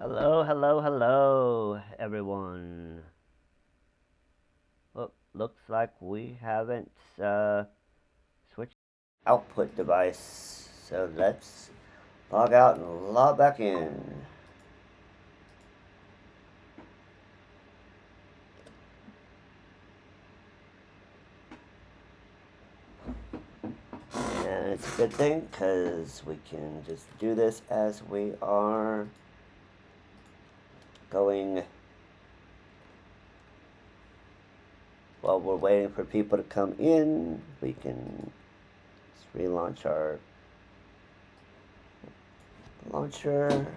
Hello, hello, hello, everyone. Looks like we haven't switched output device, so let's log out and log back in. And it's a good thing because we can just do this as we are going. While we're waiting for people to come in, we can just relaunch our launcher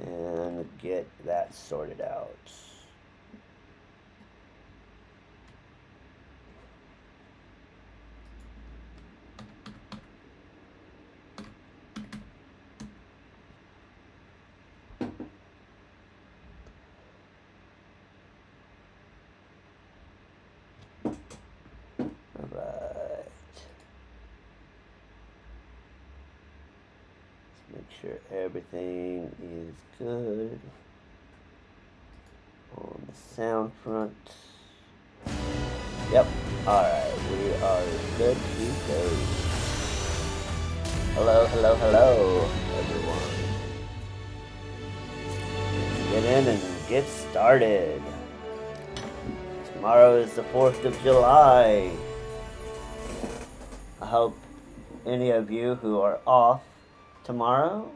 and get that sorted out. Alright. Let's make sure everything is good on the sound front. Yep. Alright, we are good to go. Hello, hello, hello, everyone. Let's get in and get started. Tomorrow is the 4th of July. I hope any of you who are off tomorrow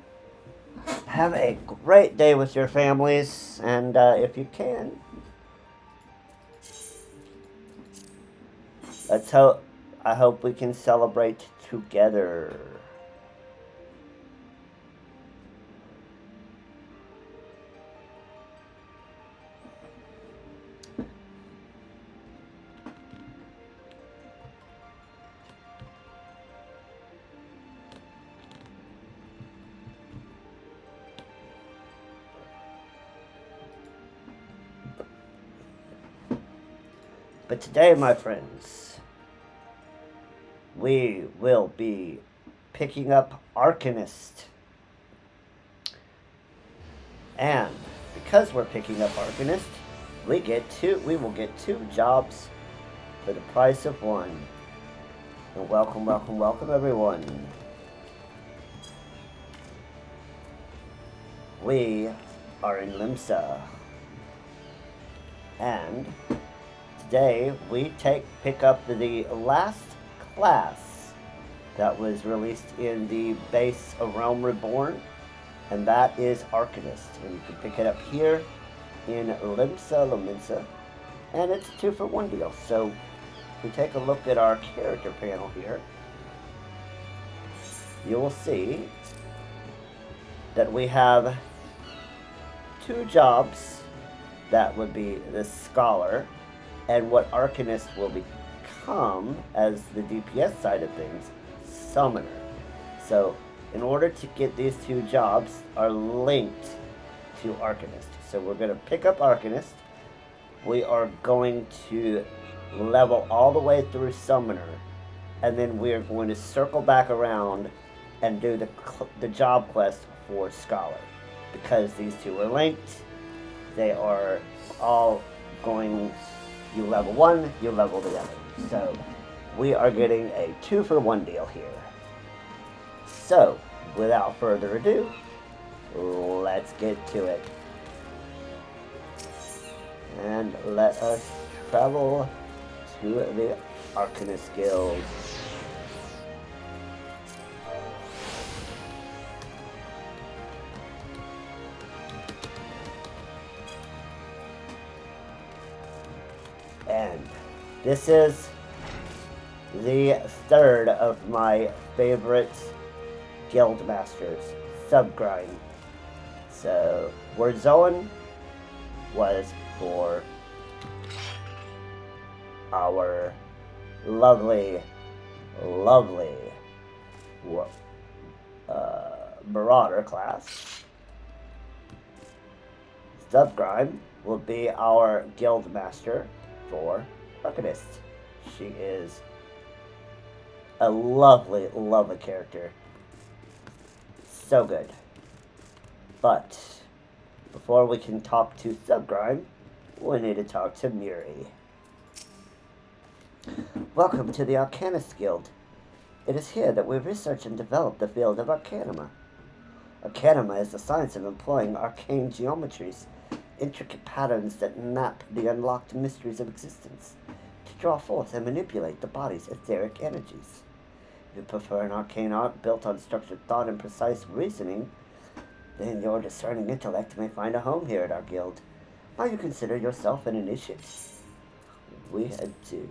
have a great day with your families, and if you can, I hope we can celebrate together. But today, my friends, we will be picking up Arcanist. And because we're picking up Arcanist, we will get 2 jobs for the price of 1. And welcome, welcome, welcome, everyone. We are in Limsa. And today we pick up the last class that was released in the base of Realm Reborn, and that is Arcanist. And you can pick it up here in Limsa, and it's a 2-for-1 deal. So if we take a look at our character panel here, you will see that we have 2 jobs. That would be the Scholar, and what Arcanist will become as the DPS side of things, Summoner. So in order to get these 2 jobs are linked to Arcanist. So we're going to pick up Arcanist. We are going to level all the way through Summoner, and then we are going to circle back around and do the job quest for Scholar. Because these 2 are linked, they are all going, you level one, you level the other. So we are getting a 2-for-1 deal here. So without further ado, let's get to it. And let us travel to the Arcanist Guild. And this is the 3rd of my favorite guild masters, Subgrind. So Warzone was for our lovely Marauder class. Subgrind will be our guild master for Arcanist. She is a lovely character. So good. But Before we can talk to Subgrime, we need to talk to Muri. Welcome to the Arcanist Guild. It is here that we research and develop the field of Arcanima. Arcanima is the science of employing arcane geometries, intricate patterns that map the unlocked mysteries of existence, to draw forth and manipulate the body's etheric energies. If you prefer an arcane art built on structured thought and precise reasoning, then your discerning intellect may find a home here at our guild. While you consider yourself an initiate, we head to...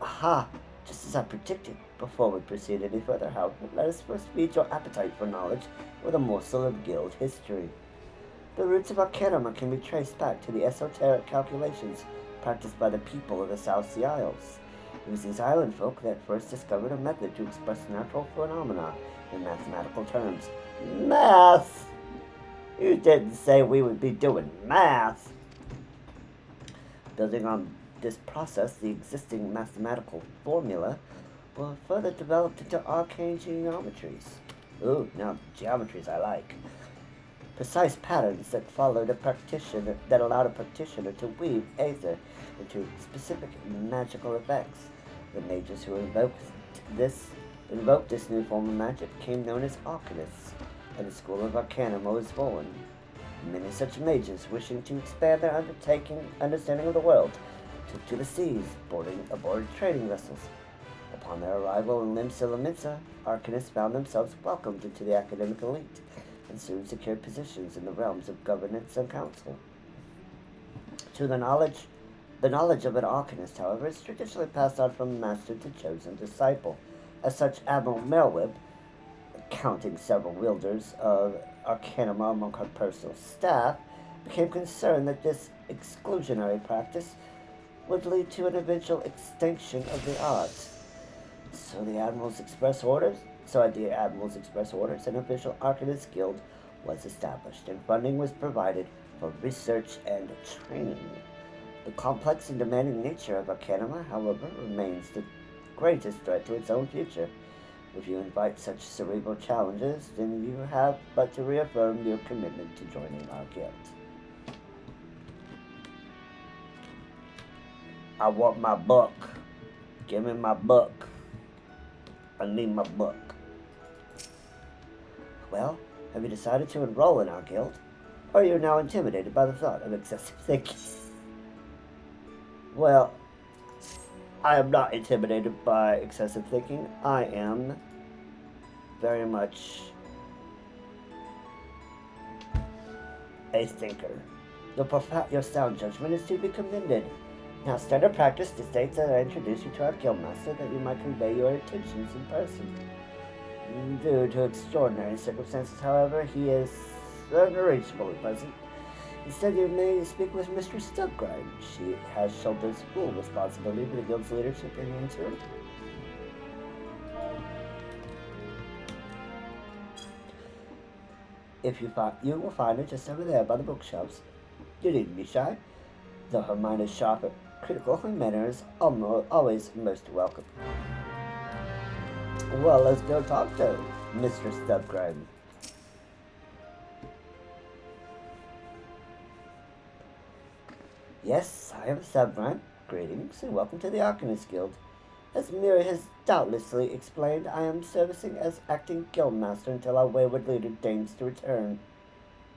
Aha! Just as I predicted. Before we proceed any further, however, let us first feed your appetite for knowledge with a morsel of guild history. The roots of Arcanima can be traced back to the esoteric calculations practiced by the people of the South Sea Isles. It was these island folk that first discovered a method to express natural phenomena in mathematical terms. Math! You didn't say we would be doing math! Building on this process, the existing mathematical formula were further developed into arcane geometries. Ooh, now geometries I like. Precise patterns that allowed a practitioner to weave ether into specific magical effects. The mages who invoked this new form of magic became known as Arcanists, and the school of Arcanima was born. Many such mages, wishing to expand their understanding of the world, took to the seas, aboard trading vessels. Upon their arrival in Limsa, Arcanists found themselves welcomed into the academic elite, and soon secured positions in the realms of governance and council. The knowledge of an Arcanist, however, is traditionally passed on from master to chosen disciple. As such, Admiral Merwib, counting several wielders of Arcanima among her personal staff, became concerned that this exclusionary practice would lead to an eventual extinction of the arts. So the Admiral's Express Orders, an official Arcanist Guild was established, and funding was provided for research and training. The complex and demanding nature of Arcanima, however, remains the greatest threat to its own future. If you invite such cerebral challenges, then you have but to reaffirm your commitment to joining our guild. I want my book. Give me my book. I need my book. Well, have you decided to enroll in our guild? Or are you now intimidated by the thought of excessive thinking? Well, I am not intimidated by excessive thinking. I am very much a thinker. Your sound judgment is to be commended. Now, standard practice dictates that I introduce you to our guildmaster that you might convey your intentions in person. Due to extraordinary circumstances, however, he is unreachable at present. Instead, you may speak with Mistress Subgrime. She has shouldered full responsibility for the guild's leadership in the interim. You will find her just over there by the bookshelves. You needn't be shy. Though her mind is sharp and critical, her manner is always most welcome. Well, let's go talk to Mistress Subgrime. Yes, I am Subgrime. Greetings and welcome to the Arcanist Guild. As Miri has doubtlessly explained, I am servicing as acting guildmaster until our wayward leader deigns to return.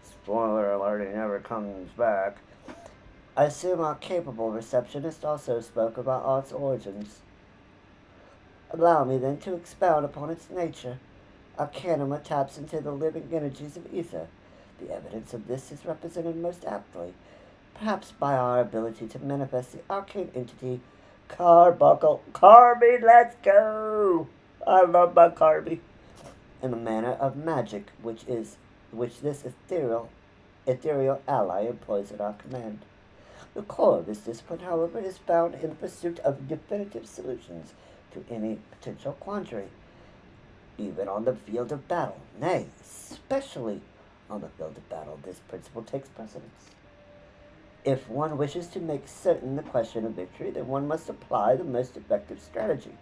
Spoiler alert, he never comes back. I assume our capable receptionist also spoke about art's origins. Allow me then to expound upon its nature. Arcanima taps into the living energies of ether. The evidence of this is represented most aptly, perhaps by our ability to manifest the arcane entity Carbuncle. Carby, let's go! I love my Carby. In a manner of magic, which this ethereal ally employs at our command. The core of this discipline, however, is found in the pursuit of definitive solutions to any potential quandary, even on the field of battle. Nay, especially on the field of battle, this principle takes precedence. If one wishes to make certain the question of victory, then one must apply the most effective strategy.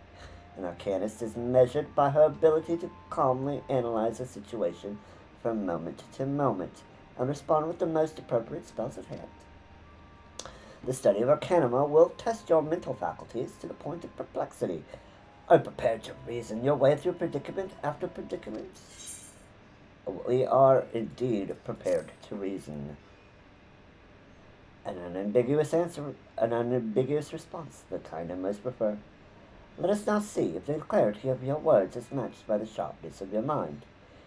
An Arcanist is measured by her ability to calmly analyze a situation from moment to moment, and respond with the most appropriate spells at hand. The study of Arcanima will test your mental faculties to the point of perplexity. Are you prepared to reason your way through predicament after predicament? We are indeed prepared to reason. An unambiguous answer, an unambiguous response, the kind I most prefer. Let us now see if the clarity of your words is matched by the sharpness of your mind.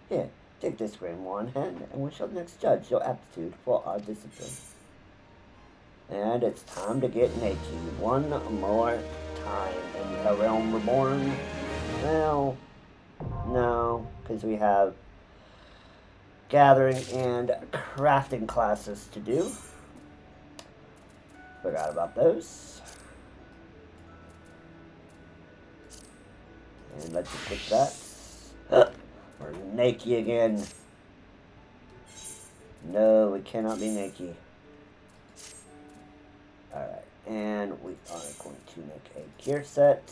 Here, take this grimoire in hand, and we shall next judge your aptitude for our discipline. And it's time to get naked one more time in the Realm Reborn. Well, no, because we have gathering and crafting classes to do. Forgot about those. And let's just pick that. We're naked again. No, we cannot be naked. Alright, and we are going to make a gear set.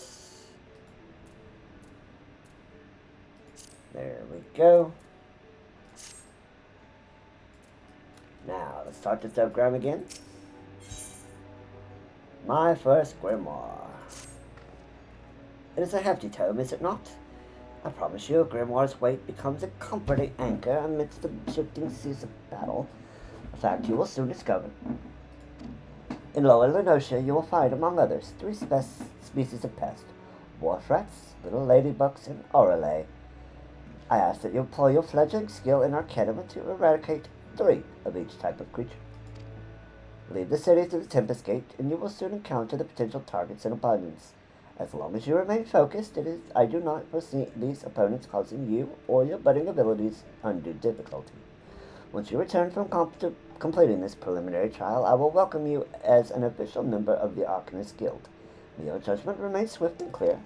There we go. Now, let's start this diagram again. My first grimoire. It is a hefty tome, is it not? I promise you, a grimoire's weight becomes a comforting anchor amidst the shifting seas of battle. A fact you will soon discover. In Lower Lenosia, you will find, among others, 3 species of pest: wharf rats, little ladybugs, and orale. I ask that you employ your fledgling skill in Arcanima to eradicate 3 of each type of creature. Leave the city through the Tempest Gate, and you will soon encounter the potential targets in abundance. As long as you remain focused, I do not foresee these opponents causing you or your budding abilities undue difficulty. Once you return from completing this preliminary trial, I will welcome you as an official member of the Arcanist Guild. May your judgment remain swift and clear.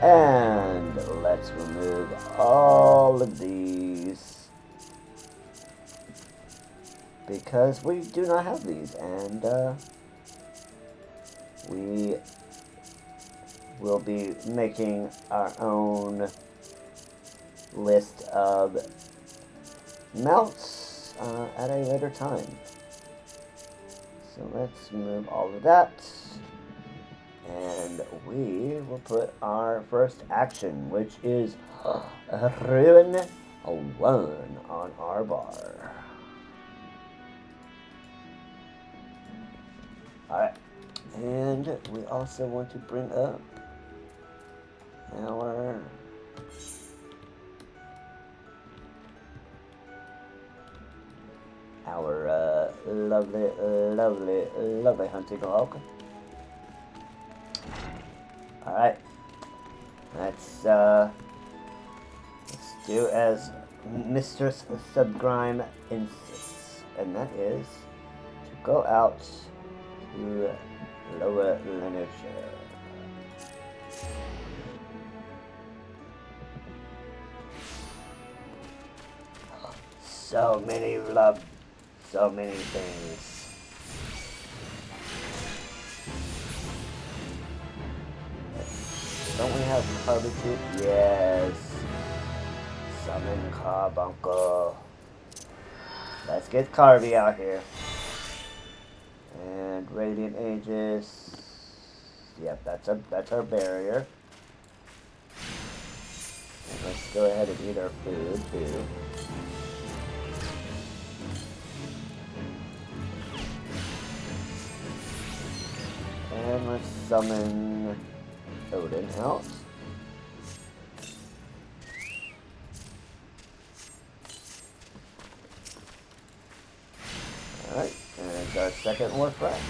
And let's remove all of these, because we do not have these, and we will be making our own list of mounts at a later time. So let's move all of that, and we will put our first action, which is ruin a 1 on our bar. Alright, and we also want to bring up our lovely hunting log. Alright, let's do as Mistress Subgrime insists, and that is to go out to Lower Lenosia. So many things. Don't we have Carbonite? Yes. Summon Carbuncle. Let's get Carby out here. And Radiant Aegis. Yep, that's our barrier. And let's go ahead and eat our food too. And let's summon Odin out. Alright, and it's our second Warp Rat.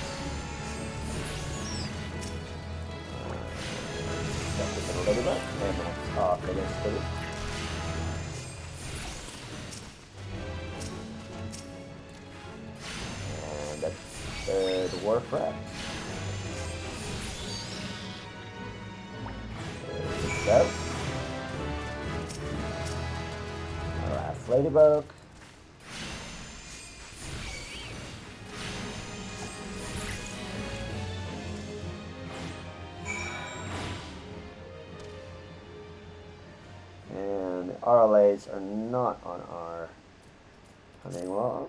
Something a little bit, and let's Arcanist it. And a third Warp Rat. Go. Our last ladybug. And the RLAs are not on our hunting log.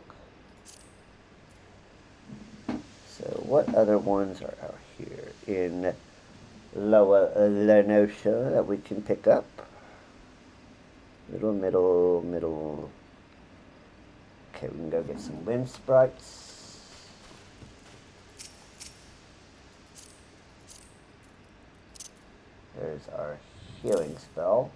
So what other ones are out here in Lower Lenosha that we can pick up? Middle. Okay, we can go get some wind sprites. There's our healing spell.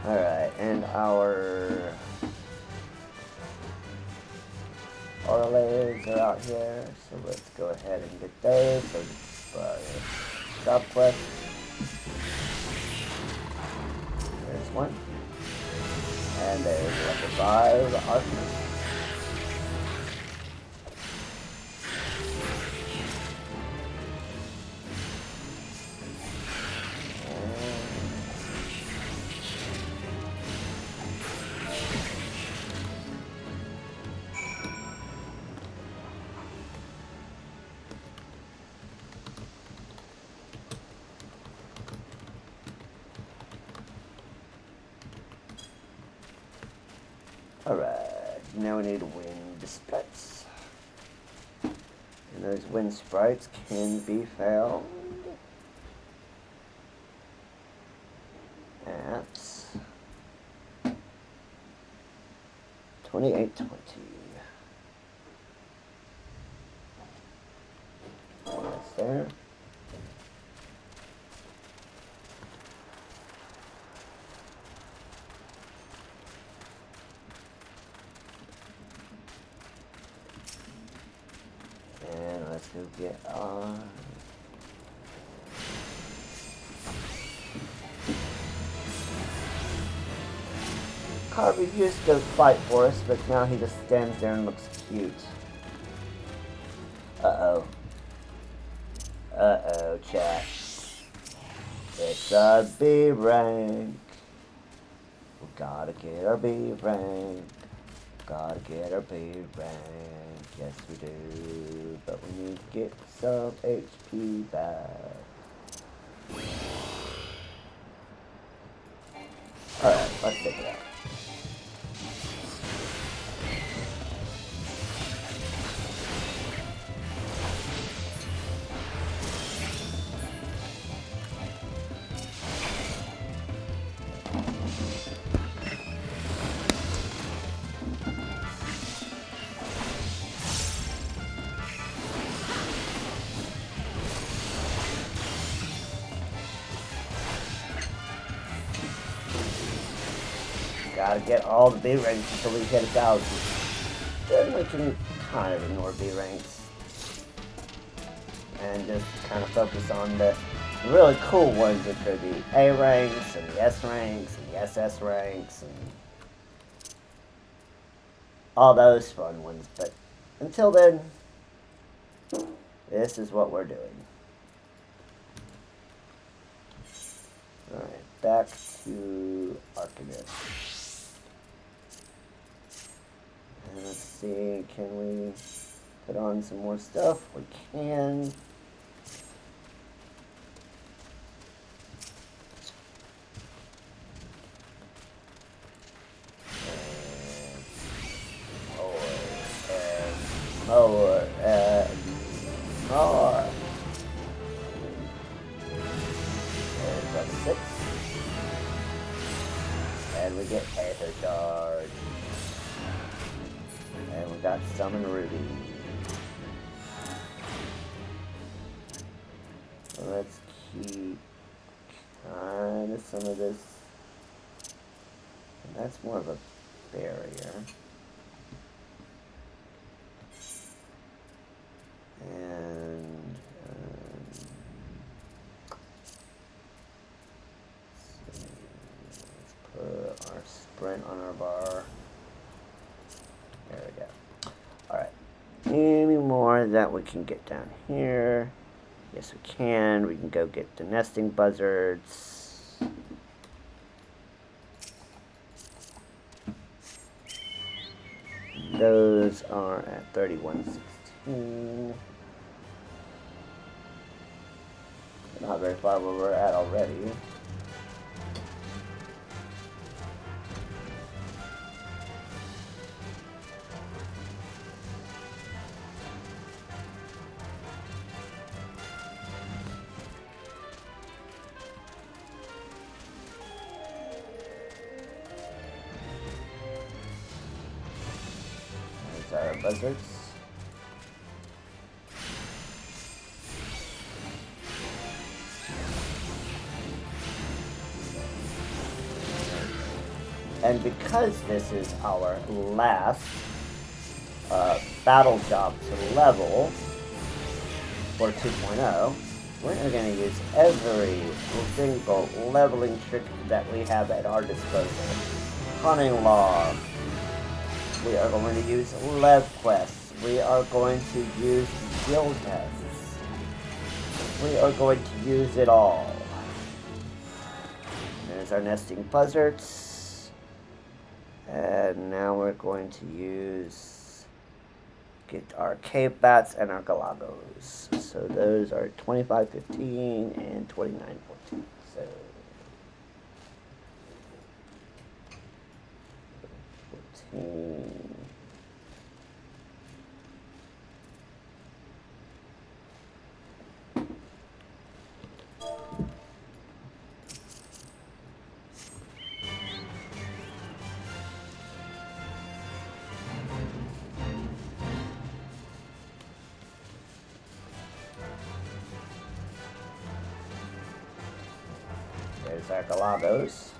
Alright, and our Orlays are out here, so let's go ahead and get those. So, job quest. There's one. And there's level 5 Arcanist. Alright, now we need wind sprites. And those wind sprites can be found at 2820. That's there. And let's go get on. Carvey used to fight for us, but now he just stands there and looks cute. Uh-oh. Uh-oh, chat. It's our B rank. We gotta get our B rank. Gotta get our B rank. Yes, we do. But we need to get some HP back. Alright, let's take it out. Gotta get all the B ranks until we hit 1,000. Then we can kind of ignore B ranks. And just kind of focus on the really cool ones, which are the A ranks, and the S ranks, and the SS ranks, and all those fun ones. But until then, this is what we're doing. Alright, back to Arcanist. And let's see, can we put on some more stuff? We can. More and more. There's level 6. And we get Aether Charge. And we got Summon Ruby. So let's keep kind of some of this. And that's more of a barrier. And let's put our sprint on our bar. There we go. Alright. Any more that we can get down here? Yes, we can. We can go get the nesting buzzards. Those are at 3116. Not very far where we're at already. Our buzzards. And because this is our last battle job to level for 2.0, we're going to use every single leveling trick that we have at our disposal. Hunting log. We are going to use lev quests. We are going to use guild tests. We are going to use it all. There's our nesting buzzards. And now we're going to get our cave bats and our galagos. So those are 2515 and 2914. So 14. There's our galagos.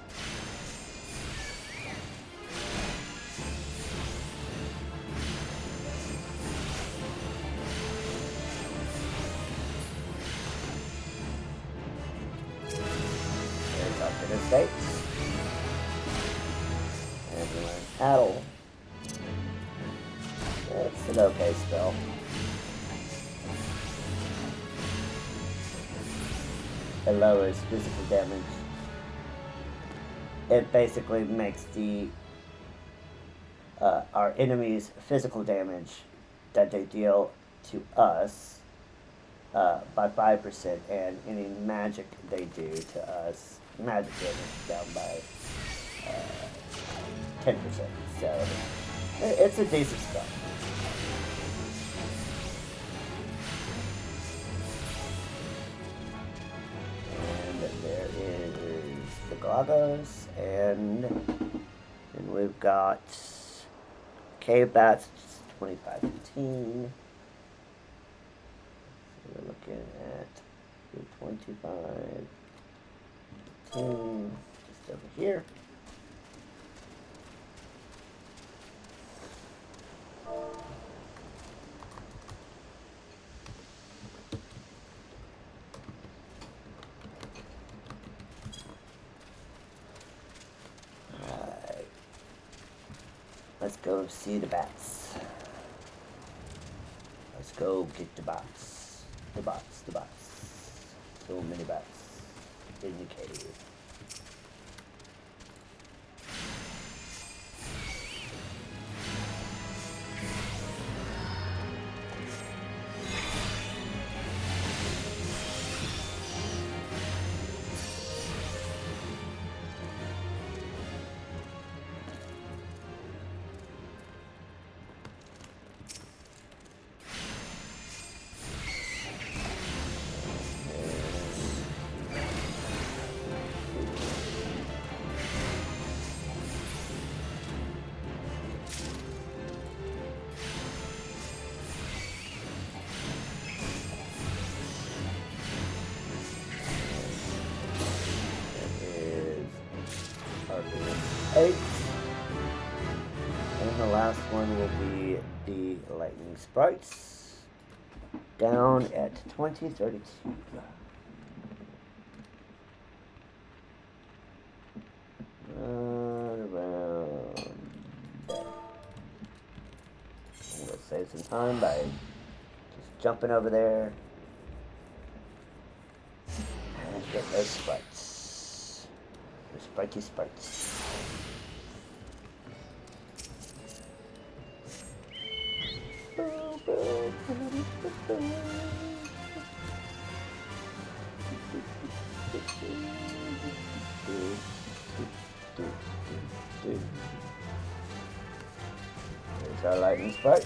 There's our estates. And we learn paddle. It's an okay spell. It lowers physical damage. It basically makes our enemies' physical damage that they deal to us by 5%, and any magic they do to us, magic damage down by 10%. So it's a decent spell. There is the galagos, and we've got cave bats, 2515. So we're looking at 25, 15, just over here. Let's go see the bats. Let's go get the bats. The bats, the bats. So many bats in the cave. Arcanist 8. And the last one will be the lightning sprites. Down at 2032. Around there. I'm gonna save some time by just jumping over there and get those sprites. Those spritey sprites. There's our lightning strike.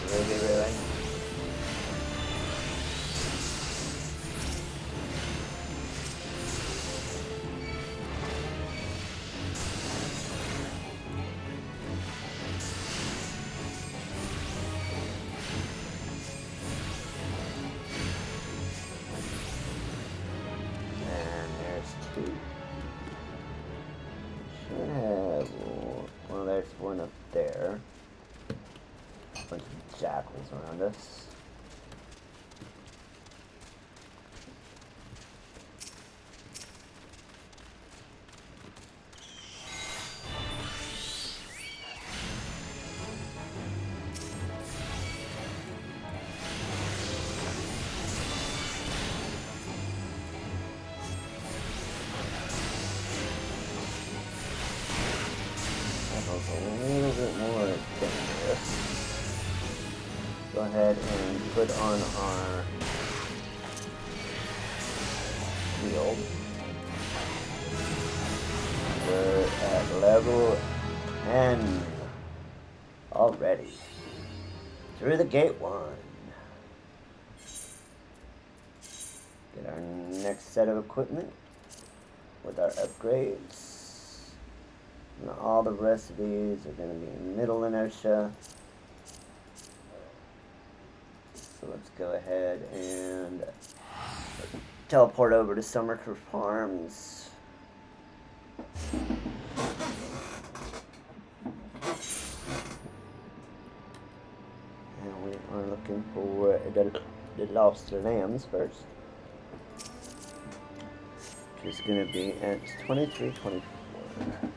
Really. And there's two. Should have, well, there's one up there. A bunch of jackals around us. A little bit more dangerous. Go ahead and put on our shield. We're at level 10 already. Through the gate 1. Get our next set of equipment with our upgrades. And all the rest of these are going to be in middle inertia. So let's go ahead and teleport over to Summerker Farms. And we are looking for the lost lambs first. Which is going to be at 2324.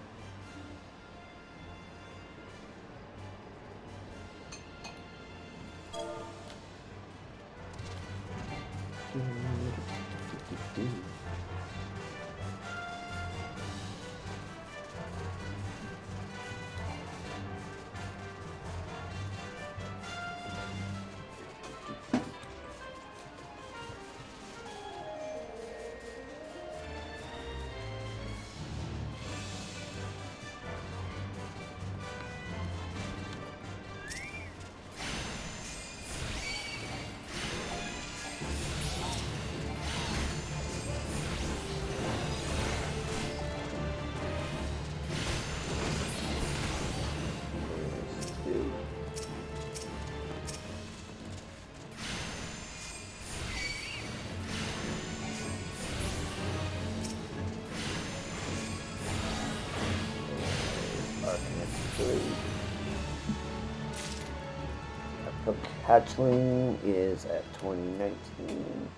Hatchling is at 2019.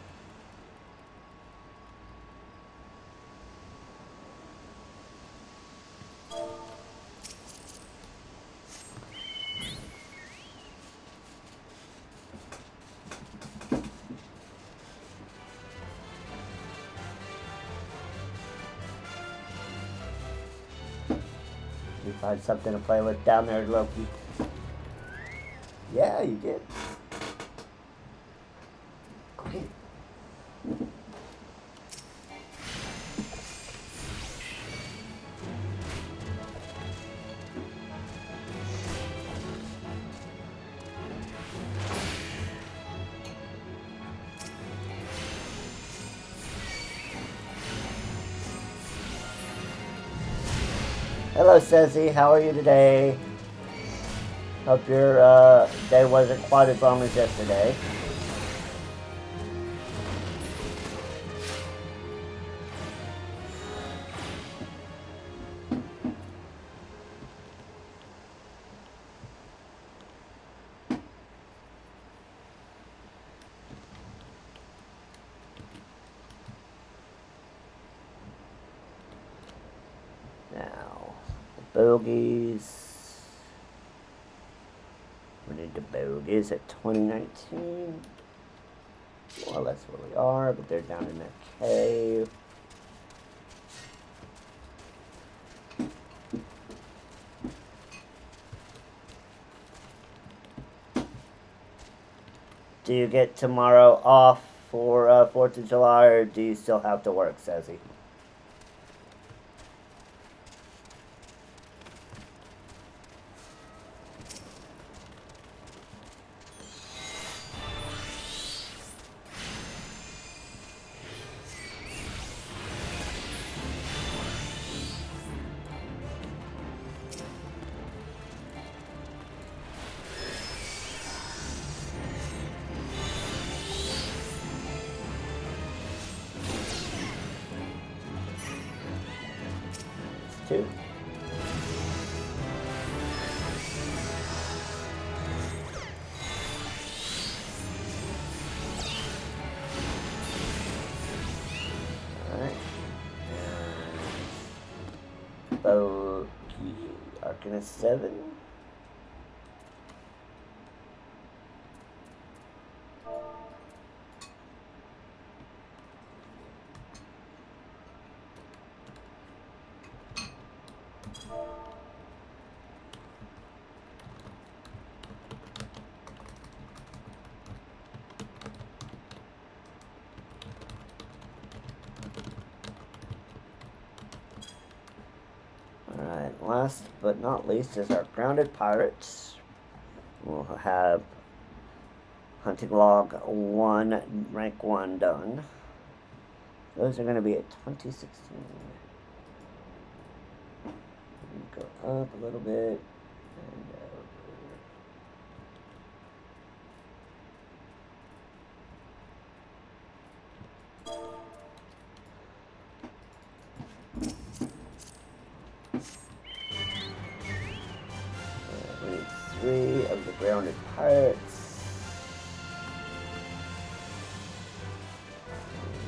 You find something to play with down there, Loki? Yeah, you did. Okay. Hello, Ceci. How are you today? Hope your day wasn't quite as long as yesterday. Now, the bogies. We need the bogies at 2019. Well, that's where we are, but they're down in that cave. Do you get tomorrow off for 4th of July, or do you still have to work, says he? Two. Alright. Okay. Arcanist 7. Alright, last but not least is our grounded pirates. We'll have hunting log 1, rank 1 done. Those are going to be at 2016. Go up a little bit. And we need 3 of the grounded pirates.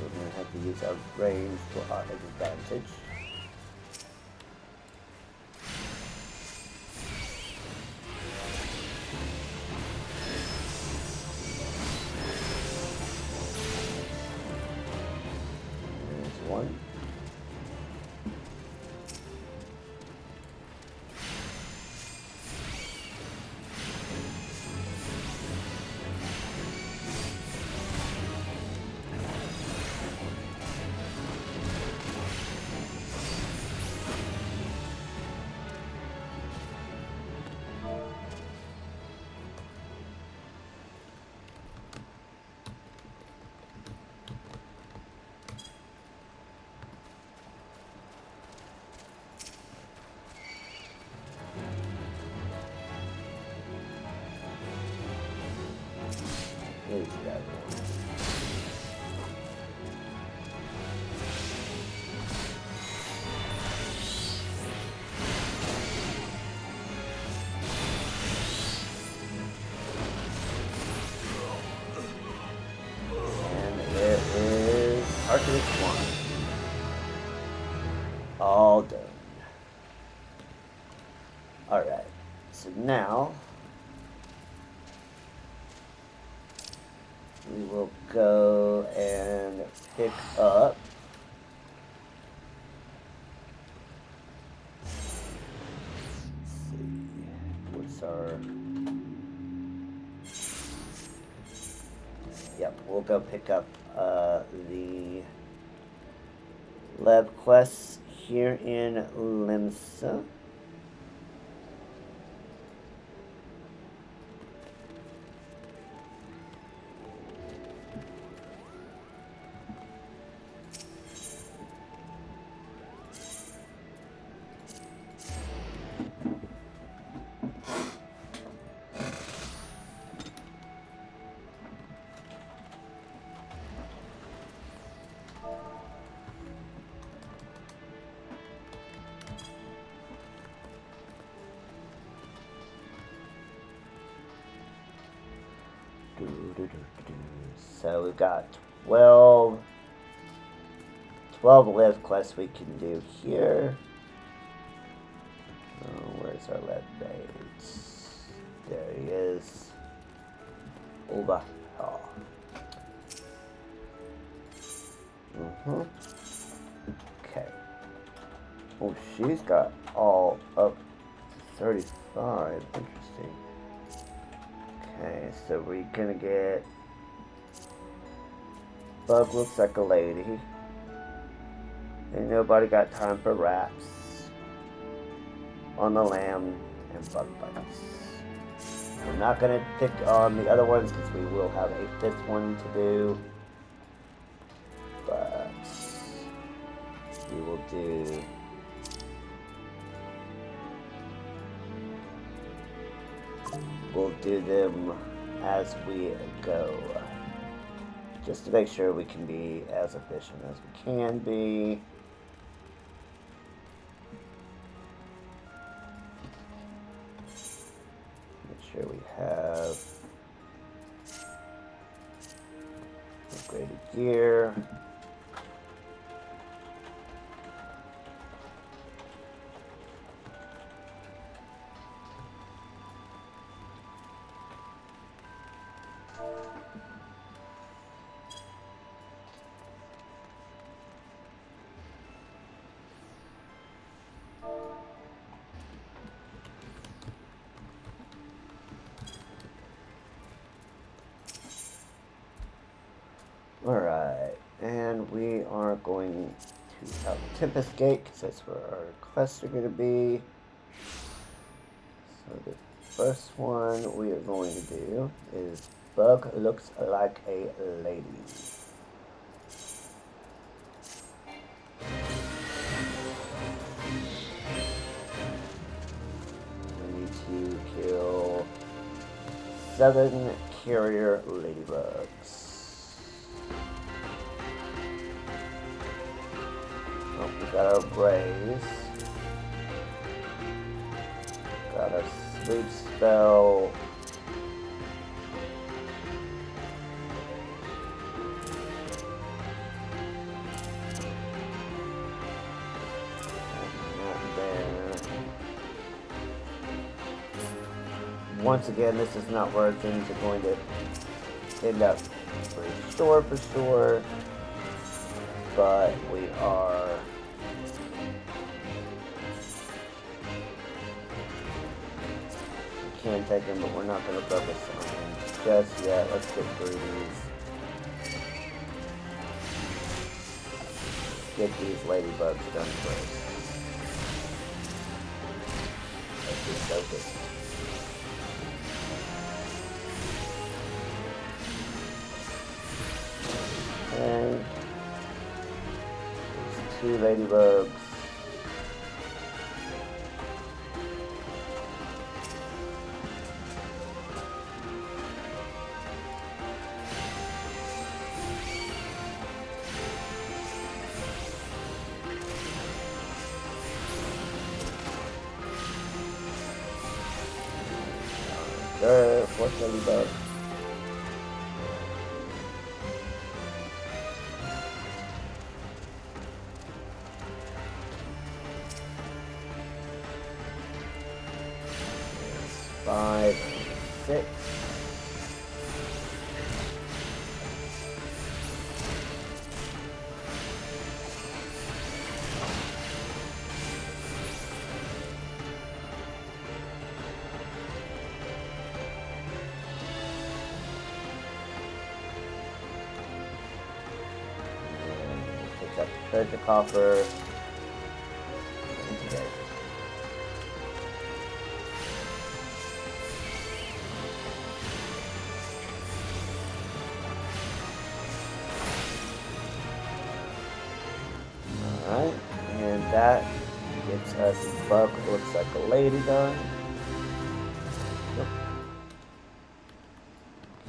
We're going to have to use our range to our advantage. There's 1. There's that one. And there is Arcanist 1. All done. Alright, so now we will go and pick up what's our we'll go pick up the lab quests here in Limsa. So we've got 12 live quests we can do here. Oh, where's our lead bait? There he is. Over. Oh. Okay. Oh, she's got all up 35. Interesting. Okay, so we're gonna get Bug looks like a lady. Ain't nobody got time for rats on the lamb and bug bites. We're not going to pick on the other ones because we will have a fifth one to do. But we will do them as we go. Just to make sure we can be as efficient as we can be. Make sure we have upgraded gear. Alright, and we are going to have a Tempest Gate because that's where our quests are going to be. So the first one we are going to do is Bug Looks Like a Lady. We need to kill 7 carrier ladybugs. Oh, we got our Braze. Got our Sleep Spell. Not there. Once again, this is not where things are going to end up for sure. But we are can take him, but we're not going to focus on him just yet. Let's get through these. Get these ladybugs done first. Let's be focused. And 2 ladybugs. Fourth ladybug. Five, 6. Pick up the treasure coffer. Okay. Alright, and that gets us Bug Looks Like a Lady done. Yep.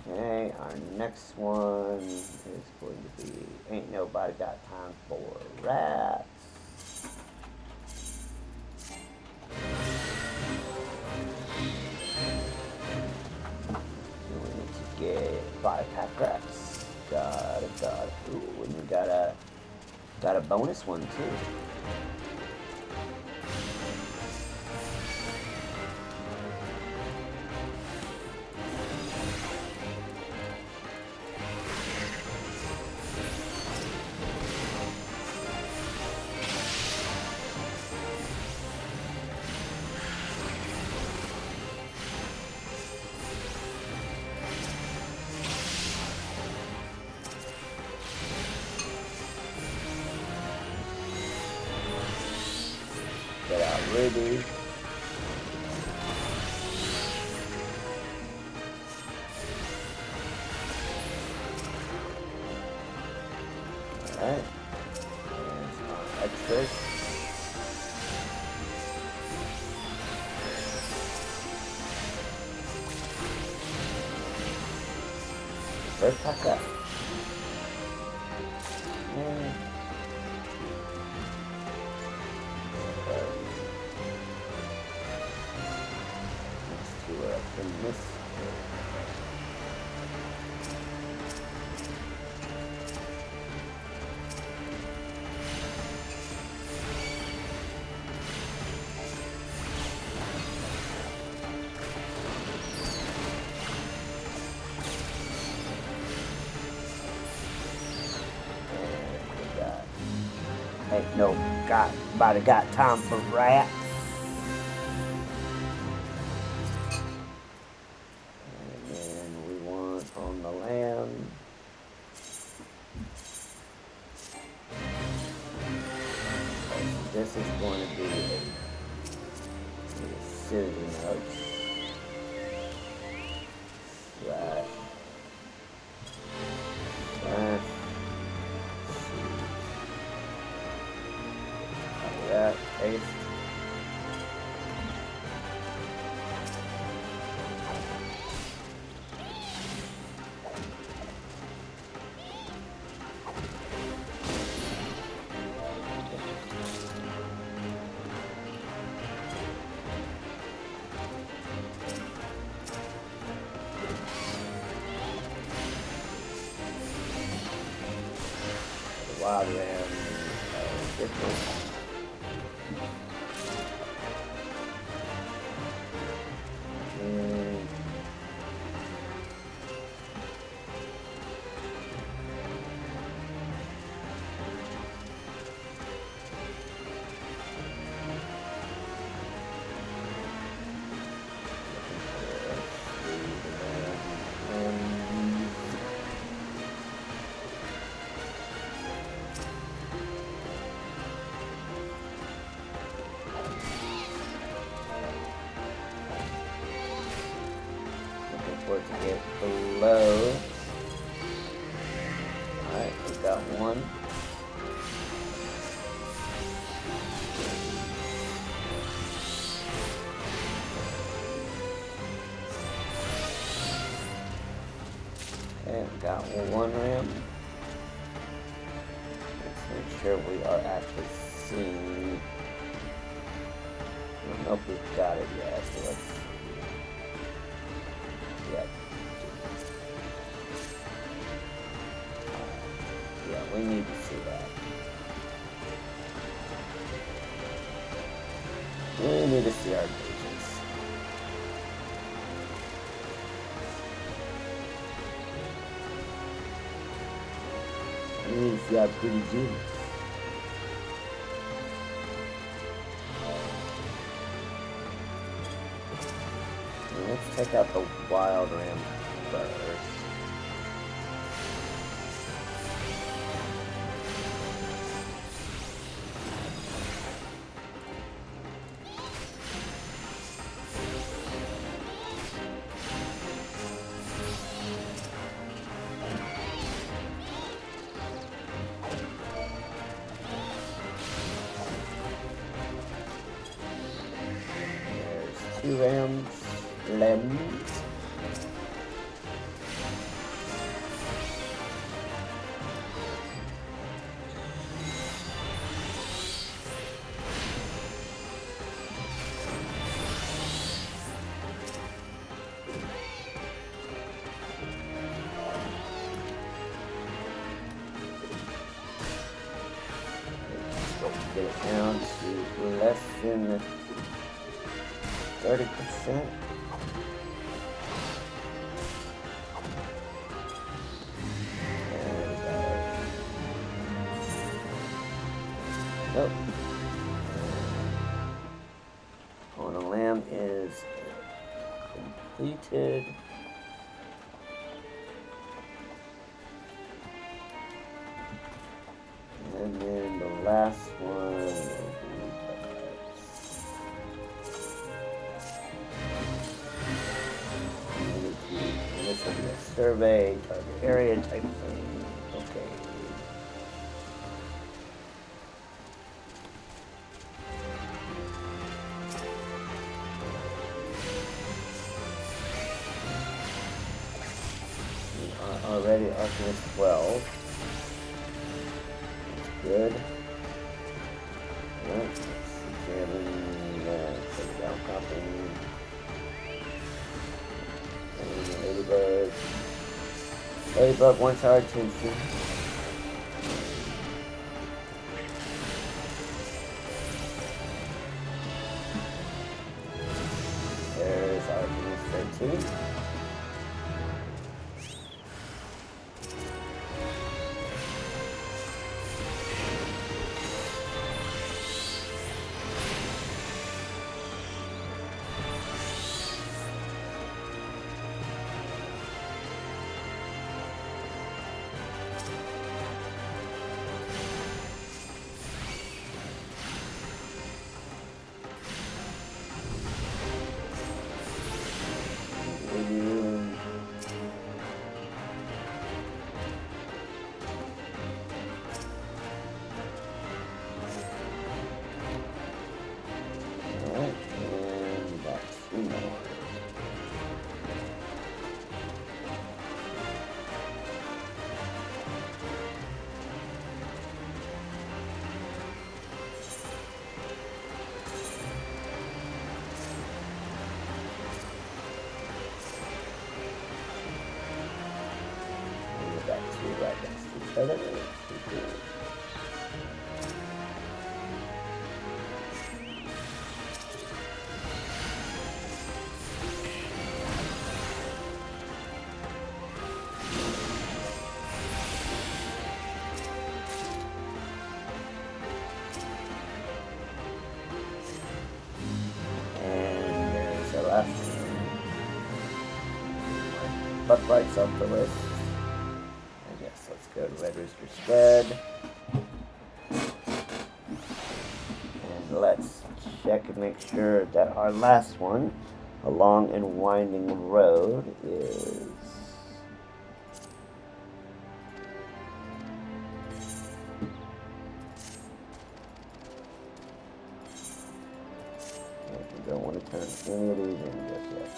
Okay, our next one is going to be Ain't Nobody Got Time for Rats. We need to get 5-pack rats. Got it. Ooh, and we got a bonus one too. Ruby. Alright. And extras. First pack up. And let's do it in this. Ain't nobody got time for rats. And then we want on the land. This is going to be a acidity notes. Right. That paste. Wild ram different. For it to get below. Alright, we got one. Okay, we got one ram. Let's make sure we are actually seeing. I don't know if we've got it yet, so let's. Yep. Yeah, we need to see that. We need to see our pages. We need to see our pretty genius. Let's check out the wild ram first. There's 2 rams. Lemons. Get it down to less than 30%. Nope. On a lamb is completed. And then the last one will be survey target area type thing. Okay. We are already Arcanist 12. That's good. Alright, let's examine take down company. Ladybug. Ladybug wants our attention. There's Arcanist 13. Right next to each other. And there's the last one. Butt lights off the list. Let's go to Red Rooster Spread. And let's check and make sure that our last one, A Long and Winding Road, is... We don't want to turn any of these in just yet.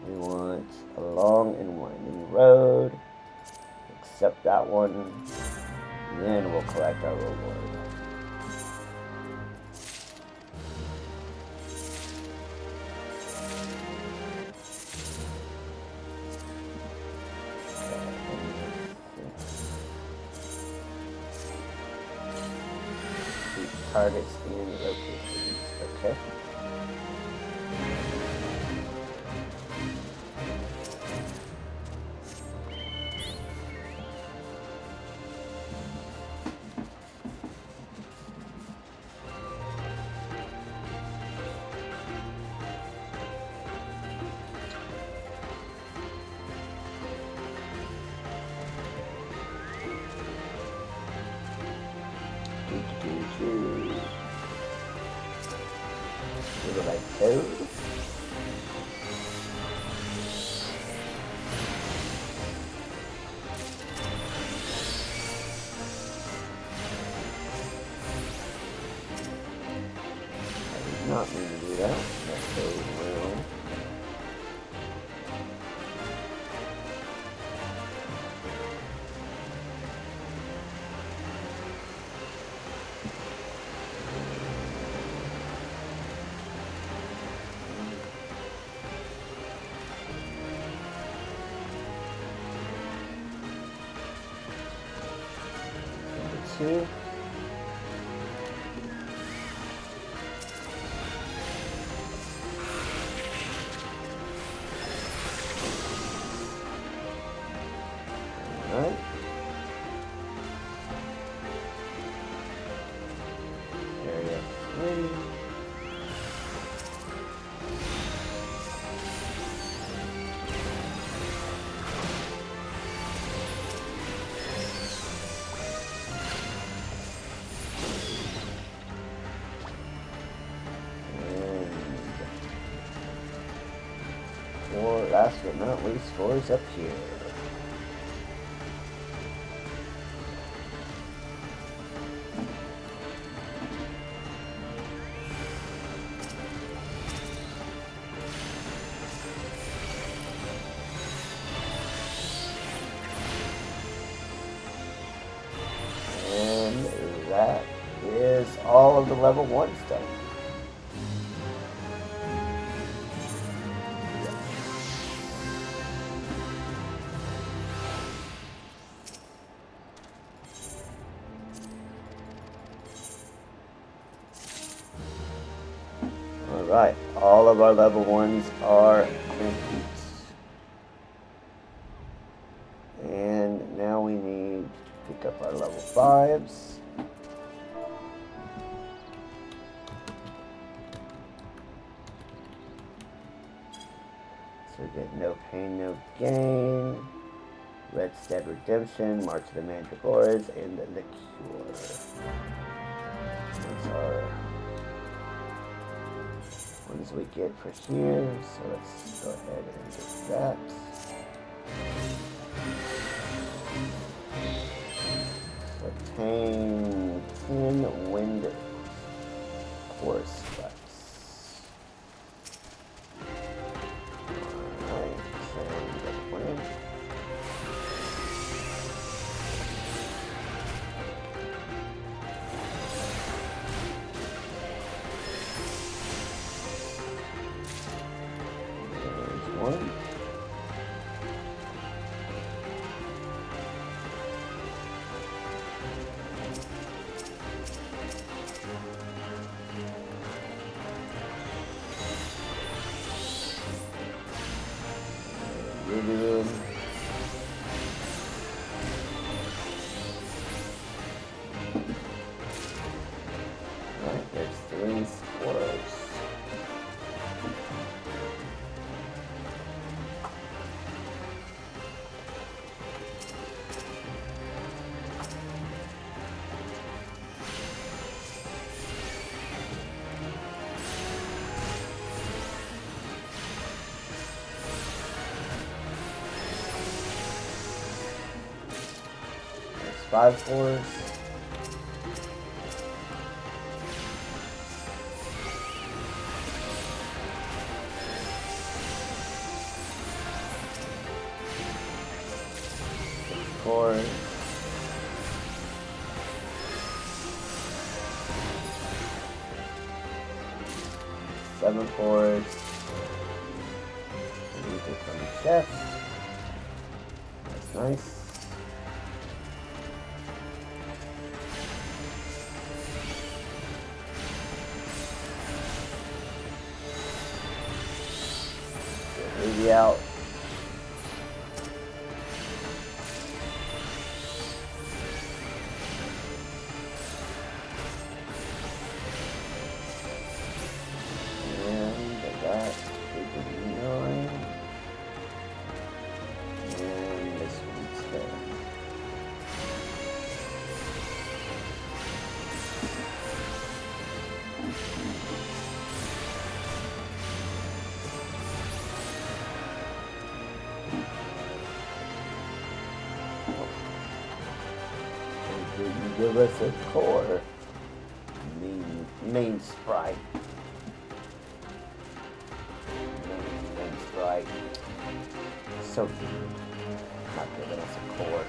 We want A Long and Winding Road. Accept that one. And then we'll collect our reward. Keep targets in locations. Okay. Little like so. I did not mean to do that. That's so well. Two. All right. Area 3. but not least, scores up here. And that is all of the level 1 stuff. Alright, all of our level 1s are complete. And now we need to pick up our level 5s. So we get No Pain, No Gain, Red Stead Redemption, March of the Mandragoras, and the Cure. Those are ones we get for here, so let's go ahead and do that. Obtain 10 wind force bucks. Alright, send the wind. There's one. Room. Alright, there's 3 squirrels. There's 5 fours. Fours. 7 fours. These are from the chest. That's nice. Maybe out. And that is 9. And this one's 10. Didn't give us a core. Main sprite. Main sprite. So not giving us a core.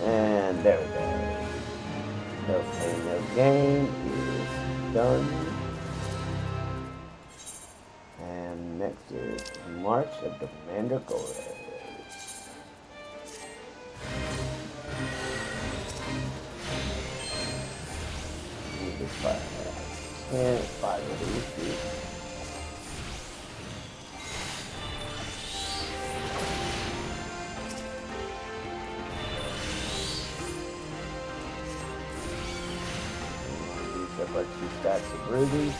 And there we go. No Pain, No Gain is done. And next is March of the Mandragoras. Need to 5 of these. for 2 stacks of rubies.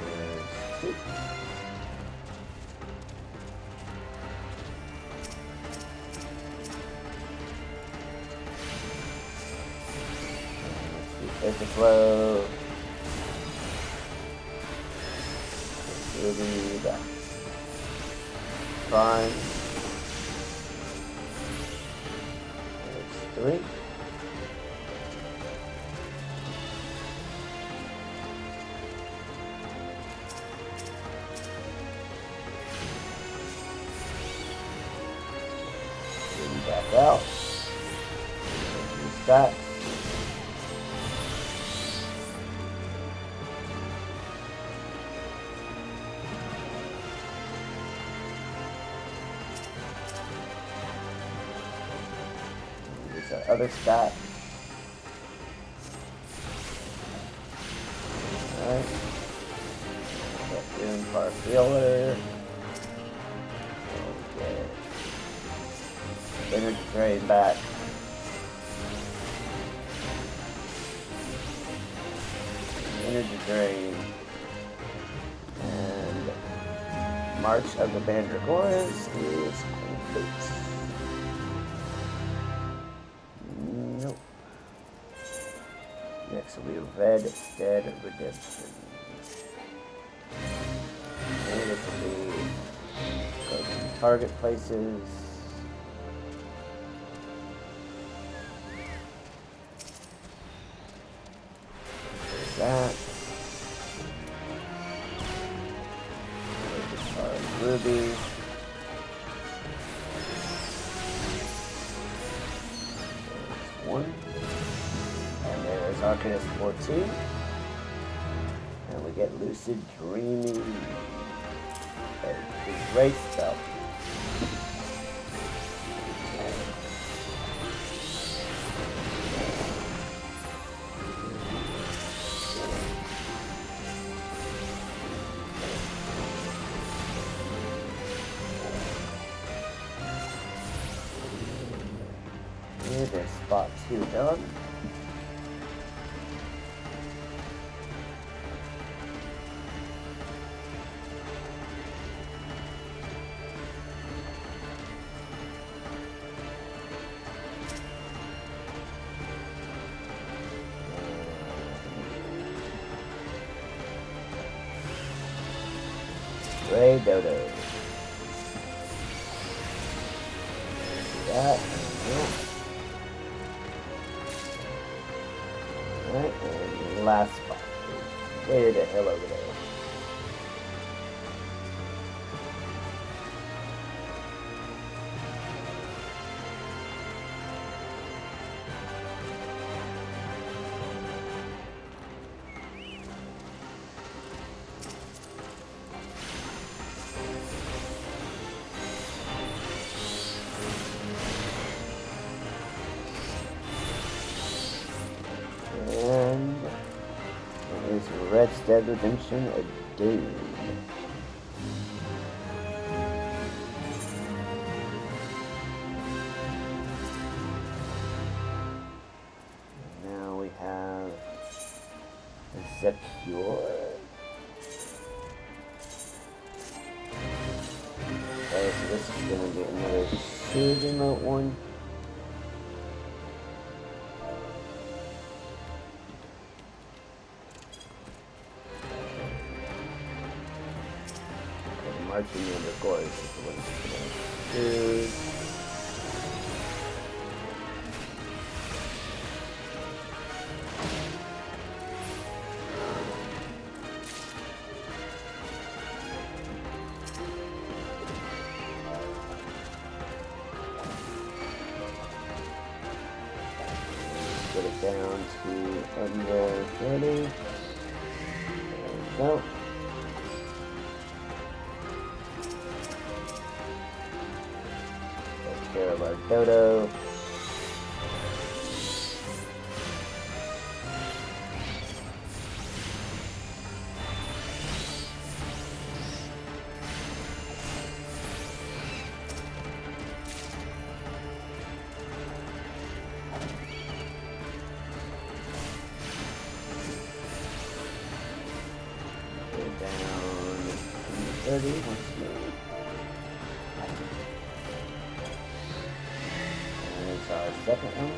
There's 2. There's the flow. Ruby, back. Fine. There's 3. Back out. 2 stacks. Other stack. Alright. Get Doom Bar Healer. Okay. Energy Drain back. Energy Drain. And March of the Mandragoras is complete. Next will be Red Dead Redemption. And this will be go to target places. There's that. There's Ruby. There's 1. There's Arcanist 14. And we get Lucid Dreaming. A great spell. Okay, there's spot 2 done. Ray Dodo. That. Alright, and last spot. Way the hell over there. Red Dead Redemption, a dude. Now we have Zepure. Okay, so this is going to be another Surge Emote one. Marching Mandragoras is the one that's going to do. Get it down to under 30. There we go. Care of our Dodo. down 30 once more. And it's our second one.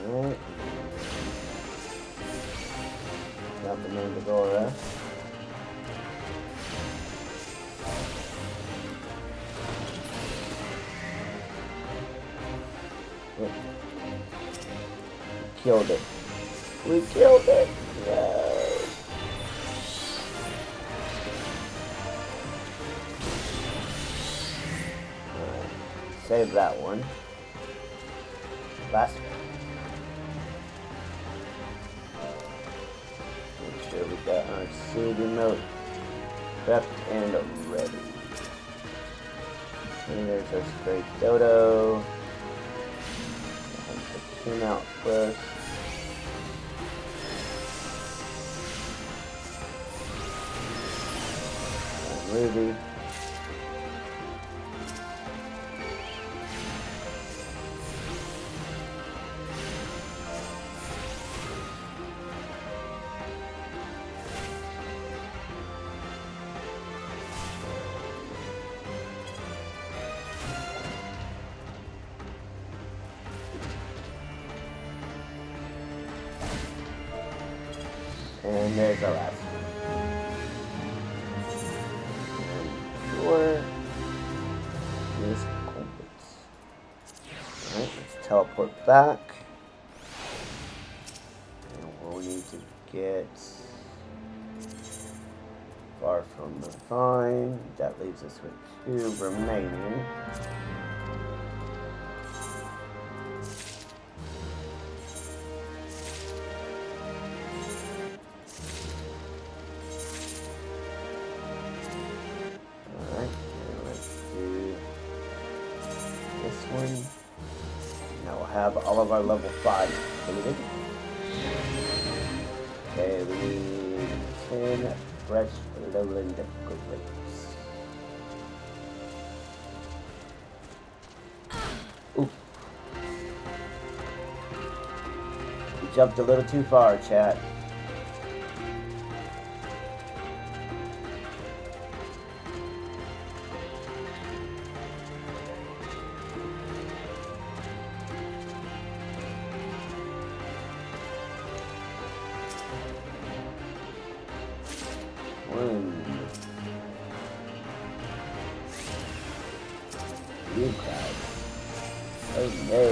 Alright. Got the Mandalora. We killed it. We killed it! No! Alright. Save that one. Last one. We got our seed remote prepped and ready. And there's our straight dodo. Put him out first. And Ruby. And there's our last one. And sure. Use compass. Alright, let's teleport back. And we'll need to get far from the vine. That leaves us with 2 remaining. Now we'll have all of our level 5s completed. Okay, we need 10 fresh lowland grapes. Oop. We jumped a little too far, chat. You crowd. Oh no.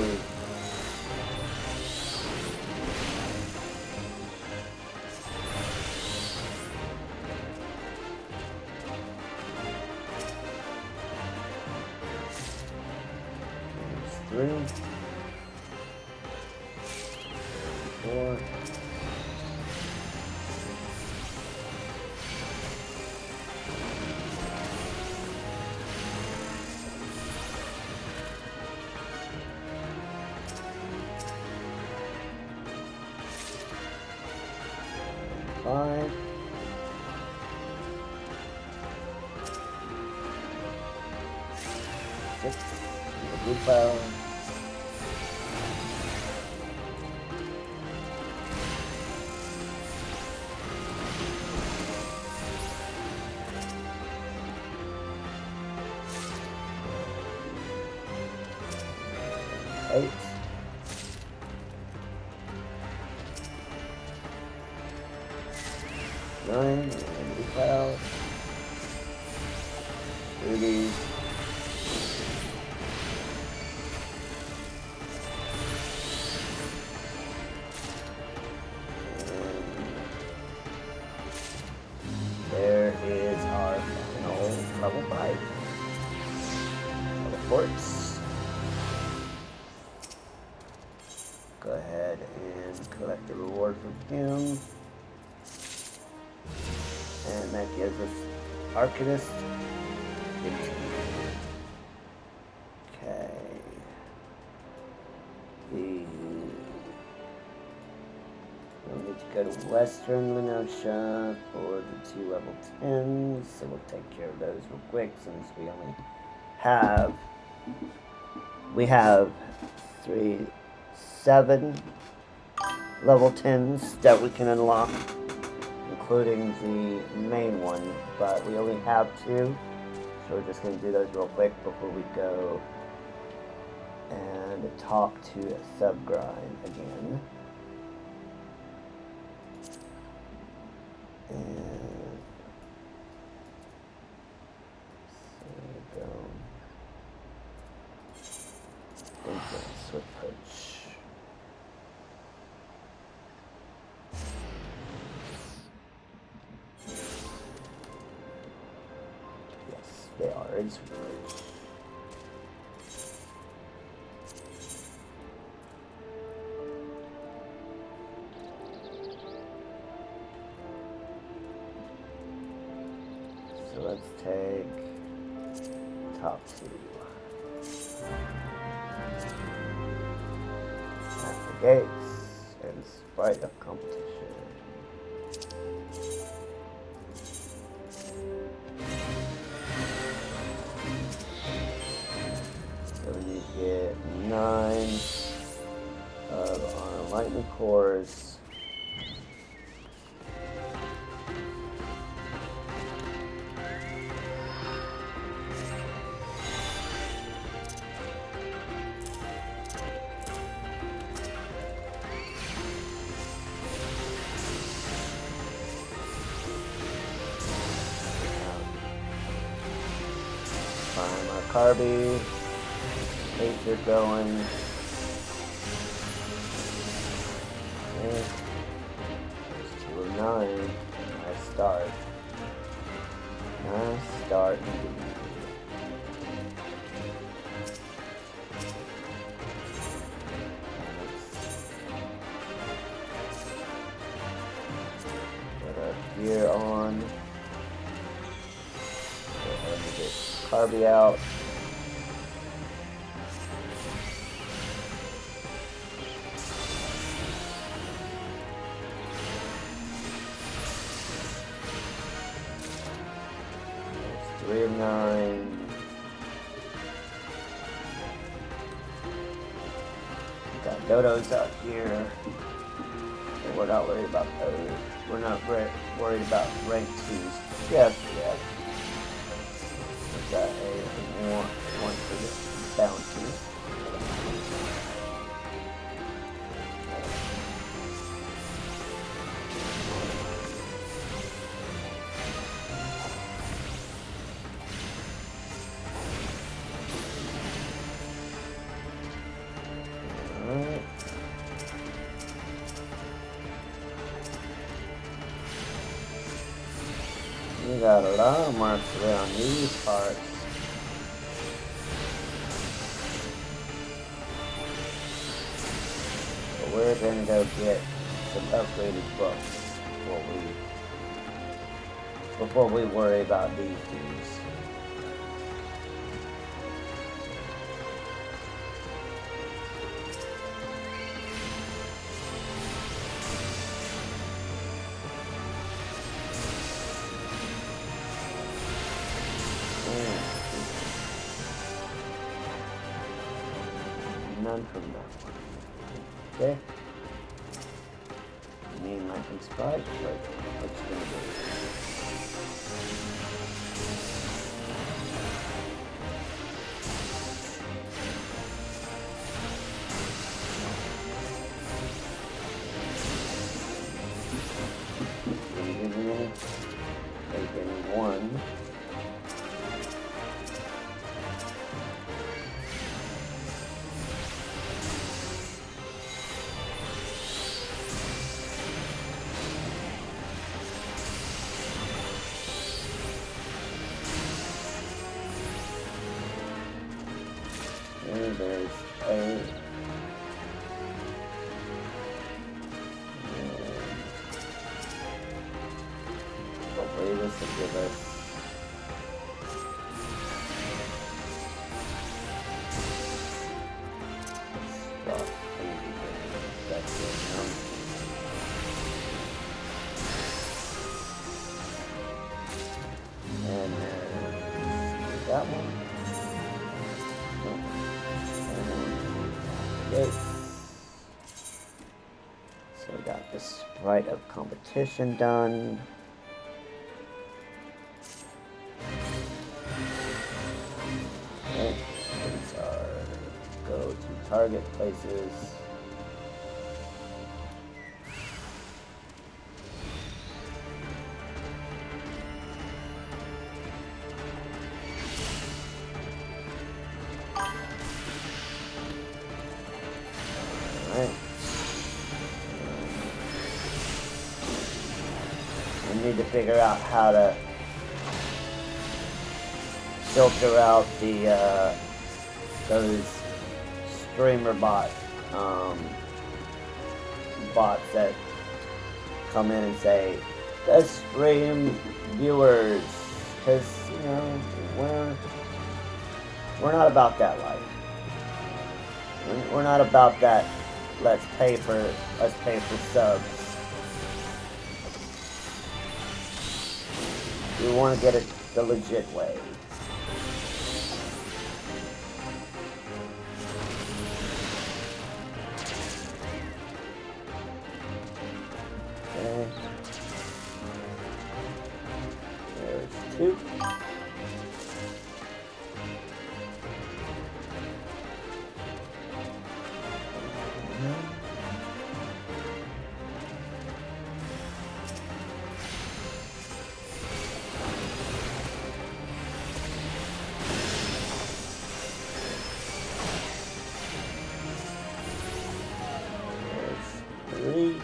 There's 3, 4. 5. 6. The blue file. 8. 9, and blue cloud. 30. There is our final level 5. Teleports. Go ahead and collect the reward from him. And that gives us Arcanist. Okay. We'll need to go to Western Lenosha for the 2 level 10s, so we'll take care of those real quick since we have 7 level 10s that we can unlock, including the main one, but we only have 2, so we're just going to do those real quick before we go and talk to Subgrind again. And so we go Swift Push. Yes, they are in Swift Push. So let's take top 2. At the gates in spite of competition. So we need to get 9 of our lightning cores. Carby, 8 are going. Okay. There's 2 of 9. Nice start. Nice start indeed. Put our gear on. Go ahead and get Carby out. There's 3 of 9. Got dodos out here. And we're not worried about those. We're not worried about rank 2s just yet. Got one for the bounty. Alright. We got a lot of marks around these parts. But we're gonna go get some upgraded books before we worry about these dudes. None from that one. Okay. Main lightning spike, but what's gonna do? Taking 1. And there's 8. Hopefully this will give us that one? Yes. So we got the sprite of competition done. Okay. These are go to target places. We need to figure out how to filter out the those streamer bots that come in and say the stream viewers, because you know we're not about that life. We're not about that. Let's pay for subs. We want to get it the legit way. Okay. There's 2. There's 3.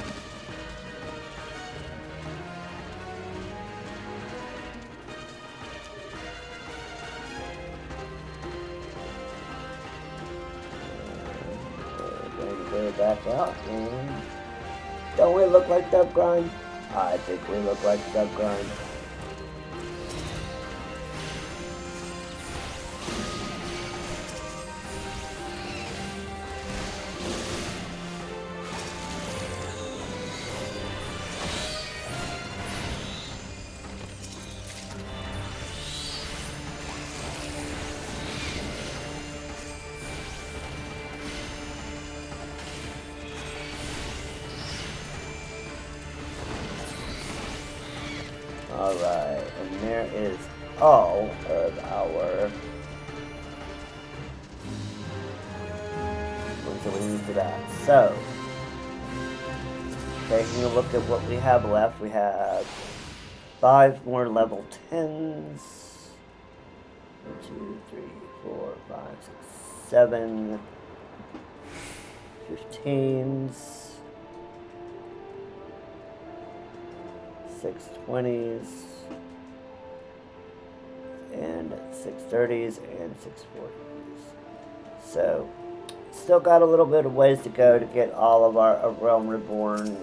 Back out, and don't we look like Dub Grind? I think we look like Dub Grind. Alright, and there is all of our ones that we need for that. So, taking a look at what we have left, we have 5 more level 10s. 1, 2, 3, 4, 5, 6, 7, 15s. 6 20s, and 6 30s, and 6 40s. So, still got a little bit of ways to go to get all of our Realm Reborn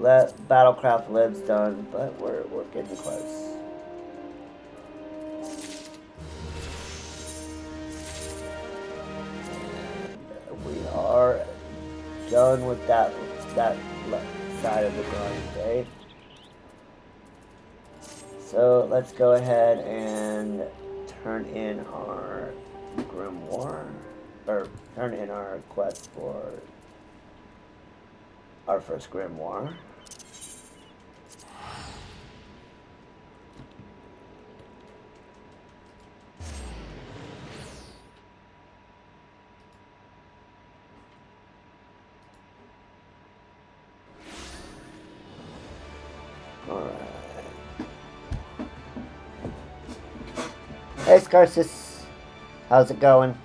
Battlecraft lives done, but we're getting close. And we are done with that left side of the grind, okay? So let's go ahead and turn in our grimoire, or turn in our quest for our first grimoire. Hey Scarsis, how's it going?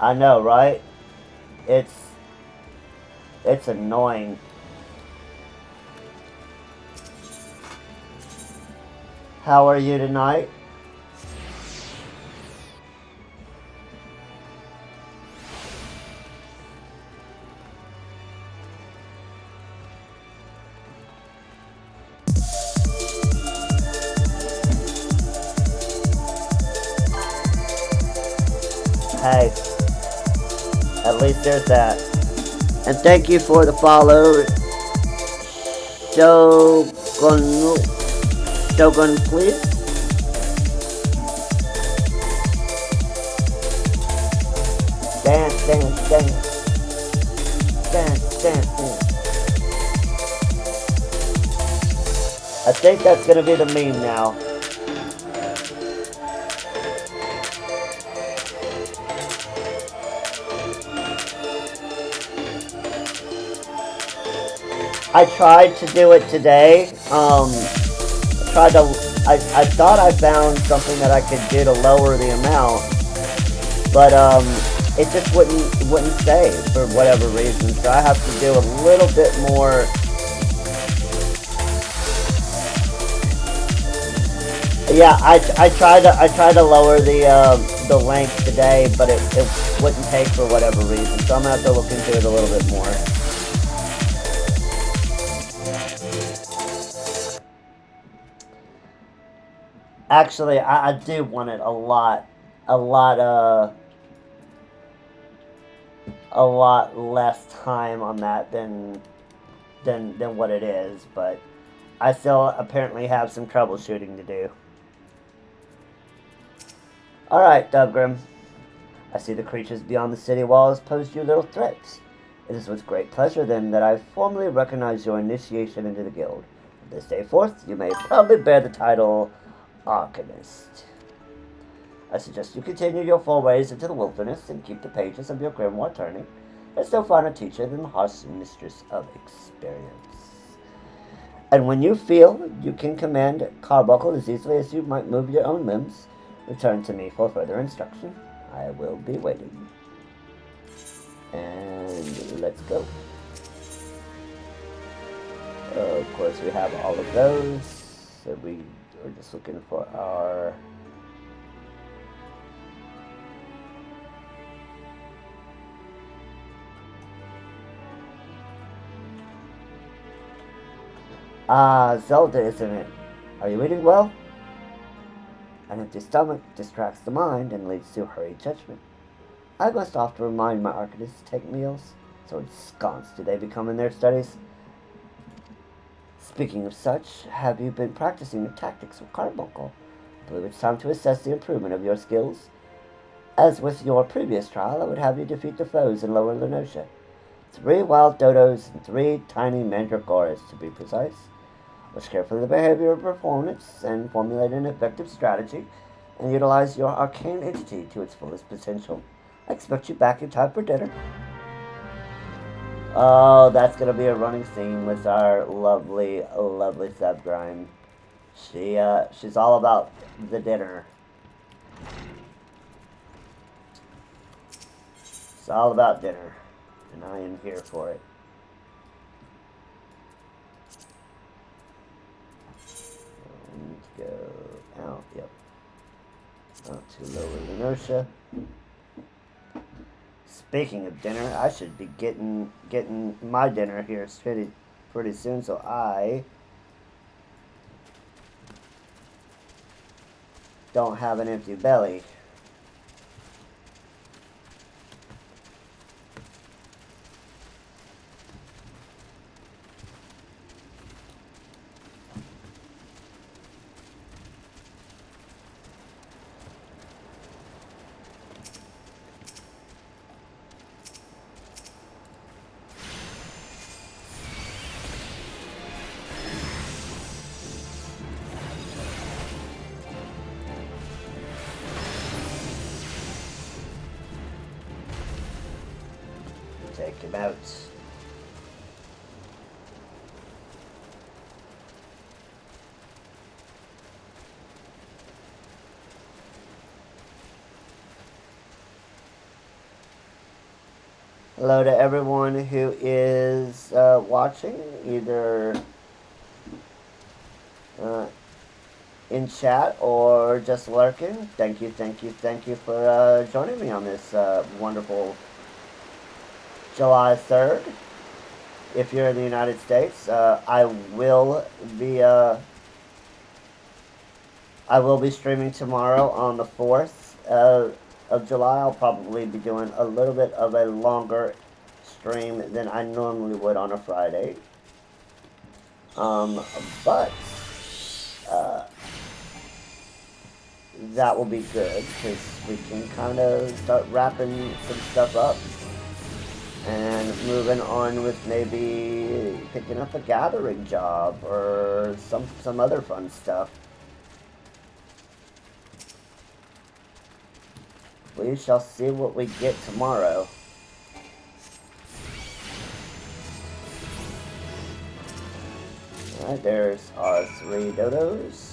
I know, right? It's annoying. How are you tonight? hey, at least there's that. And thank you for the follow, Shogun, Shogun, please. Dance, dance, dance. Dance, dance, dance. I think that's gonna be the meme now. I tried to do it today. I thought I found something that I could do to lower the amount, but it just wouldn't stay for whatever reason. So I have to do a little bit more. Yeah, I tried to lower the length today, but it wouldn't take for whatever reason. So I'm gonna have to look into it a little bit more. Actually, I do want it a lot less time on that than what it is, but I still apparently have some troubleshooting to do. Alright, Dubgrim. I see the creatures beyond the city walls pose you little threats. It is with great pleasure, then, that I formally recognize your initiation into the guild. From this day forth, you may proudly bear the title Arcanist. I suggest you continue your forays into the wilderness and keep the pages of your grimoire turning. There's no finer teacher than the harsh mistress of experience. And when you feel you can command Carbuncle as easily as you might move your own limbs, return to me for further instruction. I will be waiting. And let's go. Of course, we have all of those. So we are just looking for our... Zelda, isn't it? Are you eating well? An empty stomach distracts the mind and leads to hurried judgment. I must often remind my Arcanists to take meals, so ensconced do they become in their studies. Speaking of such, have you been practicing your tactics with Carbuncle? I believe it's time to assess the improvement of your skills. As with your previous trial, I would have you defeat the foes in Lower Lenosha. 3 wild dodos and 3 tiny mandragoras, to be precise. Watch carefully the behavior of opponents and formulate an effective strategy and utilize your arcane entity to its fullest potential. I expect you back in time for dinner. Oh, that's going to be a running theme with our lovely, lovely Subgrime. She's all about the dinner. It's all about dinner, and I am here for it. Go out, yep. Out to Lower Lenosha. Speaking of dinner, I should be getting my dinner here pretty soon, so I don't have an empty belly. Take him out. Hello to everyone who is watching, either in chat or just lurking. Thank you for joining me on this wonderful July 3rd. If you're in the United States, I will be streaming tomorrow on the 4th of July, I'll probably be doing a little bit of a longer stream than I normally would on a Friday. But that will be good because we can kind of start wrapping some stuff up and moving on with maybe picking up a gathering job or some other fun stuff. We shall see what we get tomorrow. Alright, there's our 3 dodos.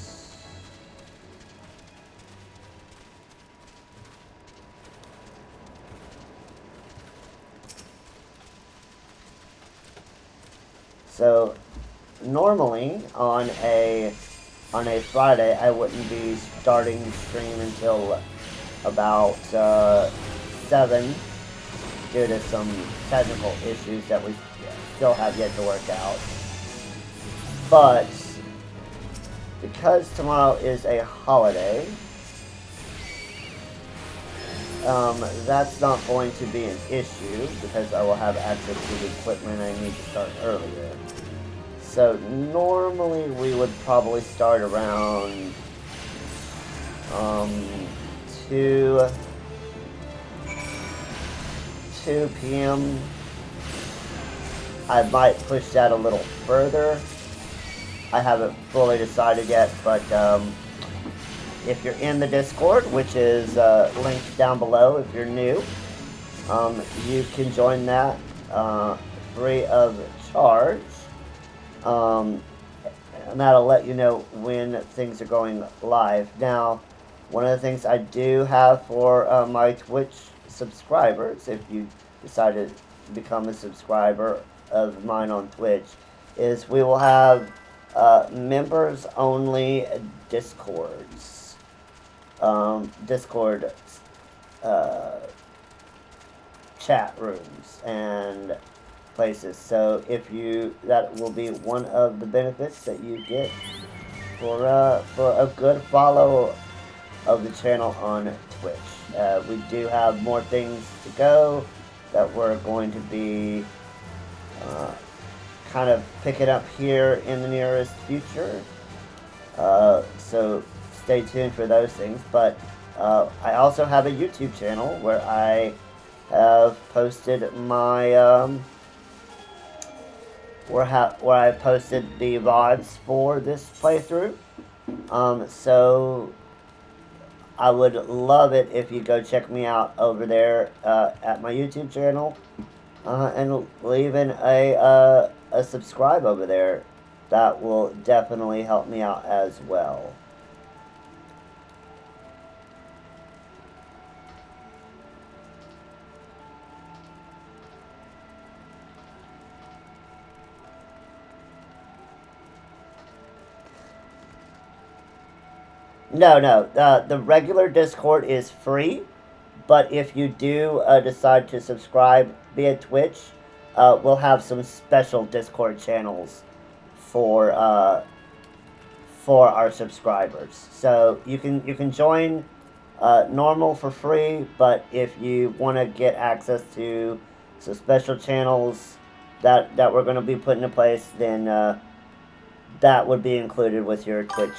So normally on a Friday I wouldn't be starting the stream until about 7 due to some technical issues that we still have yet to work out. But because tomorrow is a holiday, that's not going to be an issue because I will have access to the equipment I need to start earlier. So normally we would probably start around 2 p.m. I might push that a little further. I haven't fully decided yet, but if you're in the Discord, which is linked down below if you're new, you can join that free of charge. And that'll let you know when things are going live. Now, one of the things I do have for my Twitch subscribers, if you decide to become a subscriber of mine on Twitch, is we will have members only Discords. Discord chat rooms and places. So that will be one of the benefits that you get for a good follow of the channel on Twitch. We do have more things to go that we're going to be kind of picking up here in the nearest future. So stay tuned for those things. But I also have a YouTube channel where I have posted my where I posted the VODs for this playthrough. So I would love it if you go check me out over there at my YouTube channel and leaving a subscribe over there. That will definitely help me out as well. No. The regular Discord is free, but if you do decide to subscribe via Twitch, we'll have some special Discord channels for our subscribers. So you can join normal for free, but if you want to get access to some special channels that we're going to be putting in place, then that would be included with your Twitch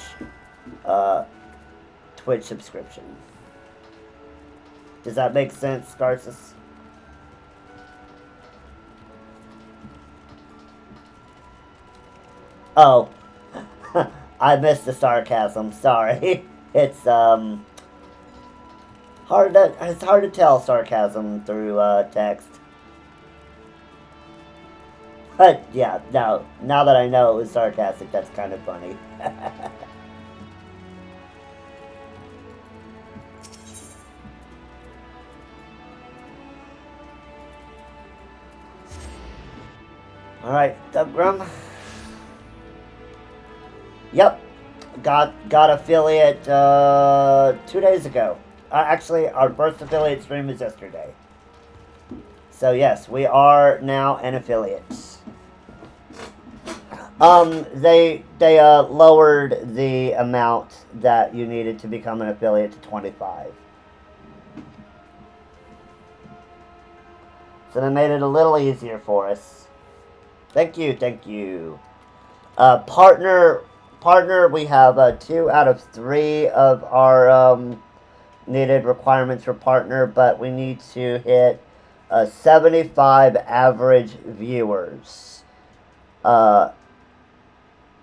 subscription. Does that make sense, Garces? Oh, I missed the sarcasm. Sorry. It's hard to tell sarcasm through text. But yeah, no. Now that I know it was sarcastic, that's kind of funny. Alright, Dubgrum. Yep. Got affiliate 2 days ago. Actually, our first affiliate stream was yesterday. So yes, we are now an affiliate. They lowered the amount that you needed to become an affiliate to 25. So they made it a little easier for us. Thank you, thank you. Partner, we have 2 out of 3 of our needed requirements for partner, but we need to hit 75 average viewers in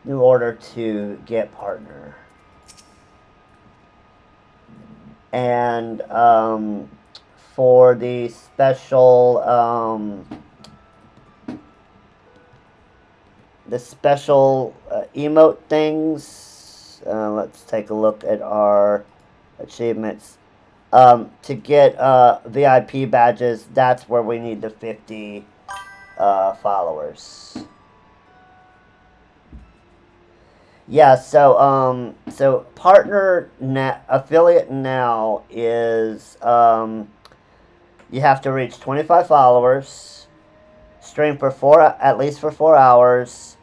order to get partner. And for the special emote things, let's take a look at our achievements. To get VIP badges, that's where we need the 50 followers. Yeah, so partner affiliate now is you have to reach 25 followers, stream for at least 4 hours,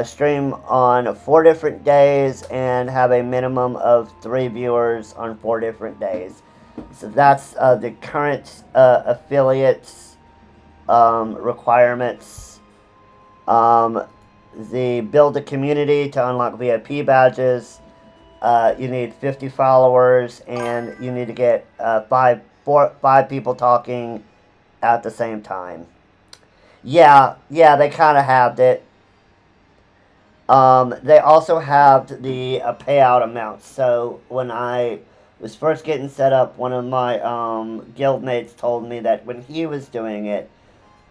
stream on 4 different days, and have a minimum of 3 viewers on 4 different days. So that's the current affiliates requirements. The build a community to unlock VIP badges. You need 50 followers, and you need to get 5 people talking at the same time. Yeah, they kind of halved it. They also halved the payout amount. So when I was first getting set up, one of my guildmates told me that when he was doing it,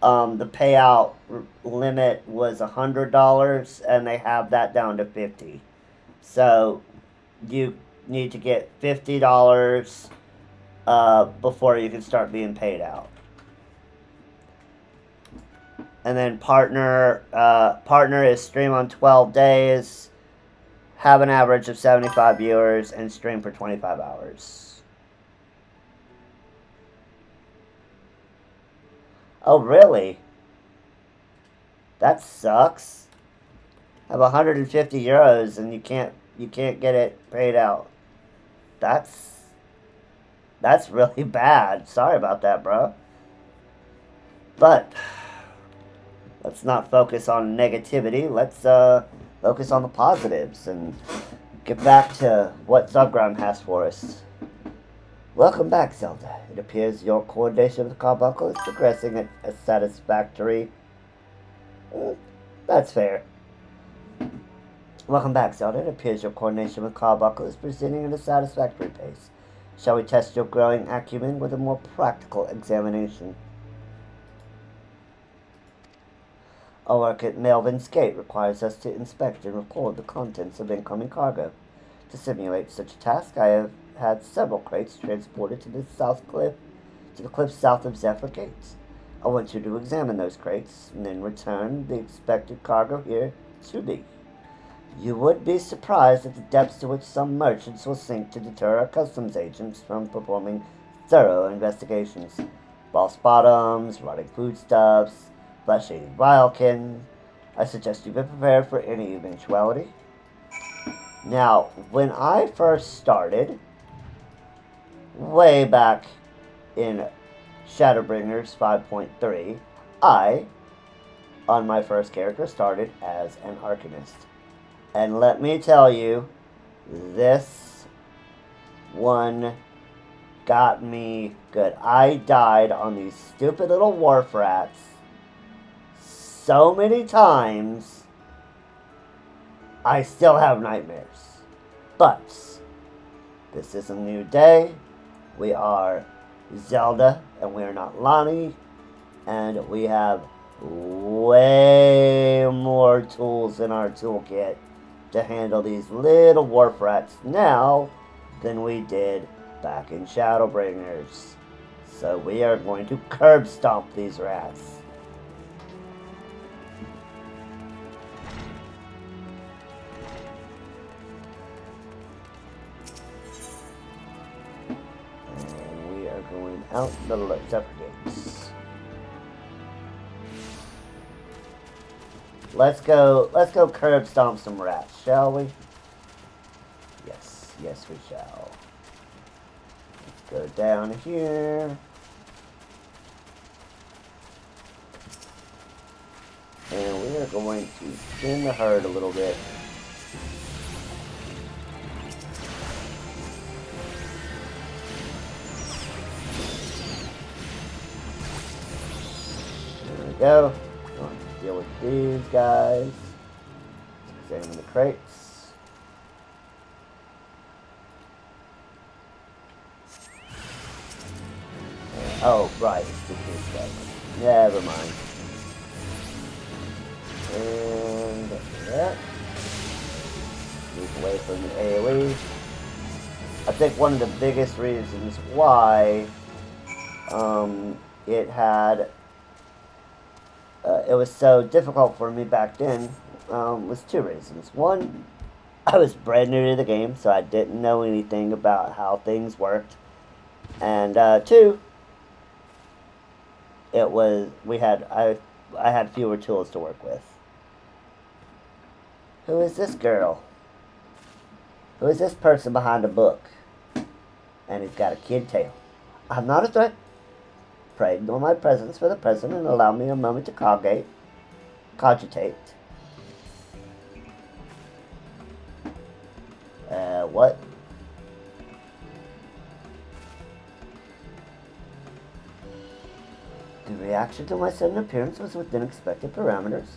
the payout limit was $100, and they have that down to $50. So you need to get $50 before you can start being paid out. And then partner is stream on 12 days, have an average of 75 viewers, and stream for 25 hours. Oh, really? That sucks. I have 150 euros and you can't get it paid out. That's really bad. Sorry about that, bro. But let's not focus on negativity. Let's focus on the positives and get back to what Subgram has for us. Welcome back, Zelda. It appears your coordination with the carbuncle is progressing at a satisfactory... that's fair. Welcome back, Zelda. It appears your coordination with carbuncle is proceeding at a satisfactory pace. Shall we test your growing acumen with a more practical examination? Our work at Melvin's Gate requires us to inspect and record the contents of incoming cargo. To simulate such a task, I have had several crates transported to the cliffs south of Zephyr Gates. I want you to examine those crates and then return the expected cargo here to me. You would be surprised at the depths to which some merchants will sink to deter our customs agents from performing thorough investigations. False bottoms, rotting foodstuffs, flesh-eating vilekin. I suggest you be prepared for any eventuality. Now, when I first started, way back in Shadowbringers 5.3, I, on my first character, started as an Arcanist. And let me tell you, this one got me good. I died on these stupid little wharf rats so many times, I still have nightmares. But this is a new day. We are Zelda, and we are not Lonnie, and we have way more tools in our toolkit to handle these little wharf rats now than we did back in Shadowbringers. So we are going to curb stomp these rats. Going out the Zephyr Gates. Let's go curb stomp some rats, shall we? Yes, we shall. Let's go down here. And we are going to thin the herd a little bit. There we go. Going to deal with these guys. Examine the crates. Oh, right, it's the case guys. Never mind. And that. Move away from the AoE. I think one of the biggest reasons why it was so difficult for me back then was two reasons. One, I was brand new to the game, so I didn't know anything about how things worked. And two, I had fewer tools to work with. Who is this girl? Who is this person behind the book? And he's got a kid tail. I'm not a threat. Pray ignore my presence for the present and allow me a moment to cogitate. What? The reaction to my sudden appearance was within expected parameters,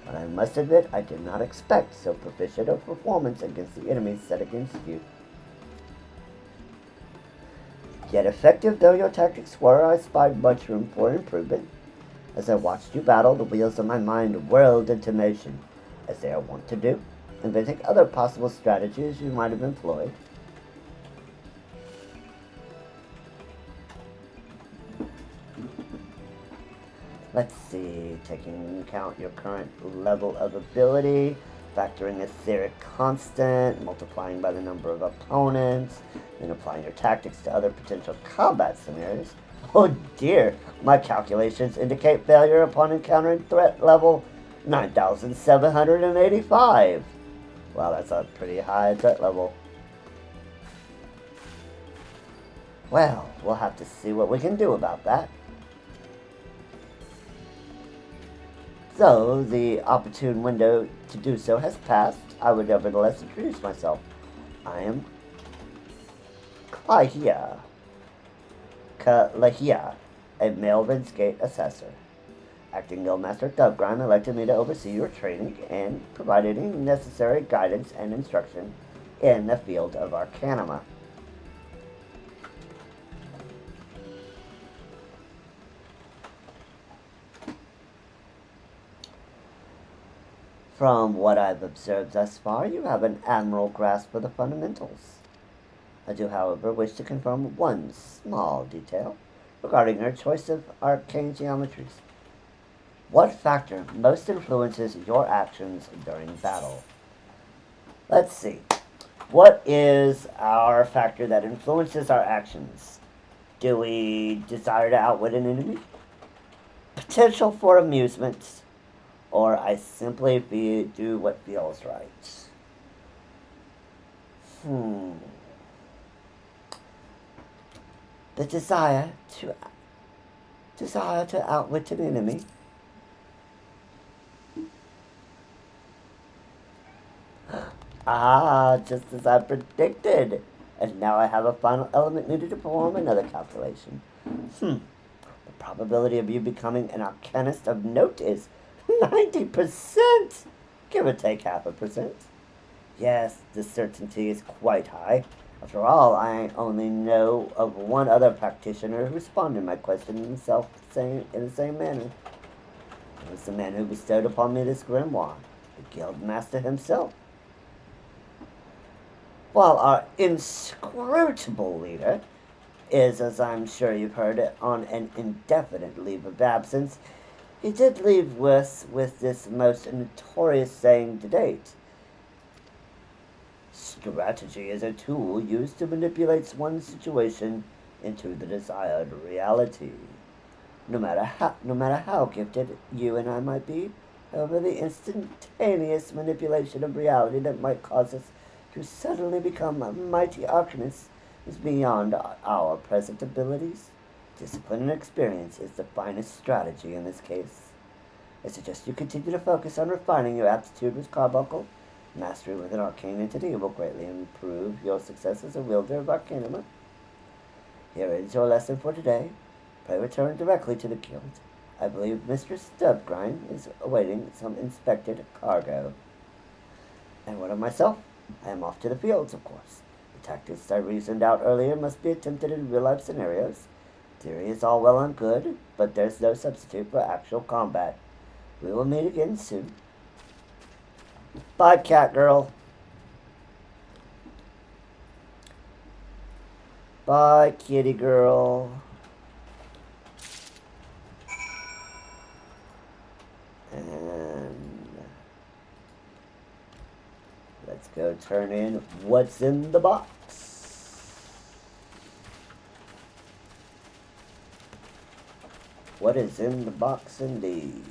but I must admit I did not expect so proficient a performance against the enemies set against you. Yet effective though your tactics were, I spied much room for improvement. As I watched you battle, the wheels of my mind whirled into motion, as they are wont to do, inventing other possible strategies you might have employed. Let's see, taking into account your current level of ability, factoring etheric constant, multiplying by the number of opponents, then applying your tactics to other potential combat scenarios. Oh dear, my calculations indicate failure upon encountering threat level 9,785. Wow, that's a pretty high threat level. Well, we'll have to see what we can do about that. Though the opportune window to do so has passed, I would nevertheless introduce myself. I am Kalahia, a male Rinsgate assessor. Acting Guildmaster Dubgrime elected me to oversee your training and provide any necessary guidance and instruction in the field of Arcanima. From what I've observed thus far, you have an admirable grasp of the fundamentals. I do, however, wish to confirm one small detail regarding your choice of arcane geometries. What factor most influences your actions during battle? Let's see. What is our factor that influences our actions? Do we desire to outwit an enemy? Potential for amusement? Or I simply do what feels right? The desire to outwit an enemy. Ah, just as I predicted. And now I have a final element needed to perform another calculation. The probability of you becoming an Arcanist of note is 90%! Give or take 0.5%. Yes, the certainty is quite high. After all, I only know of one other practitioner who responded to my question in the same manner. It was the man who bestowed upon me this grimoire, the Guildmaster himself. While our inscrutable leader is, as I'm sure you've heard, on an indefinite leave of absence, he did leave us with this most notorious saying to date. Strategy is a tool used to manipulate one's situation into the desired reality. No matter how gifted you and I might be, however, the instantaneous manipulation of reality that might cause us to suddenly become mighty Arcanists is beyond our present abilities. Discipline and experience is the finest strategy in this case. I suggest you continue to focus on refining your aptitude with carbuncle. Mastery with an arcane entity will greatly improve your success as a wielder of Arcanima. Here ends your lesson for today. Pray return directly to the guild. I believe Mr. Stubgrind is awaiting some inspected cargo. And what of myself? I am off to the fields, of course. The tactics I reasoned out earlier must be attempted in real-life scenarios. Theory is all well and good, but there's no substitute for actual combat. We will meet again soon. Bye, cat girl. Bye, kitty girl. And let's go turn in what's in the box. What is in the box indeed?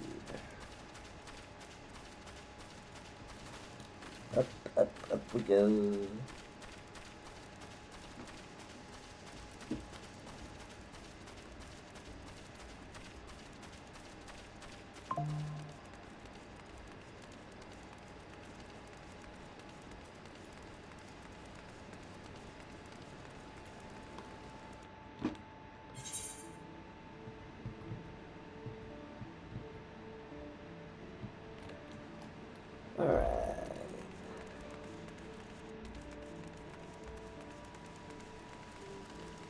Up, up, up we go. Alright.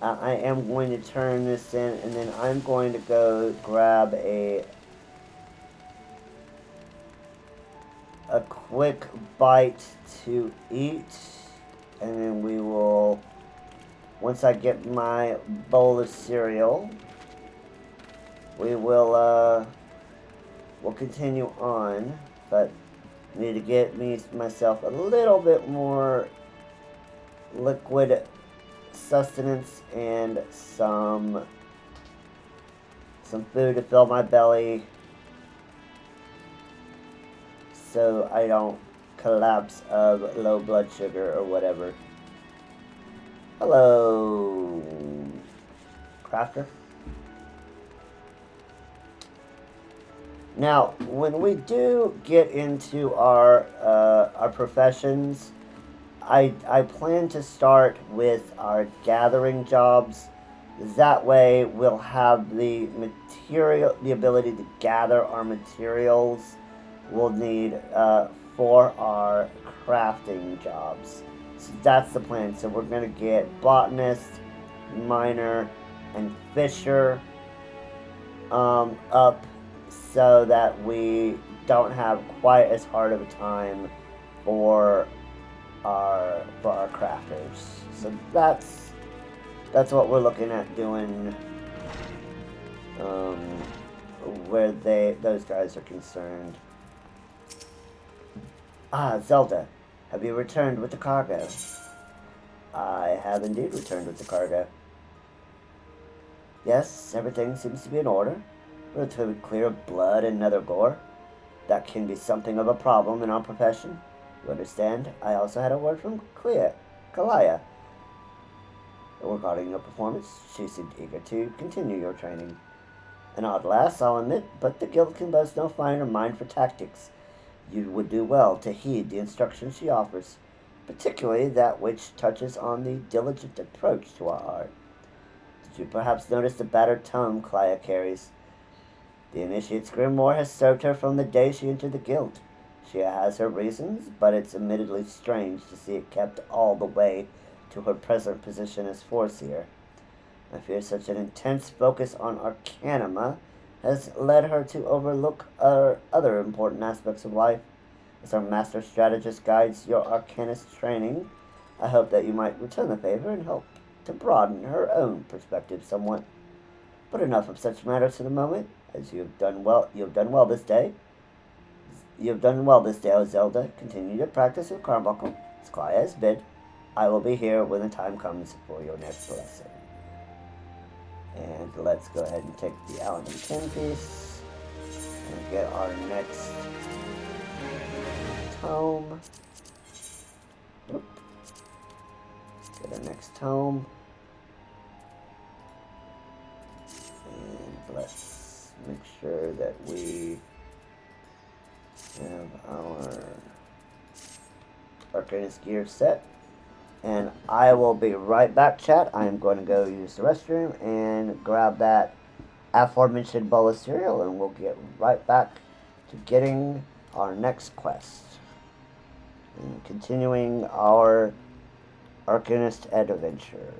I am going to turn this in, and then I'm going to go grab a quick bite to eat, and then we will, once I get my bowl of cereal, we'll continue on, but I need to get myself a little bit more liquid sustenance and some food to fill my belly so I don't collapse of low blood sugar or whatever. Hello, crafter. Now, when we do get into our professions, I plan to start with our gathering jobs. That way, we'll have the ability to gather our materials we'll need for our crafting jobs. So that's the plan. So we're gonna get botanist, miner, and fisher up, so that we don't have quite as hard of a time for our crafters. So that's what we're looking at doing where those guys are concerned. Ah, Zelda, have you returned with the cargo? I have indeed returned with the cargo. Yes, everything seems to be in order. Relatively clear of blood and other gore. That can be something of a problem in our profession. You understand? I also had a word from Kalaya regarding your performance. She seemed eager to continue your training. An odd lass, I'll admit, but the guild can boast no finer mind for tactics. You would do well to heed the instructions she offers, particularly that which touches on the diligent approach to our art. Did you perhaps notice the battered tome Kalaya carries? The initiate's grimoire has served her from the day she entered the guild. She has her reasons, but it's admittedly strange to see it kept all the way to her present position as Foreseer. I fear such an intense focus on Arcanima has led her to overlook other important aspects of life. As our master strategist guides your Arcanist training, I hope that you might return the favor and help to broaden her own perspective somewhat. But enough of such matters for the moment, as you have done well this day. You have done well this day, O Zelda. Continue to practice with Carbuncle, as Kalaya has bid. I will be here when the time comes for your next lesson. And let's go ahead and take the Allen and 10 piece and get our next tome. Oop. Get our next tome. And let's make sure that we We have our Arcanist gear set. And I will be right back, chat. I am going to go use the restroom and grab that aforementioned bowl of cereal, and we'll get right back to getting our next quest. And continuing our Arcanist adventure.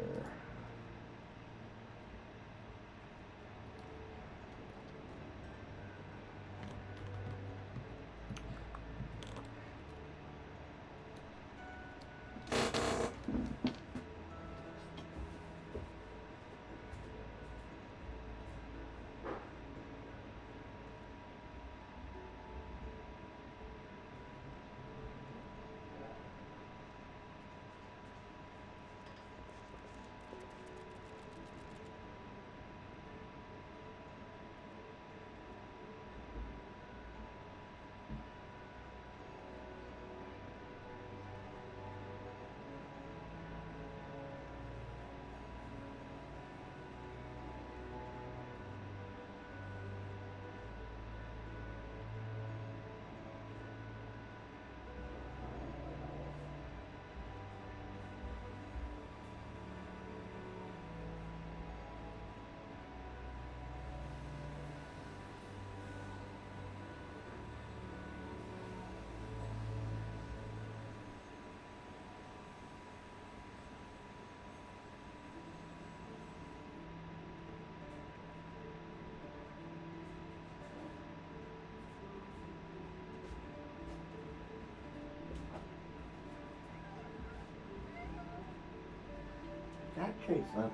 That trade's lucky.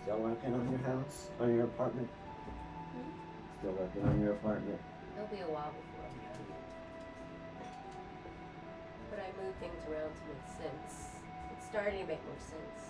Still working on your house? On your apartment? Still working on your apartment? It'll be a while before I'm done. But I move things around to make sense. It's starting to make more sense.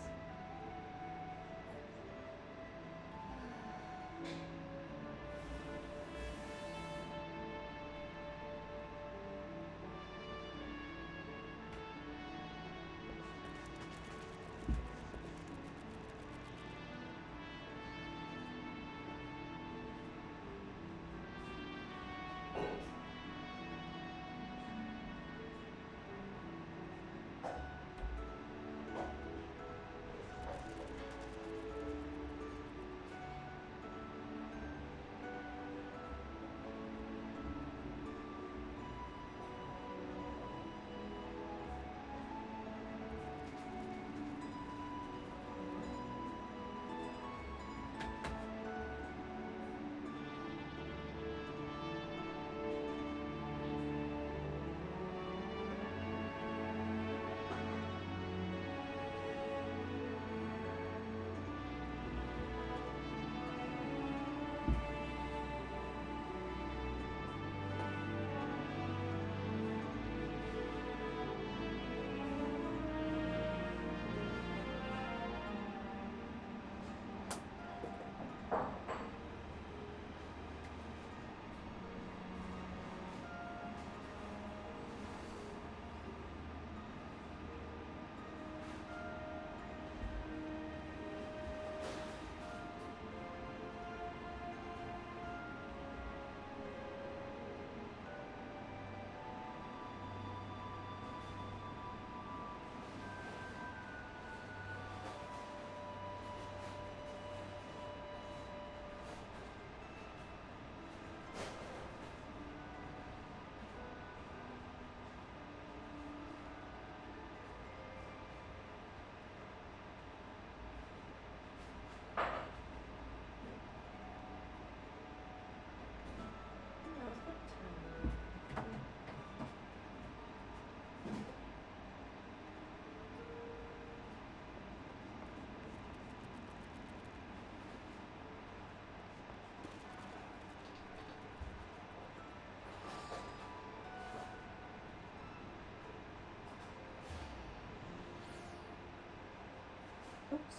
Oops.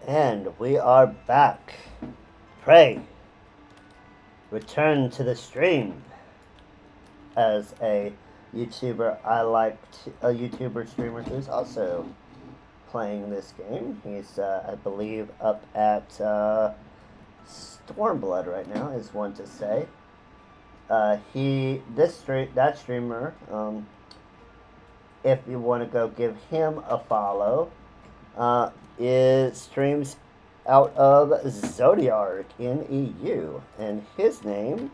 And we are back. Pray, return to the stream. As a YouTuber, a YouTuber streamer who's also playing this game. He's, I believe, up at Stormblood right now, is one to say. That streamer, if you want to go give him a follow, streams out of Zodiark in EU, and his name,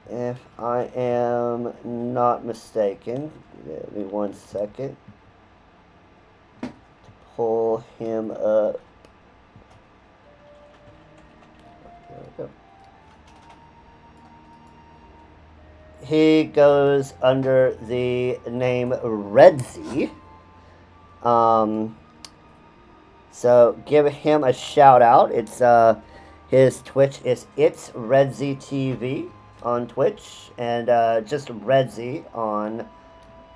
if I am not mistaken, give me 1 second to pull him up. There we go. He goes under the name Redzy. So give him a shout out. It's his Twitch is It's Redzy TV on Twitch, and just Redzy on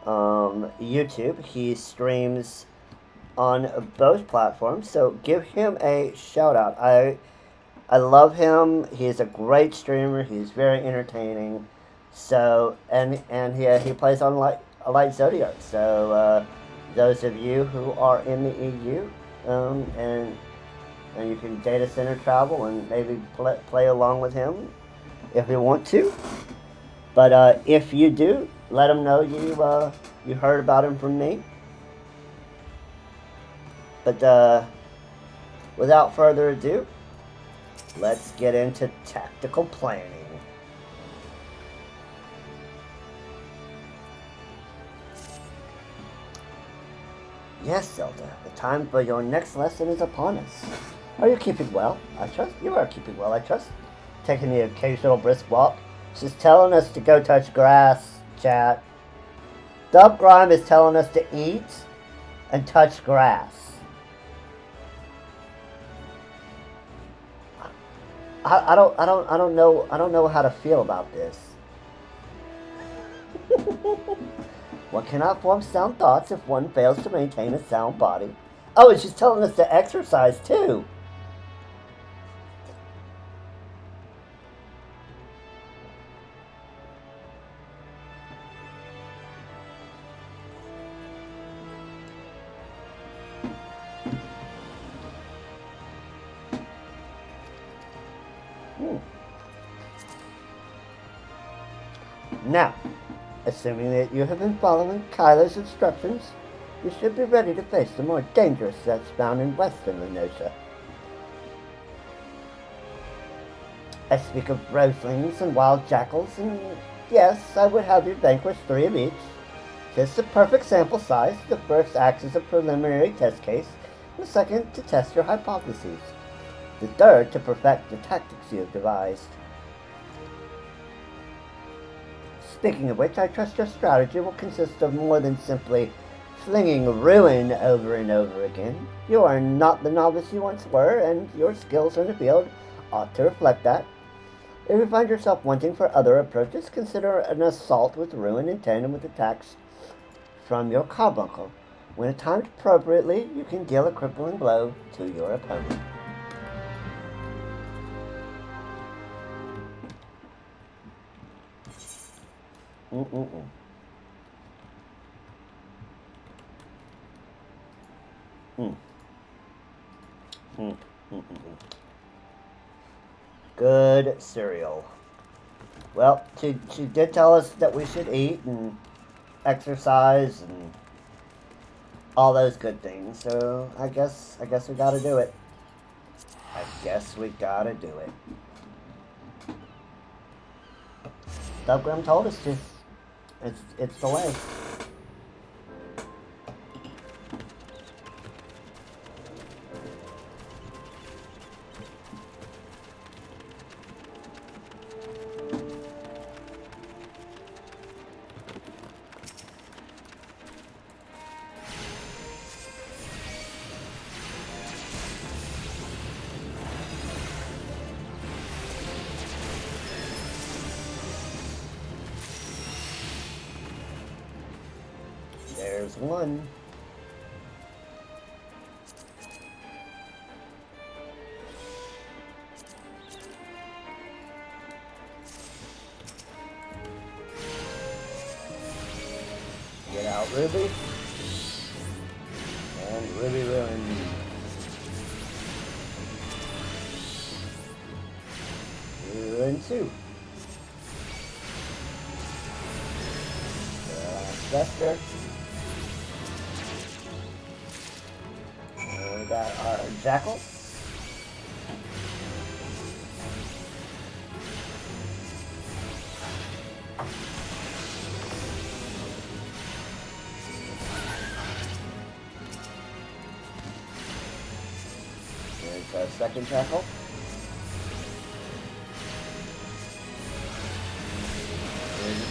YouTube. He streams on both platforms, so give him a shout out. I love him. He's a great streamer. He's very entertaining. So and he plays on Light Zodiac. So those of you who are in the EU, and you can data center travel and maybe play along with him if you want to. But if you do, let him know you heard about him from me. But without further ado, let's get into tactical planning. Yes, Zelda, the time for your next lesson is upon us. Are you keeping well? I trust you are keeping well, I trust. Taking the occasional brisk walk. She's telling us to go touch grass, chat. Dub Grime is telling us to eat and touch grass. I don't know how to feel about this. One cannot form sound thoughts if one fails to maintain a sound body. Oh, and she's telling us to exercise too. Now, assuming that you have been following Kylo's instructions, you should be ready to face the more dangerous threats found in western Lenosha. I speak of roselings and wild jackals, and yes, I would have you vanquish 3 of each. Just the perfect sample size. The first acts as a preliminary test case, the second to test your hypotheses, the third to perfect the tactics you have devised. Speaking of which, I trust your strategy will consist of more than simply flinging ruin over and over again. You are not the novice you once were, and your skills in the field ought to reflect that. If you find yourself wanting for other approaches, consider an assault with ruin in tandem with attacks from your carbuncle. When timed appropriately, you can deal a crippling blow to your opponent. Good cereal. Well, she did tell us that we should eat and exercise and all those good things. So I guess we gotta do it. I guess we gotta do it. Dubgrim told us to. It's the way. There's one. Ruby. And Ruby Ruin. Ruin 2. Duster. We got our Jackal. There's our second Jackal.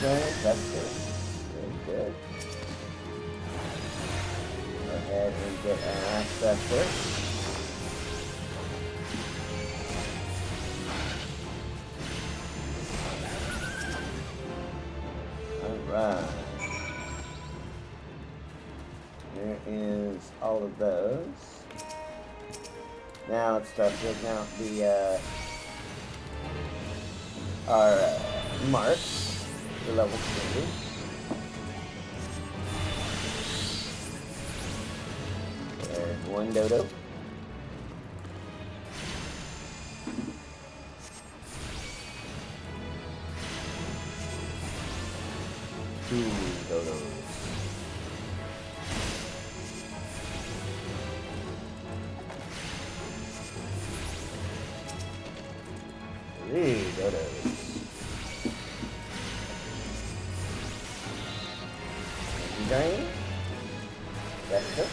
There's Duster. Very good. Go ahead and get an Ancestor. Alright. There is all of those. Now let's start getting out the our marks for level 3. There's one dodo. Two dodos. Three dodos. Drain. That's it.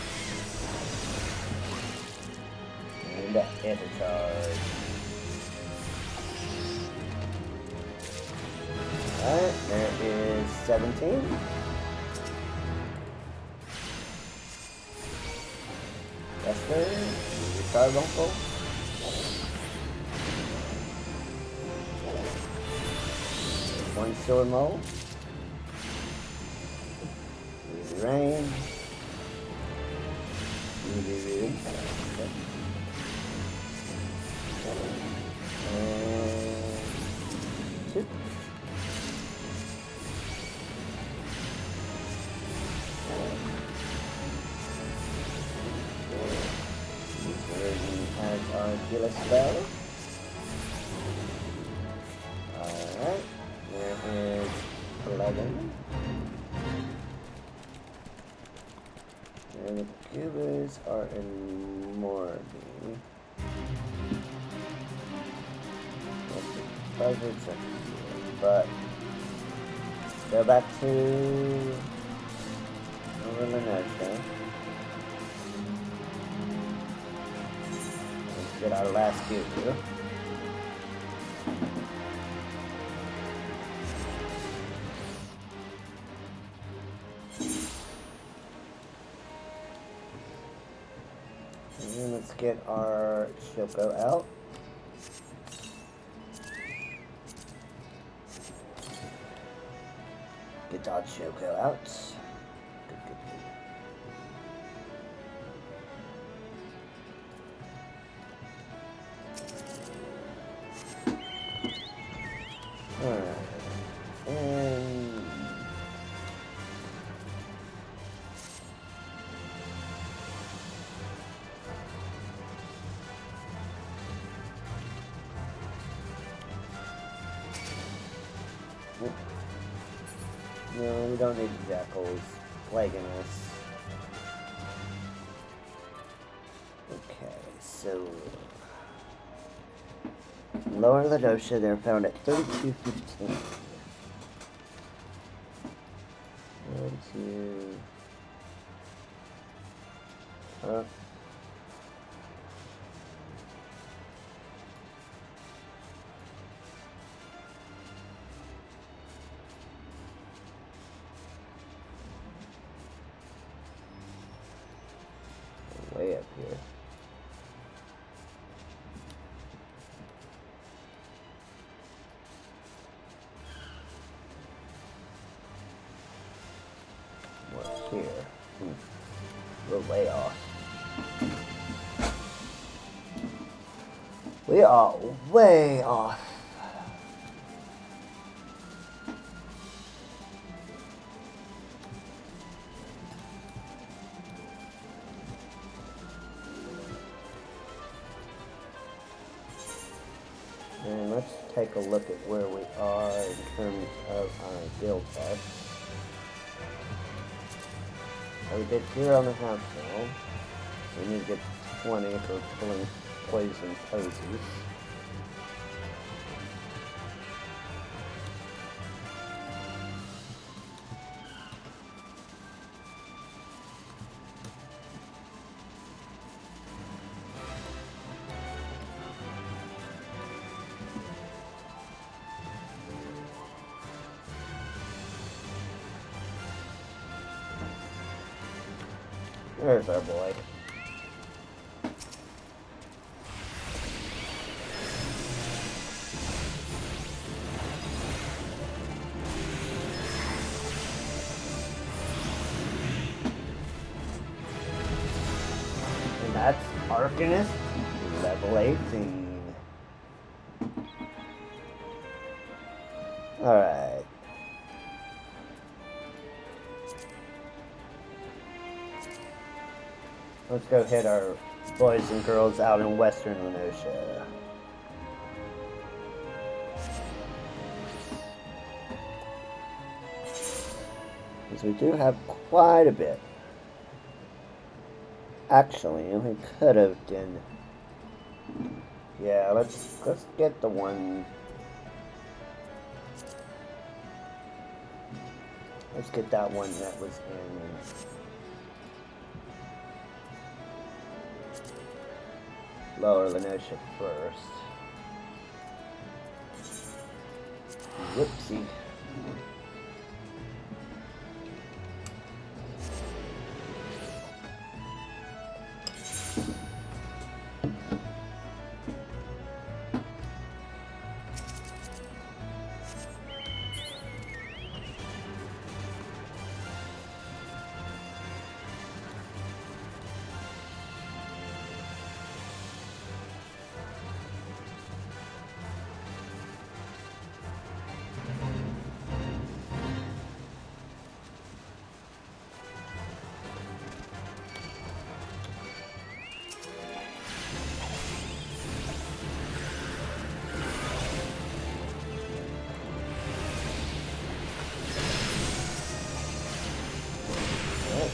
And anti-charge. Alright, there is 17. That's third. Carbuncle. One sword mold. Rain. Really. And 2. This version has our Gila spell. Alright. There is 11. And the Cubas are in Morby. Buzzards are here, but go back to over the Notion. Let's get our last cube here. And let's get our Shoko out. Get our Shoko out. Good, good, good. Alright. And no, we don't need jackals plaguing us. Okay, so lower the dosha, they're found at 3215. 1, 2. Way up here. What's here? We're way off. We are way off. let's take a look at where we are in terms of our guild test. So we did 0 on the house now. So we need to get 20 for pulling poison posies. There's our boy. And that's Arcanist, level 18. Alright. Let's go hit our boys and girls out in Western Lenosha. Because we do have quite a bit. Actually, we could have done. Yeah, let's get the one. Let's get that one that was in Lower Lenosha first. Whoopsie.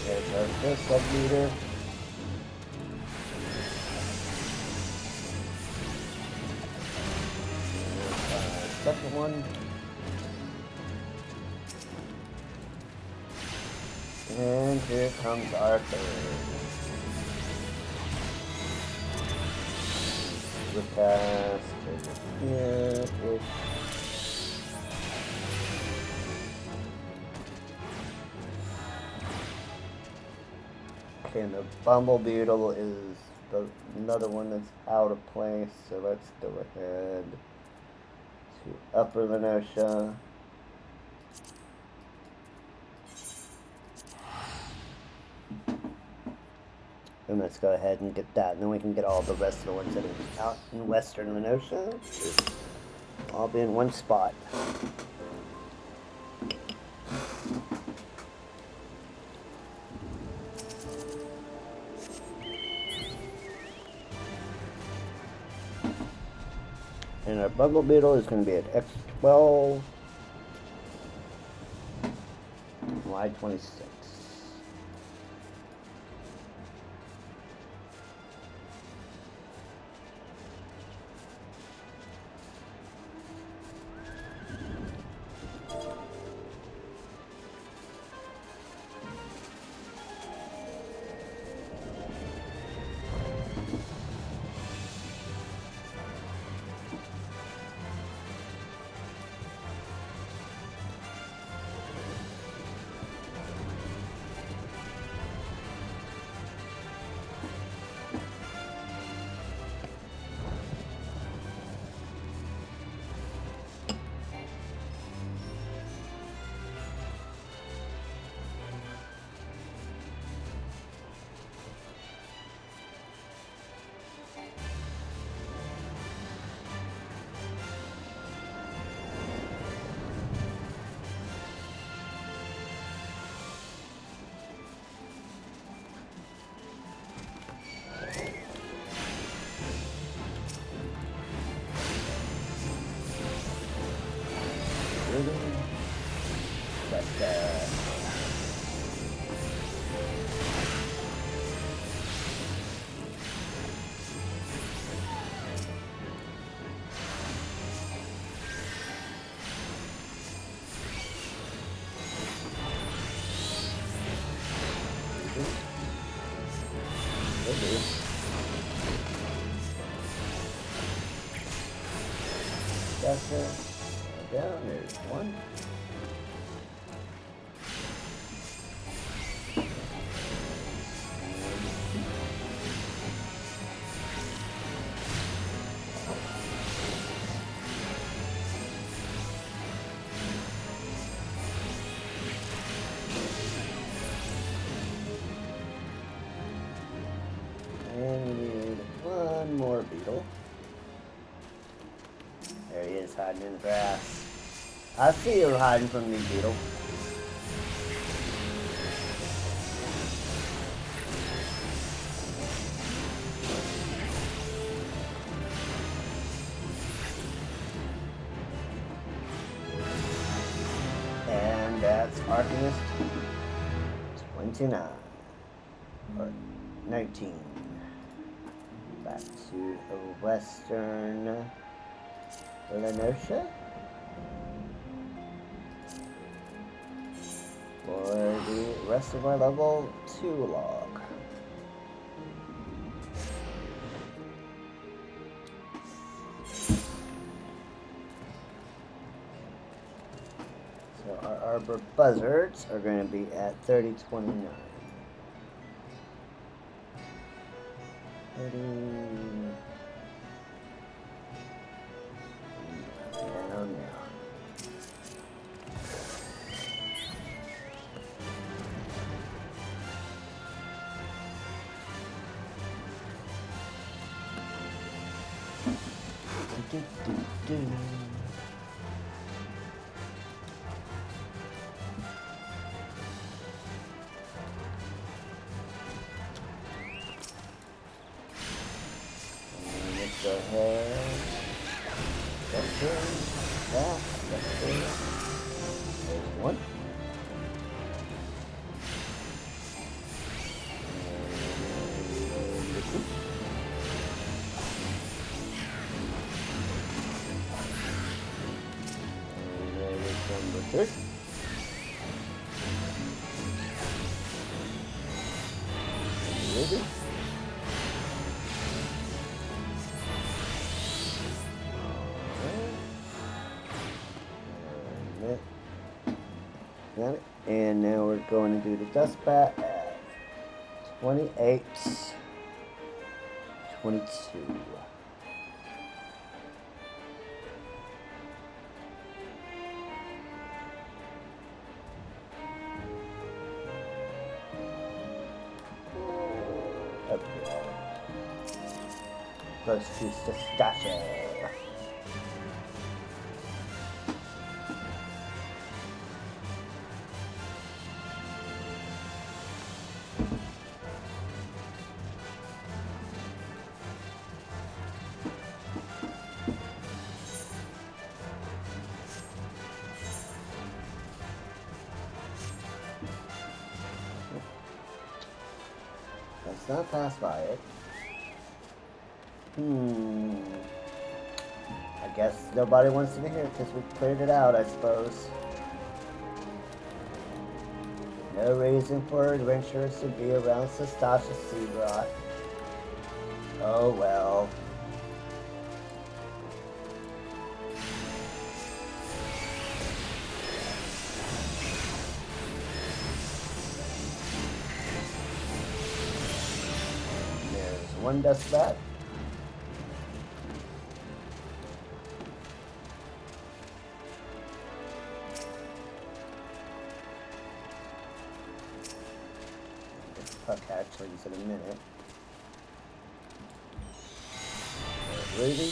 There's our first sub-leader. Second one. And here comes our third. The cast here. Okay, and the Bumble Beetle is another one that's out of place, so let's go ahead to Upper Lenosha. And let's go ahead and get that, and then we can get all the rest of the ones that are out in Western Lenosha. All be in one spot. And our Bumble Beetle is going to be at X12, Y26. Duster. Down, there's one. And we need one more beetle. There he is, hiding in the grass. I see you hiding from me, beetle. And that's Arcanist 29. Or 19. Back to Western Lenosha for the rest of our level 2 log. So our Arbor Buzzards are going to be at 3029. 30. Oh no. Let's go ahead. That's it. That's it. There's one. Number 3. Ready? Got it. And now we're going to do the dust bat at 28, 22. Close to Stasha. Let's not pass by it. I guess nobody wants to be here because we cleared it out, I suppose. No reason for adventurers to be around Sastasha Seabrot. Oh well. There's one dust bat. Puck hatchlings in a minute. Ruby.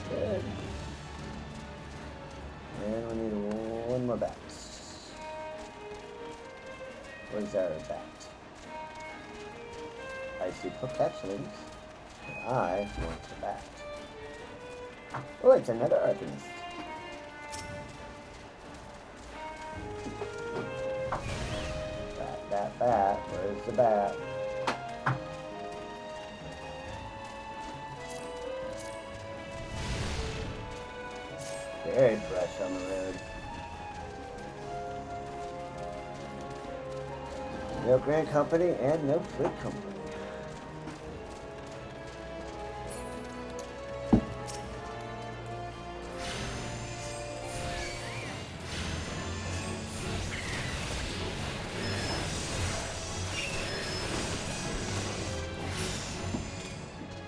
Good. And we need one more bat. Where's our bat? I see hatchlings. I want to bat. Oh, it's another Arcanist. Bat. Where's the bat? Very fresh on the road. No Grand Company and no Fleet Company.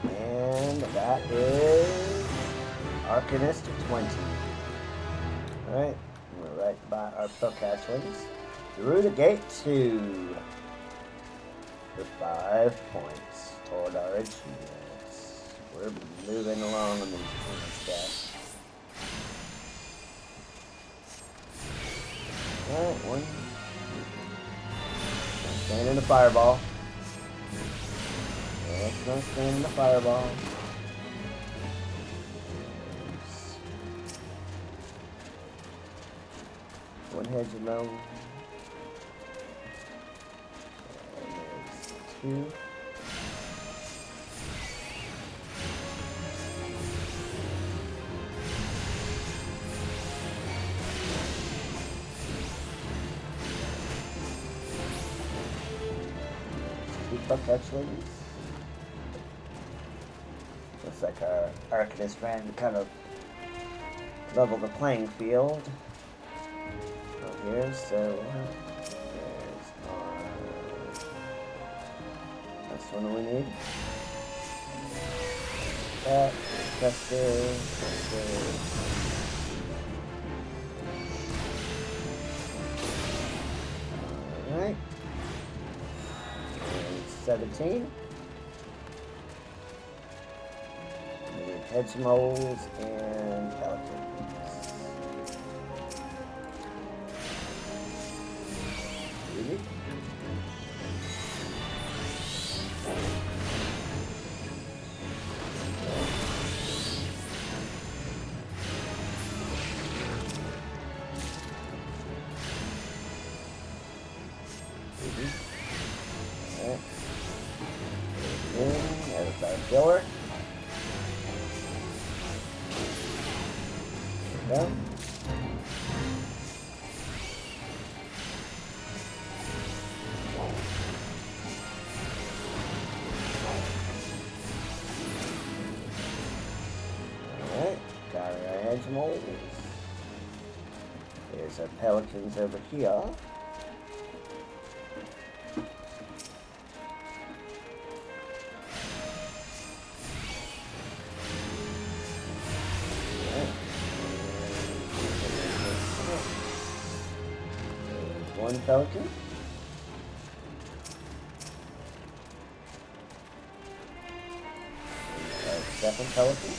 And that is Arcanist 20. Alright, we're right by our Pocatchlings. Through the gate 2 for 5 points toward our achievements. We're moving along on these stats. Alright, one. Stand in the fireball. Let's not stand in the fireball. One hedge alone. And there's 2. Fetchlings. Looks like our Arcanist ran to kind of level the playing field. Here, so there's our that's one we need. That, Alright. And 17. We need hedge moles and pelicans. There's our killer. There we go. Alright, got our hedge moles. There's our pelicans over here. One pelican. Second pelican.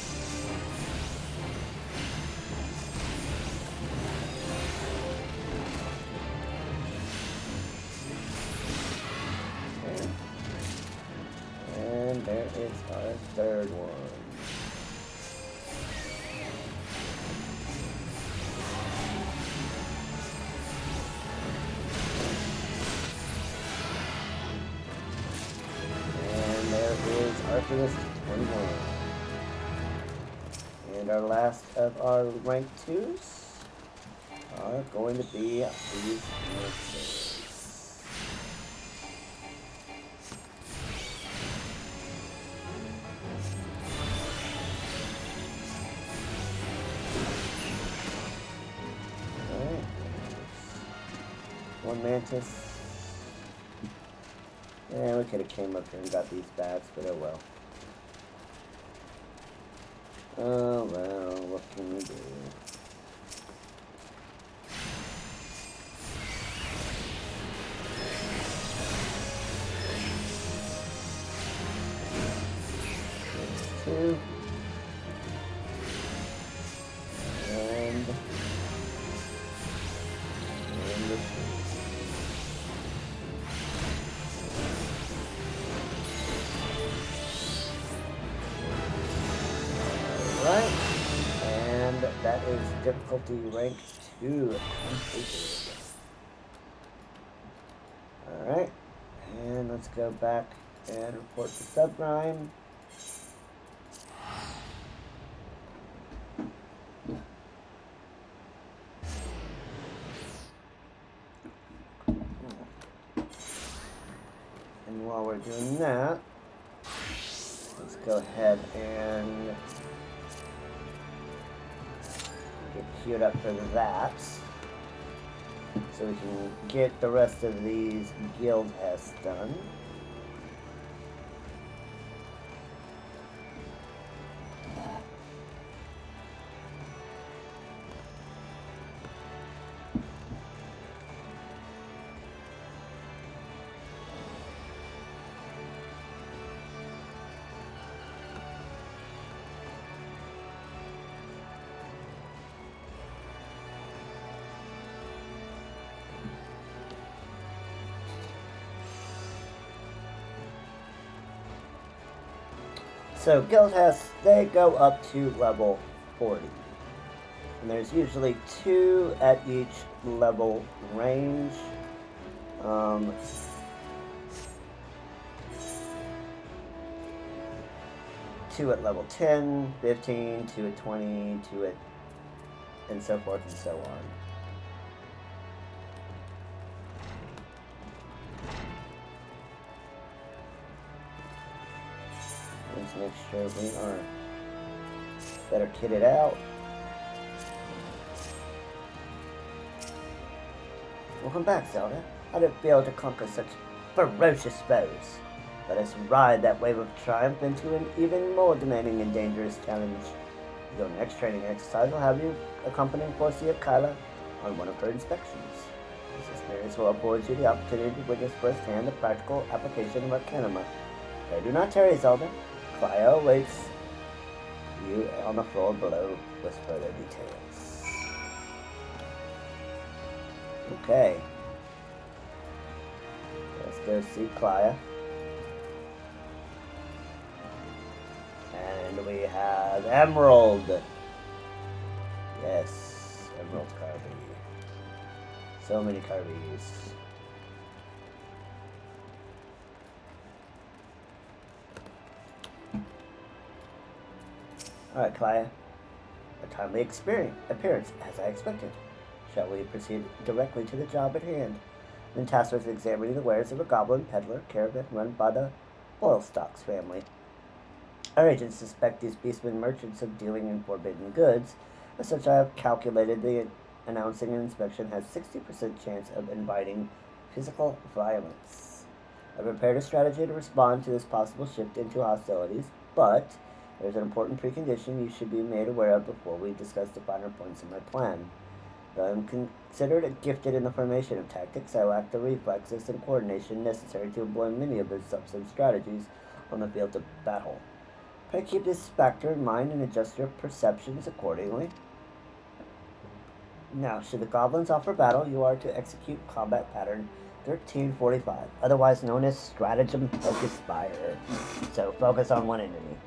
And there is our third one. Arcanist 21. And our last of our rank 2s are going to be these monsters. Alright. One mantis. Yeah, we could have came up here and got these bats, but oh well. Oh well, what can we do? There's 2. And the 3. Right, and that is difficulty rank 2 completed. Alright, and let's go back and report the subgrind. And while we're doing that, let's go ahead and get queued up for that. So we can get the rest of these guild tests done. So guild tests, they go up to level 40. And there's usually 2 at each level range. 2 at level 10, 15, 2 at 20, 2 at... and so forth and so on. Let's make sure we are better kitted out. Welcome back, Zelda. How did it feel to conquer such ferocious foes? Let us ride that wave of triumph into an even more demanding and dangerous challenge. Your next training exercise will have you accompanying Forcia Kyla on one of her inspections. This experience will afford you the opportunity to witness firsthand the practical application of Arcanima. Pray do not tarry, Zelda. Clio awaits you on the floor below with further details. Okay. Let's go see Clio. And we have Emerald. Yes, Emerald Kirby. So many Kirby's. Alright, Clio. A timely appearance, as I expected. Shall we proceed directly to the job at hand? Then tasked with examining the wares of a goblin peddler caravan run by the Boylstocks family. Our agents suspect these beastmen merchants of dealing in forbidden goods. As such, I have calculated the announcing an inspection has 60% chance of inviting physical violence. I prepared a strategy to respond to this possible shift into hostilities, but there's an important precondition you should be made aware of before we discuss the finer points of my plan. Though I'm considered gifted in the formation of tactics, I lack the reflexes and coordination necessary to employ many of the substantive strategies on the field of battle. Pray keep this factor in mind and adjust your perceptions accordingly. Now, should the goblins offer battle, you are to execute combat pattern 1345, otherwise known as Stratagem Focus Fire. So, focus on one enemy.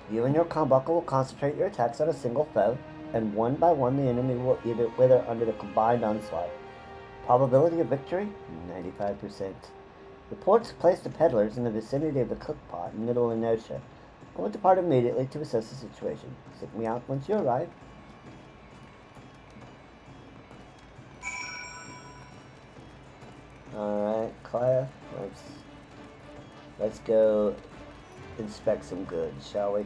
You and your combuckle will concentrate your attacks on a single foe, and one by one the enemy will either wither under the combined onslaught. Probability of victory? 95%. Report to place the peddlers in the vicinity of the cookpot in Middle Enotia. I will depart immediately to assess the situation. Seek me out once you arrive. Alright, Claire, let's go inspect some goods, shall we?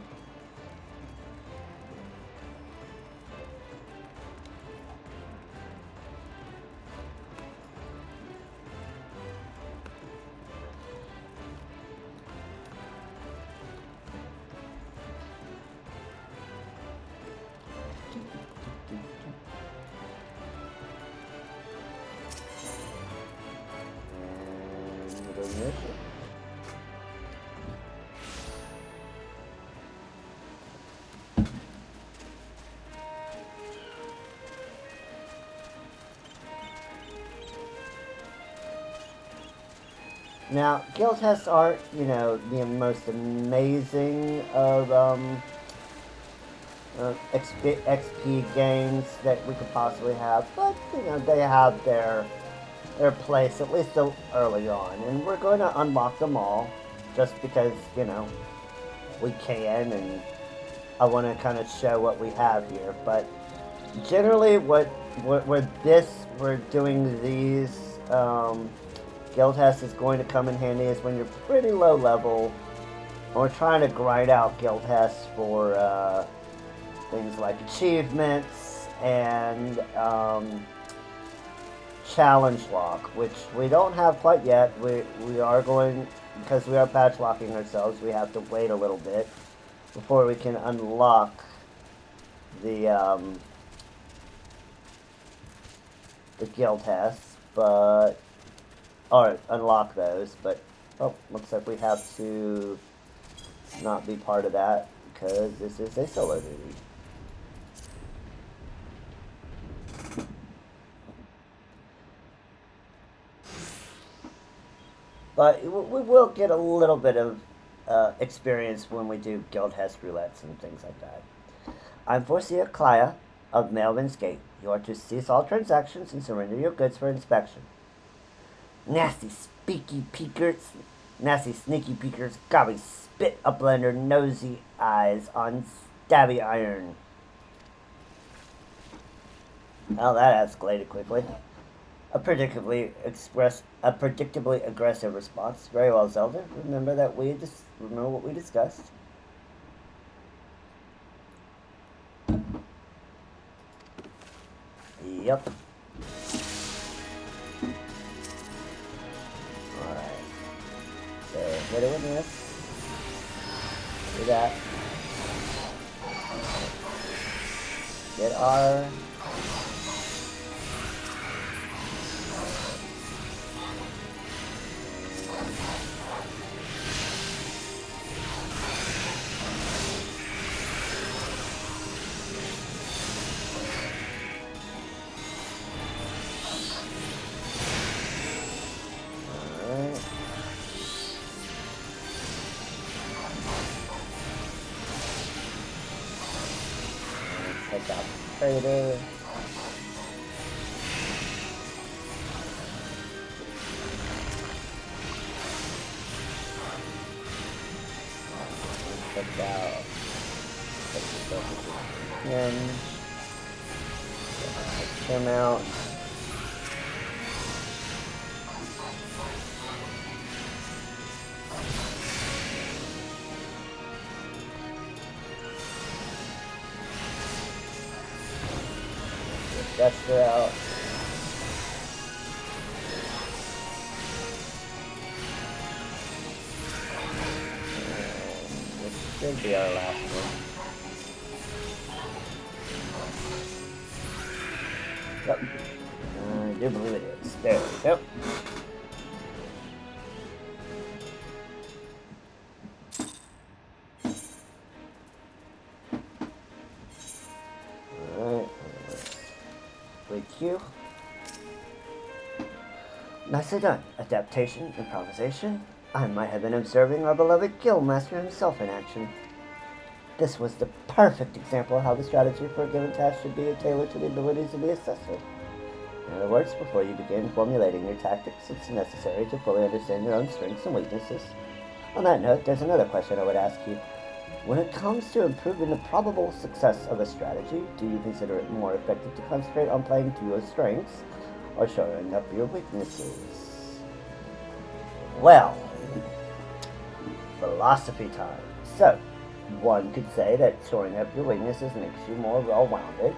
Now, guild tests aren't, the most amazing of XP gains that we could possibly have, but they have their place at least early on, and we're going to unlock them all just because we can, and I want to kind of show what we have here. But generally, we're doing these guild tests is going to come in handy is when you're pretty low level. We're trying to grind out guild tests for things like achievements and challenge lock, which we don't have quite yet. We are going, because we are patch locking ourselves. We have to wait a little bit before we can unlock the guild tests, but or unlock those. But oh, looks like we have to not be part of that because this is a solo duty. But we will get a little bit of experience when we do guild test roulettes and things like that. I'm Forcia Clya of Melvin's Gate. You are to cease all transactions and surrender your goods for inspection. Nasty sneaky peekers, got me spit up under nosy eyes on stabby iron. Well, that escalated quickly. A predictably aggressive response. Very well, Zelda. Remember what we discussed. Yep. Alright. So, hit it with this. Do that. Get our... Take out the trader. Take out. Take him out. Dexter out. This should be our last one. Yep. I do believe it is. There we go. Q. Nicely done. Adaptation, improvisation. I might have been observing our beloved Guildmaster himself in action. This was the perfect example of how the strategy for a given task should be tailored to the abilities of the assessor. In other words, before you begin formulating your tactics, it's necessary to fully understand your own strengths and weaknesses. On that note, there's another question I would ask you. When it comes to improving the probable success of a strategy, do you consider it more effective to concentrate on playing to your strengths or showing up your weaknesses? Well, philosophy time. So, one could say that shoring up your weaknesses makes you more well-rounded.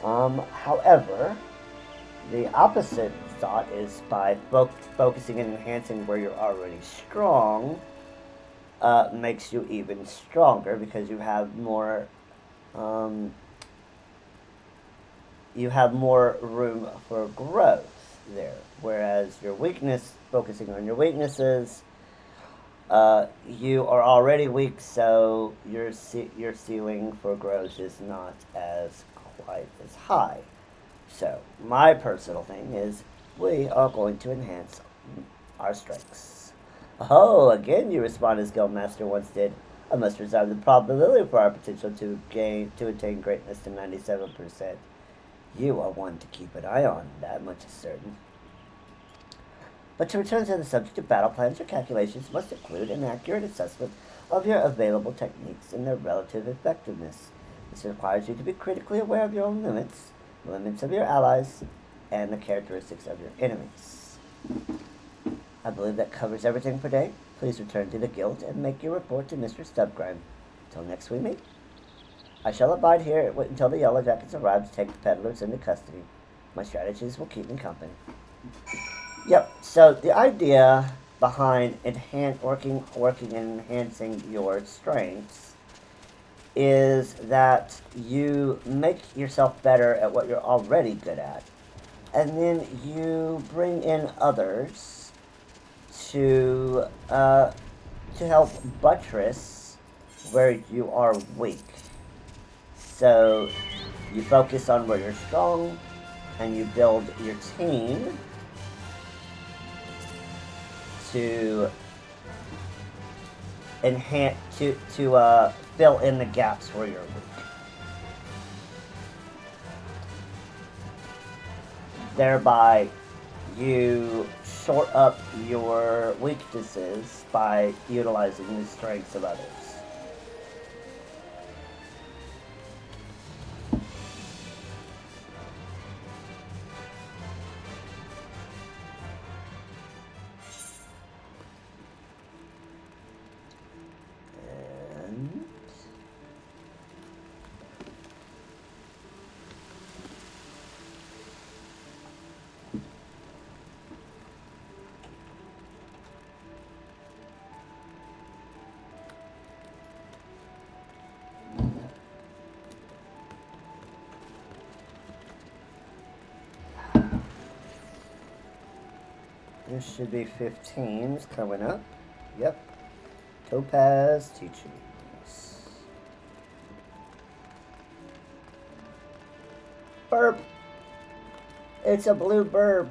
However, the opposite thought is by focusing and enhancing where you're already strong, makes you even stronger because you have more room for growth there. Whereas your weakness, focusing on your weaknesses, you are already weak, so your ceiling for growth is not as quite as high. So my personal thing is we are going to enhance our strengths. Oh, again you respond as Guildmaster once did. I must reserve the probability for our potential to attain greatness to 97%. You are one to keep an eye on, that much is certain. But to return to the subject of battle plans, your calculations must include an accurate assessment of your available techniques and their relative effectiveness. This requires you to be critically aware of your own limits, the limits of your allies, and the characteristics of your enemies. I believe that covers everything for today. Please return to the guild and make your report to Mr. Stubgrime. Until next we meet, I shall abide here until the Yellow Jackets arrive to take the peddlers into custody. My strategies will keep me company. Yep, so the idea behind working and enhancing your strengths is that you make yourself better at what you're already good at, and then you bring in others to help buttress where you are weak. So you focus on where you're strong, and you build your team to enhance to fill in the gaps where you're weak. Thereby, you shore up your weaknesses by utilizing the strengths of others. There should be 15s coming up. Yep. Topaz teachings. Burb. It's a blue burb.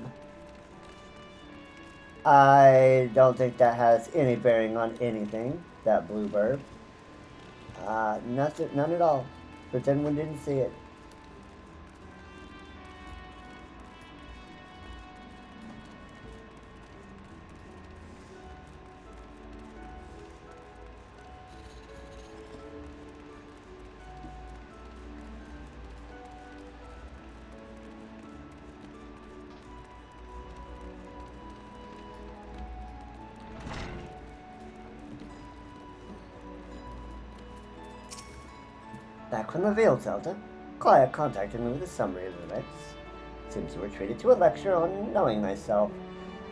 I don't think that has any bearing on anything, that blue burb. Nothing, none at all. Pretend we didn't see it. Back from the Veiled Zelda, Clive contacted me with a summary of events. Seems we were treated to a lecture on knowing thyself.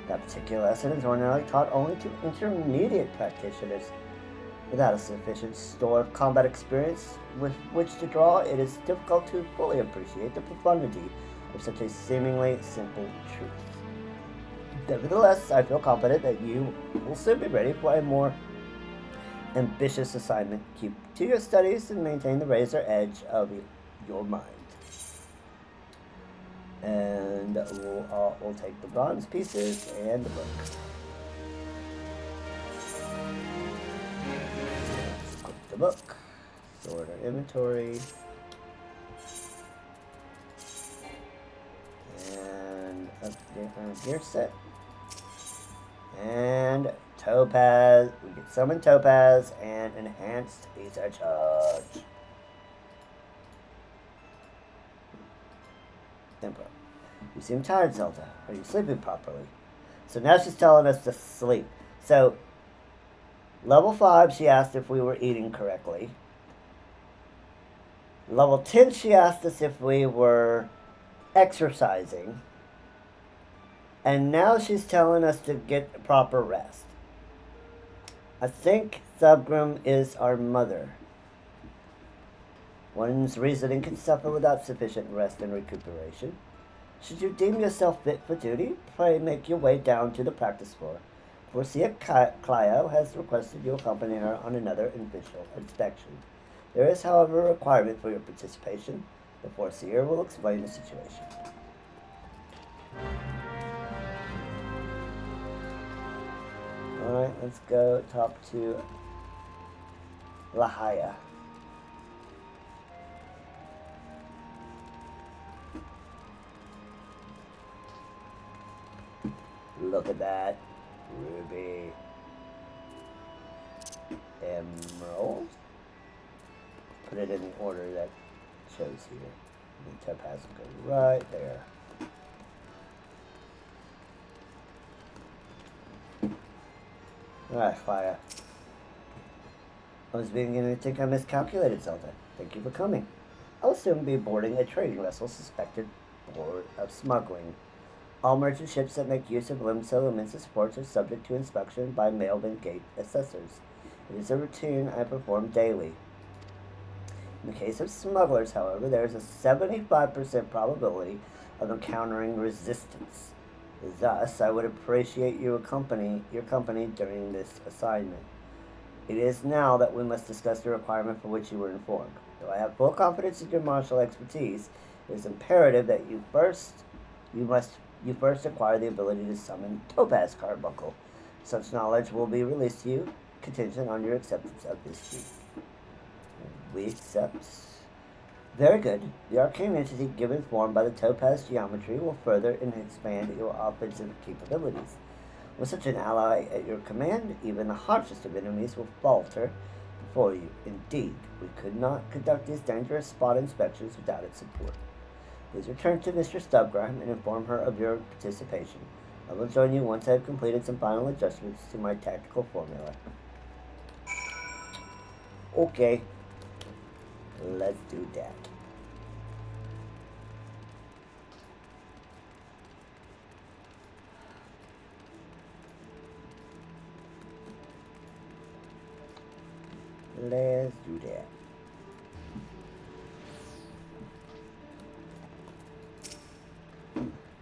That particular lesson is ordinarily taught only to intermediate practitioners. Without a sufficient store of combat experience with which to draw, it is difficult to fully appreciate the profundity of such a seemingly simple truth. Nevertheless, I feel confident that you will soon be ready for a more ambitious assignment. Keep to your studies and maintain the razor edge of your mind. And we'll take the bronze pieces and the book. Let's equip the book. Sort our inventory. And update our gear set. And Topaz, we get summoned Topaz and enhanced laser charge. Emperor, you seem tired, Zelda. Are you sleeping properly? So now she's telling us to sleep. So, level 5, she asked if we were eating correctly. Level 10, she asked us if we were exercising. And now she's telling us to get proper rest. I think Stubgrime is our mother. One's reasoning can suffer without sufficient rest and recuperation. Should you deem yourself fit for duty, pray make your way down to the practice floor. Forcia Clio has requested you accompany her on another official inspection. There is, however, a requirement for your participation. The Forcier will explain the situation. Alright, let's go talk to Lahaya. Look at that. Ruby. Emerald. Put it in the order that shows here. The topaz will go right there. Alright, Clara. I was beginning to think I miscalculated, Zelda. Thank you for coming. I'll soon be boarding a trading vessel suspected of smuggling. All merchant ships that make use of Limsa ports are subject to inspection by Mailman Gate assessors. It is a routine I perform daily. In the case of smugglers, however, there is a 75% probability of encountering resistance. Thus, I would appreciate your company during this assignment. It is now that we must discuss the requirement for which you were informed. Though I have full confidence in your martial expertise, it is imperative that you first acquire the ability to summon Topaz Carbuncle. Such knowledge will be released to you, contingent on your acceptance of this feat. We accept. Very good. The arcane entity given form by the Topaz geometry will further and expand your offensive capabilities. With such an ally at your command, even the harshest of enemies will falter before you. Indeed, we could not conduct these dangerous spot inspections without its support. Please return to Mr. Stubgrime and inform her of your participation. I will join you once I have completed some final adjustments to my tactical formula. Okay. Let's do that. Let's do that.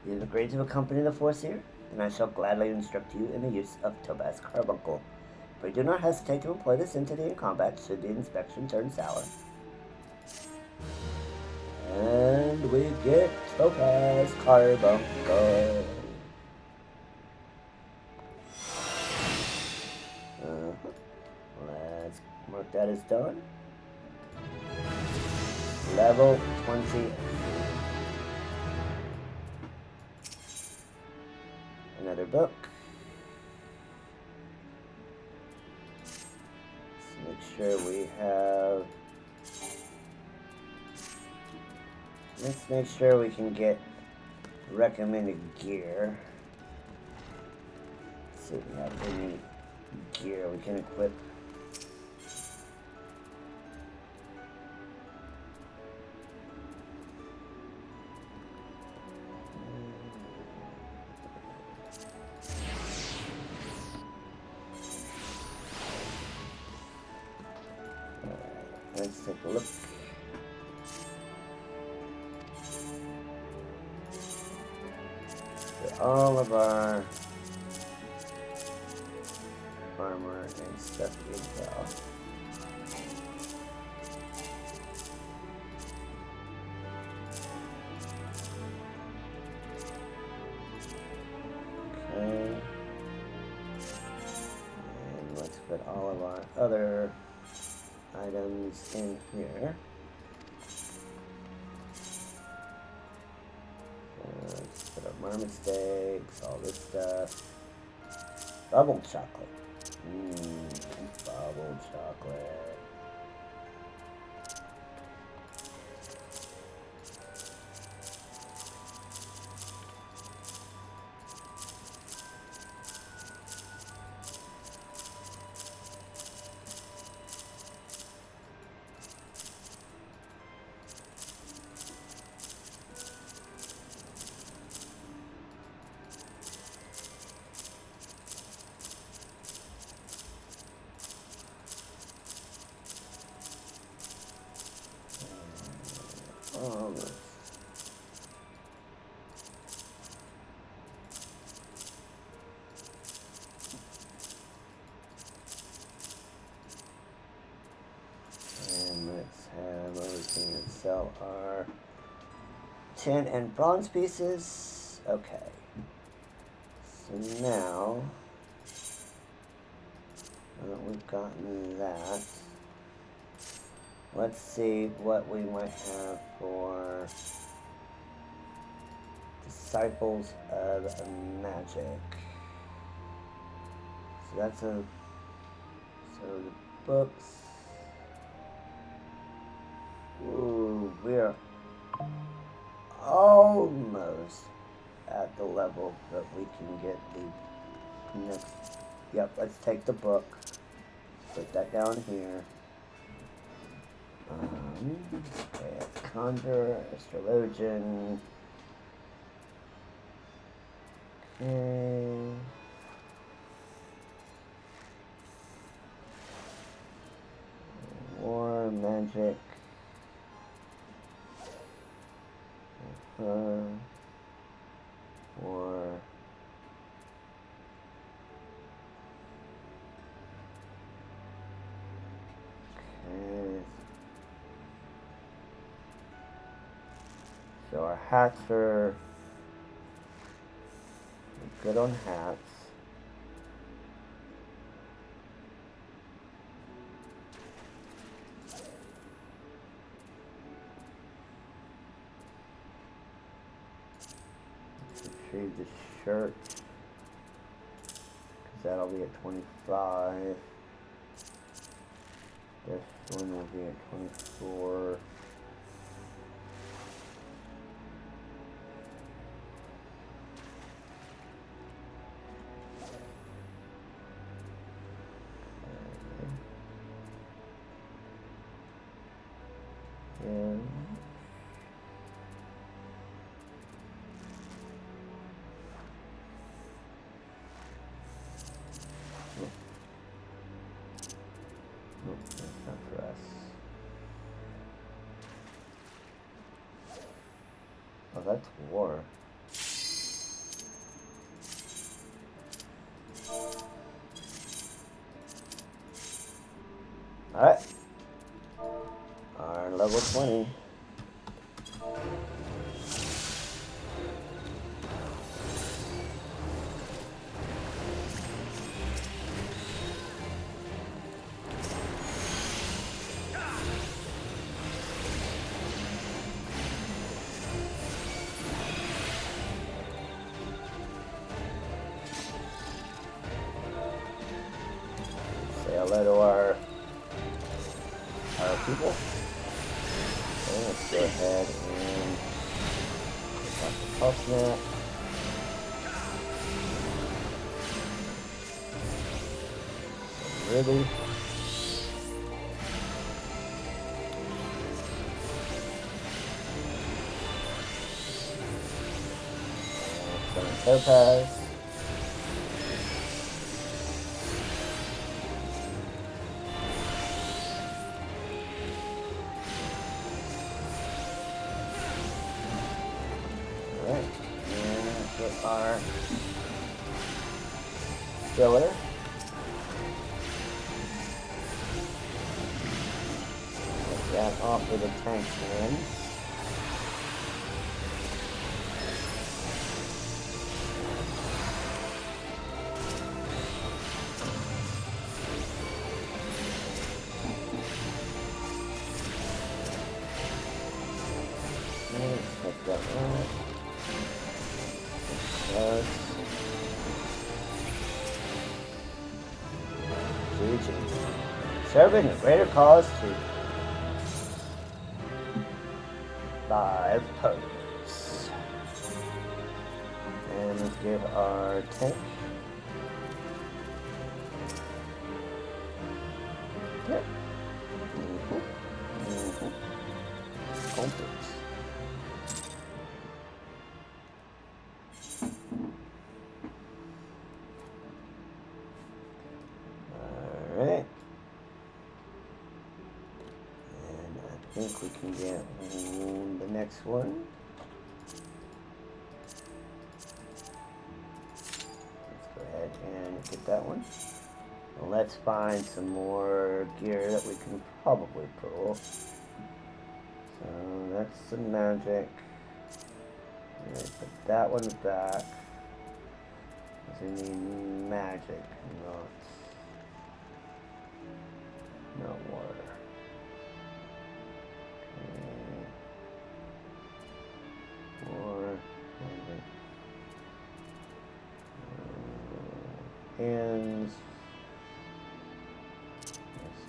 You have agreed to accompany the force here, and I shall gladly instruct you in the use of Topaz Carbuncle. But do not hesitate to employ this entity in combat should the inspection turn sour. And we get Topaz Carbuncle. Let's mark that as done. Level 20. Another book. Let's make sure we have. Let's make sure we can get recommended gear. Let's see if we have any gear we can equip. Let's take a look. Get all of our armor and stuff intel. Okay. And let's put all of our other items in here. Let's put up marmot steaks, all this stuff. Bubble chocolate. Bubble chocolate. And let's have everything and sell our tin and bronze pieces. Okay. So now that we've gotten that, let's see what we might have for Disciples of Magic. So that's so the books. Ooh. and we're almost at the level that we can get the next. Yep, let's take the book. Put that down here. Okay, Conjure, Astrologian. Okay. War, magic. War. Okay. So our hats are good on hats. Retrieve the shirt, because that'll be at 25. This one will be at 24. And nope, that's not for us. Oh, that's war. Alright. Our level 20. Say hello to our people. Okay, let's go ahead and pick up the pulse snap. Really? And some topaz. Our filler. Take that off with a tank hand. Take that out. Serving a greater cause to 5 posts. And let's give our tank. Yep. Complex. Alright. And I think we can get the next one. Let's go ahead and get that one. And let's find some more gear that we can probably pull. So that's some magic. And I put that one back. Because we need magic, not water. Okay. More magic. Hands. Yes,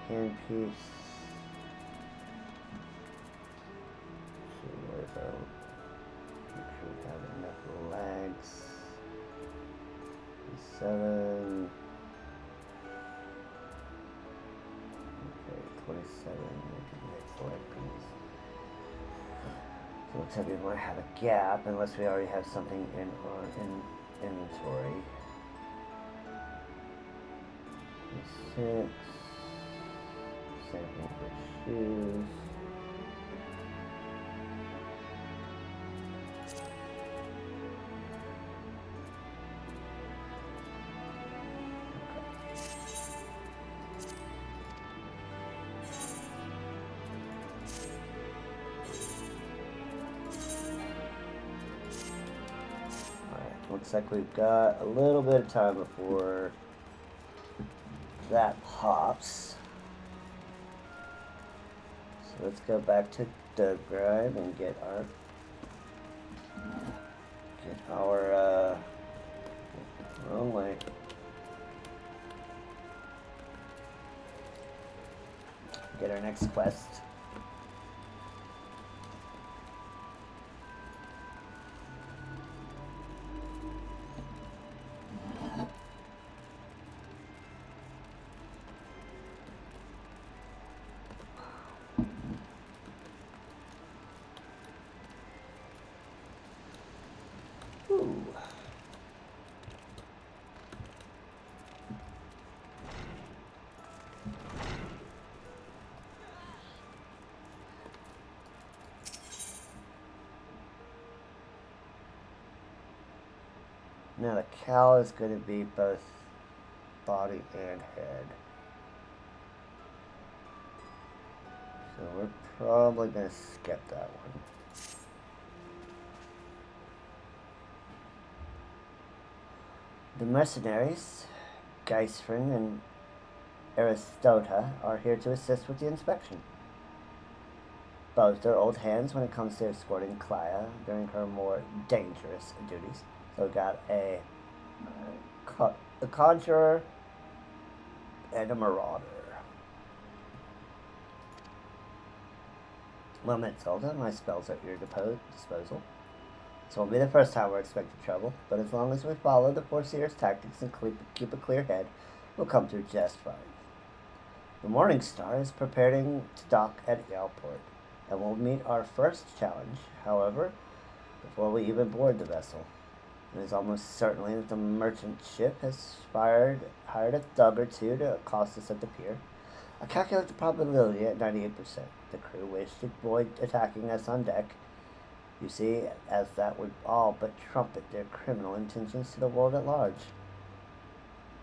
hand piece. 27. Okay, 27. Select piece. So it looks like we might have a gap unless we already have something in our inventory. 6. Same thing for shoes. Looks like we've got a little bit of time before that pops. So let's go back to the drive and get our wrong way. Get our next quest. Now the cowl is going to be both body and head. So we're probably going to skip that one. The mercenaries, Geisfrin and Aristota, are here to assist with the inspection. Both are old hands when it comes to escorting Clea during her more dangerous duties. So we got a conjurer and a marauder. Well met, Zelda. My spells are at your disposal. This won't be the first time we're expecting trouble, but as long as we follow the Foreseer's tactics and keep a clear head, we'll come through just fine. The Morning Star is preparing to dock at Yalport, and we'll meet our first challenge, however, before we even board the vessel. It is almost certainly that the merchant ship has hired a thug or two to accost us at the pier. I calculate the probability at 98%. The crew wish to avoid attacking us on deck, you see, as that would all but trumpet their criminal intentions to the world at large.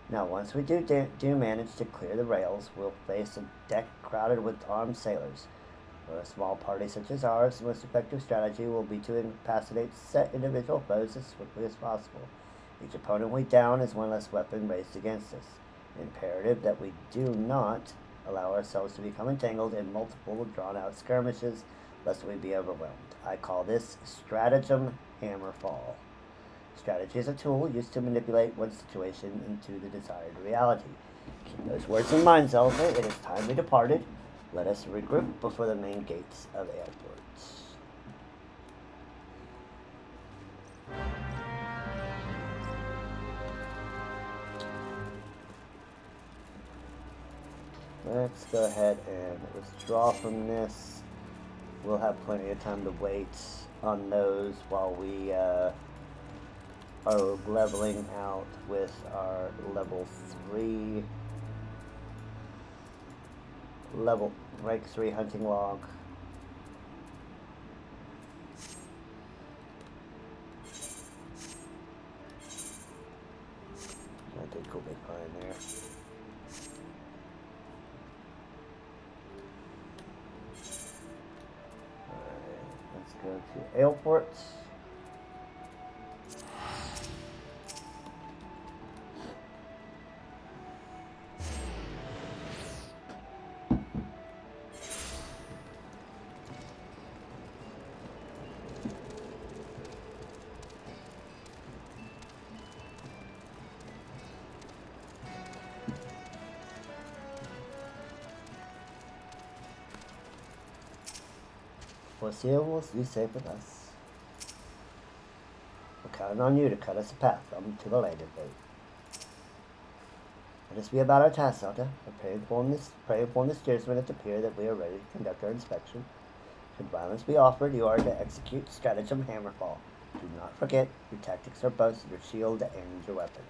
Now, once we do manage to clear the rails, we'll face a deck crowded with armed sailors. For a small party such as ours, the most effective strategy will be to incapacitate set individual foes as swiftly as possible. Each opponent we down is one less weapon raised against us. Imperative that we do not allow ourselves to become entangled in multiple drawn-out skirmishes, lest we be overwhelmed. I call this stratagem hammerfall. Strategy is a tool used to manipulate one situation into the desired reality. Keep those words in mind, Zelda. It is time we departed. Let us regroup before the main gates of Airport. Let's go ahead and withdraw from this. We'll have plenty of time to wait on those while we are leveling out with our level 3 rank 3 hunting log. I think we'll be fine there. Alright, let's go to Airport. Foreseer will be safe with us. We're counting on you to cut us a path to the landing boat. Let us be about our task, Zelda. Pray inform the steersman at the pier that we are ready to conduct our inspection. Should violence be offered, you are to execute stratagem hammerfall. Do not forget, your tactics are both your shield and your weapon.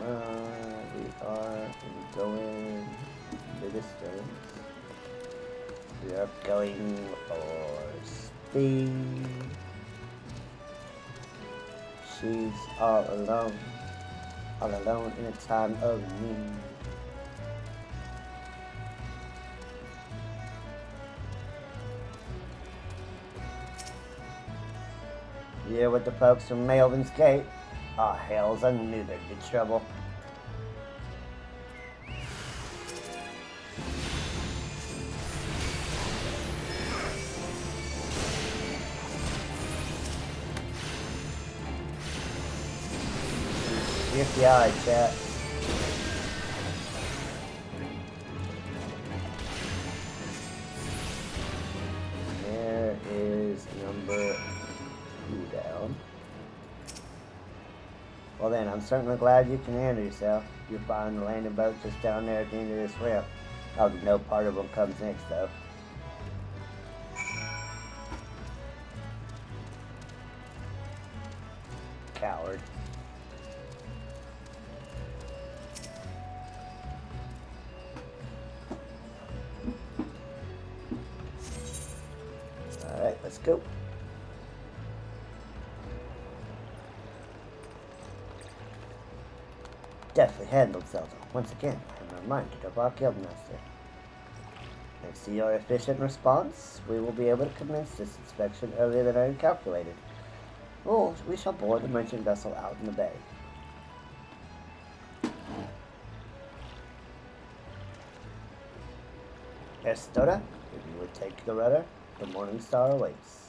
Alright, we are going the distance. We are going for speed. She's all alone in a time of need. Yeah, with the folks from Melvin's Gate. Ah, hells, I knew there'd be trouble. Shift the eye, chat. There is number 2 down. Well then, I'm certainly glad you can handle yourself. You'll find the landing boat just down there at the end of this ramp. I'll be no part of what comes next, though. Coward. Alright, let's go. Deftly handled, Zelda. Once again, I'm reminded of our guildmaster. Thanks to your efficient response, we will be able to commence this inspection earlier than I had calculated. Oh, we shall board the merchant vessel out in the bay. Estoda, if you would take the rudder, the Morning Star awaits.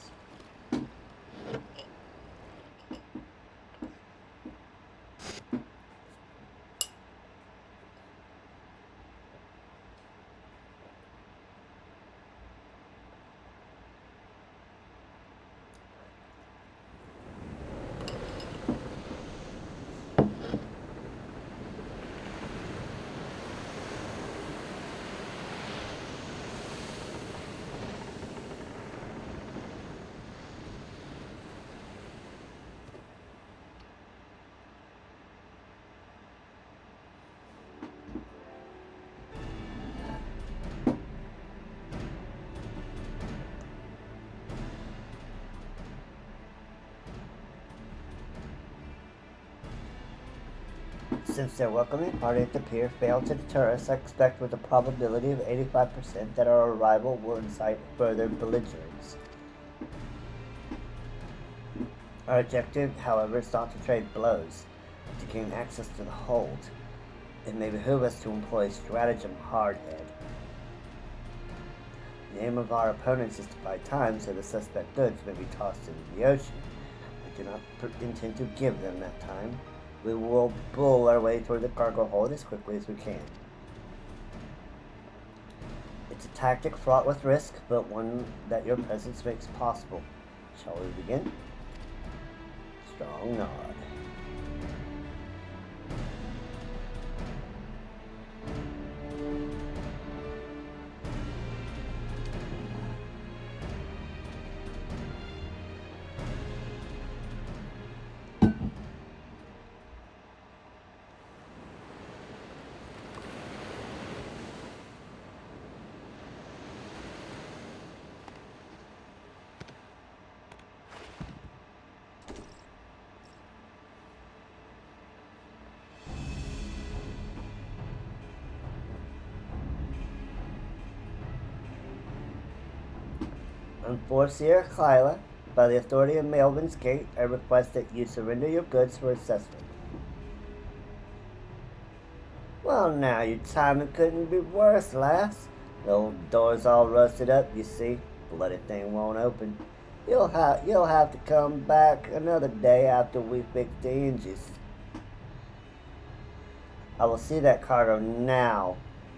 Since their welcoming party at the pier failed to deter us, I expect with a probability of 85% that our arrival will incite further belligerence. Our objective, however, is not to trade blows, but to gain access to the hold. It may behoove us to employ stratagem hardhead. The aim of our opponents is to buy time so the suspect goods may be tossed into the ocean. We do not intend to give them that time. We will bull our way toward the cargo hold as quickly as we can. It's a tactic fraught with risk, but one that your presence makes possible. Shall we begin? Strong nod. Enforcer Kyla, by the authority of Melvin's Gate, I request that you surrender your goods for assessment. Well, now, your timing couldn't be worse, lass. The old door's all rusted up, you see. Bloody thing won't open. You'll have to come back another day after we fix the hinges. I will see that cargo now.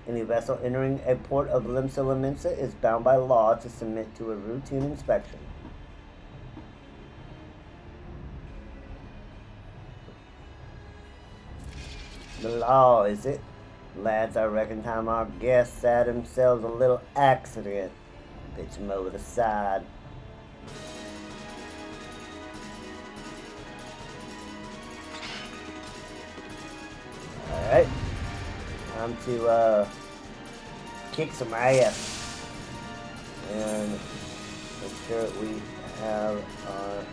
Any vessel entering a port of Limsa Laminsa is bound by law to submit to a routine inspection. the law, is it? Lads, I reckon time our guests had themselves a little accident. Pitch 'em over the side. Alright. Time to, kick some ass. And make sure we have our...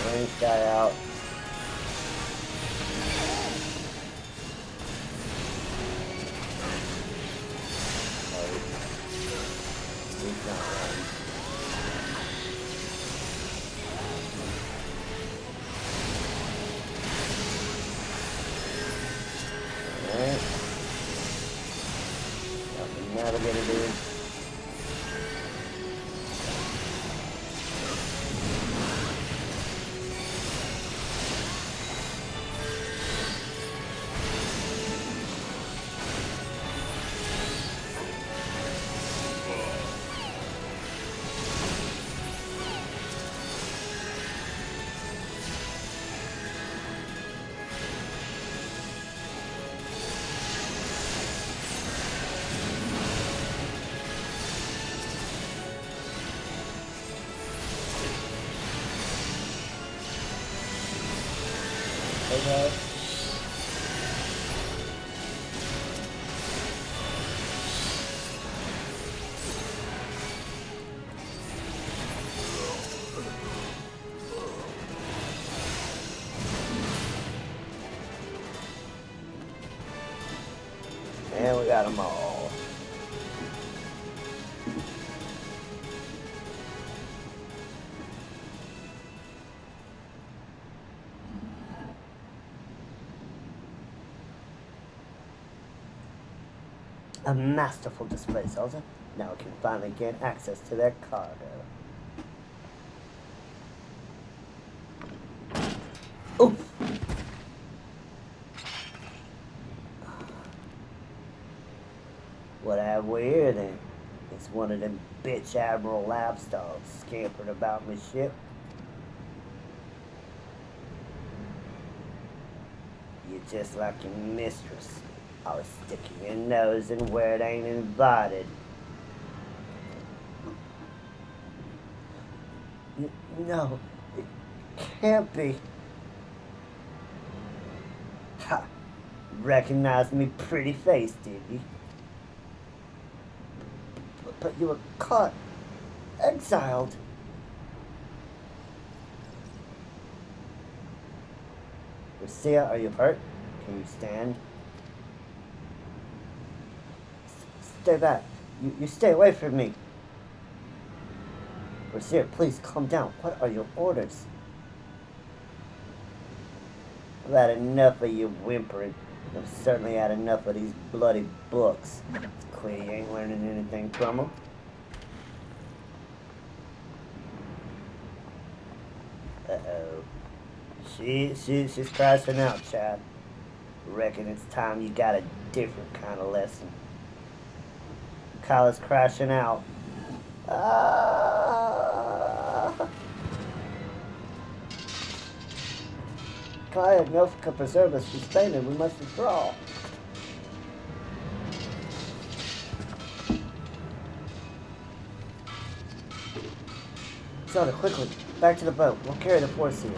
Range guy out. He's not running. Alright. Nothing navigator dude. Okay. And we got them all. A masterful display, Zelda. Now we can finally gain access to their cargo. Oof! What have we here then? It's one of them bitch Admiral Labs dogs scampering about my ship. You're just like your mistress. Always sticking your nose in where it ain't invited. No, it can't be. Ha! Recognized me pretty face, did you? But you were caught, exiled. Lucia, are you hurt? Can you stand? Stay back. You stay away from me. Lucia, please calm down. What are your orders? I've had enough of you whimpering. I've certainly had enough of these bloody books. It's clear you ain't learning anything from them. Uh-oh. She's crashing out, Chad. Reckon it's time you got a different kind of lesson. Kyla's crashing out. Kaya and Elf can preserve us from Spain, we must withdraw. Zelda, quickly, back to the boat. We'll carry the force here.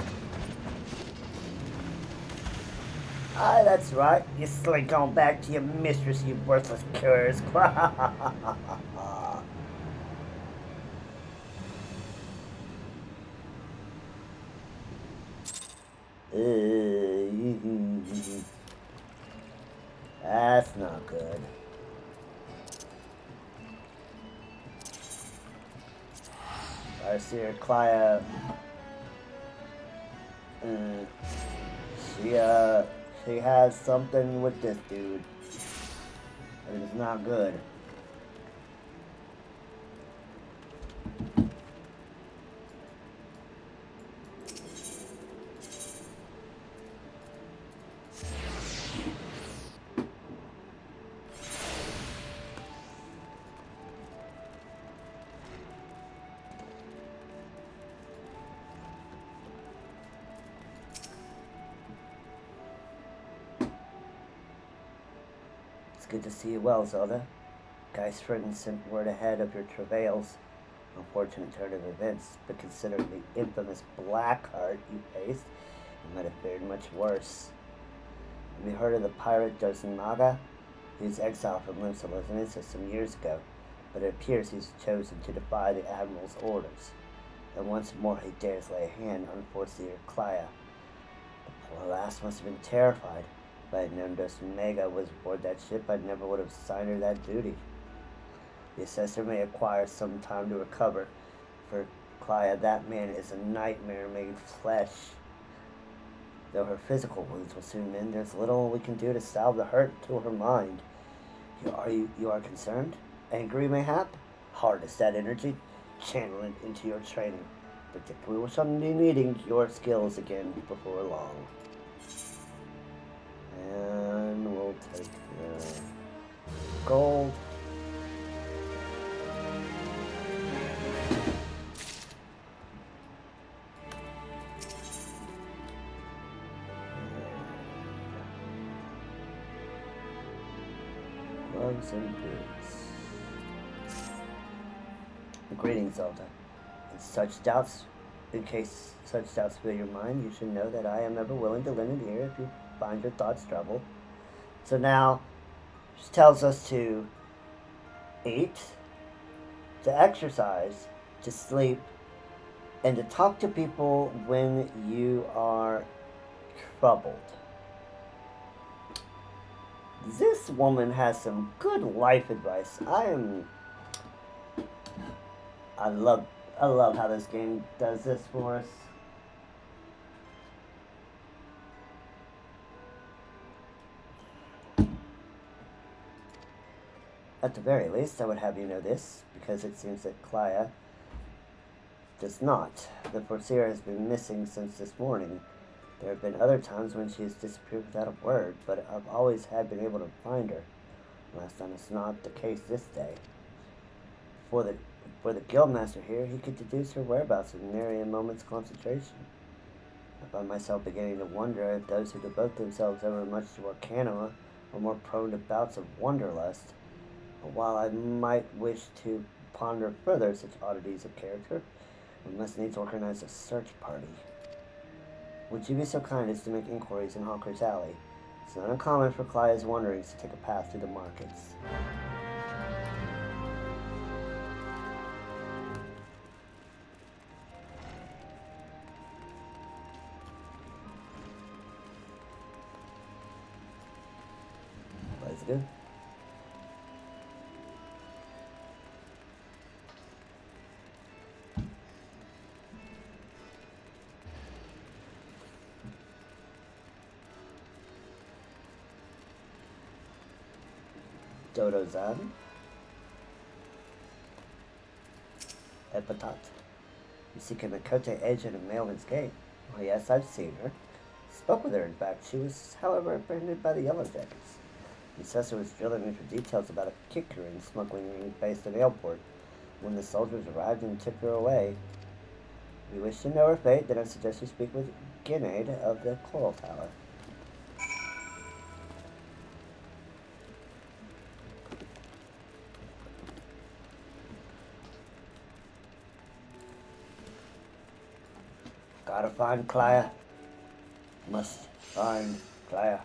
Ah, that's right. You slink on back to your mistress, you worthless curs. That's not good. Arceer Clio. Uh, she, uh, she has something with this dude. And it's not good. It's good to see you well, Zelda. Geistfrieden sent word ahead of your travails. Unfortunate turn of events, but considering the infamous Blackheart you faced, you might have fared much worse. Have you heard of the pirate Dozemaga? He was exiled from Limsa Lozanica some years ago, but it appears he's chosen to defy the Admiral's orders. And once more he dares lay a hand on Forcier Clio. The poor lass must have been terrified. If I had known Dozemaga was aboard that ship, I never would have signed her that duty. The assessor may acquire some time to recover. For Clio, that man is a nightmare made flesh. Though her physical wounds will soon mend, there's little we can do to salve the hurt to her mind. You are concerned? Angry, mayhap? Harness that energy, channel it into your training. Particularly we shall be needing your skills again before long. And we'll take the gold. Gloves and boots. Greetings, Zelda. In case such doubts fill your mind, you should know that I am ever willing to lend an ear if you find your thoughts trouble. So now, she tells us to eat, to exercise, to sleep, and to talk to people when you are troubled. This woman has some good life advice. I love how this game does this for us. At the very least, I would have you know this, because it seems that Clio does not. The Forcier has been missing since this morning. There have been other times when she has disappeared without a word, but I've always been able to find her. Last time it's not the case this day. For the guildmaster here, he could deduce her whereabouts with nary a moment's concentration. I find myself beginning to wonder if those who devote themselves ever much to Arcana are more prone to bouts of wanderlust. But while I might wish to ponder further such oddities of character, we must needs organize a search party. Would you be so kind as to make inquiries in Hawker's Alley? It's not uncommon for Clio's wanderings to take a path through the markets. Let's go. Dodozan. Epatat. You seek a Makote edge at a mailman's gate. Oh yes, I've seen her. Spoke with her, in fact. She was, however, apprehended by the Yellow Jackets. The assessor was drilling me for details about a kicker and smuggling ring based in airport when the soldiers arrived and took her away. If you wish to know her fate, then I suggest you speak with Ginade of the Coral Tower. Gotta find Clio. Must find Clio.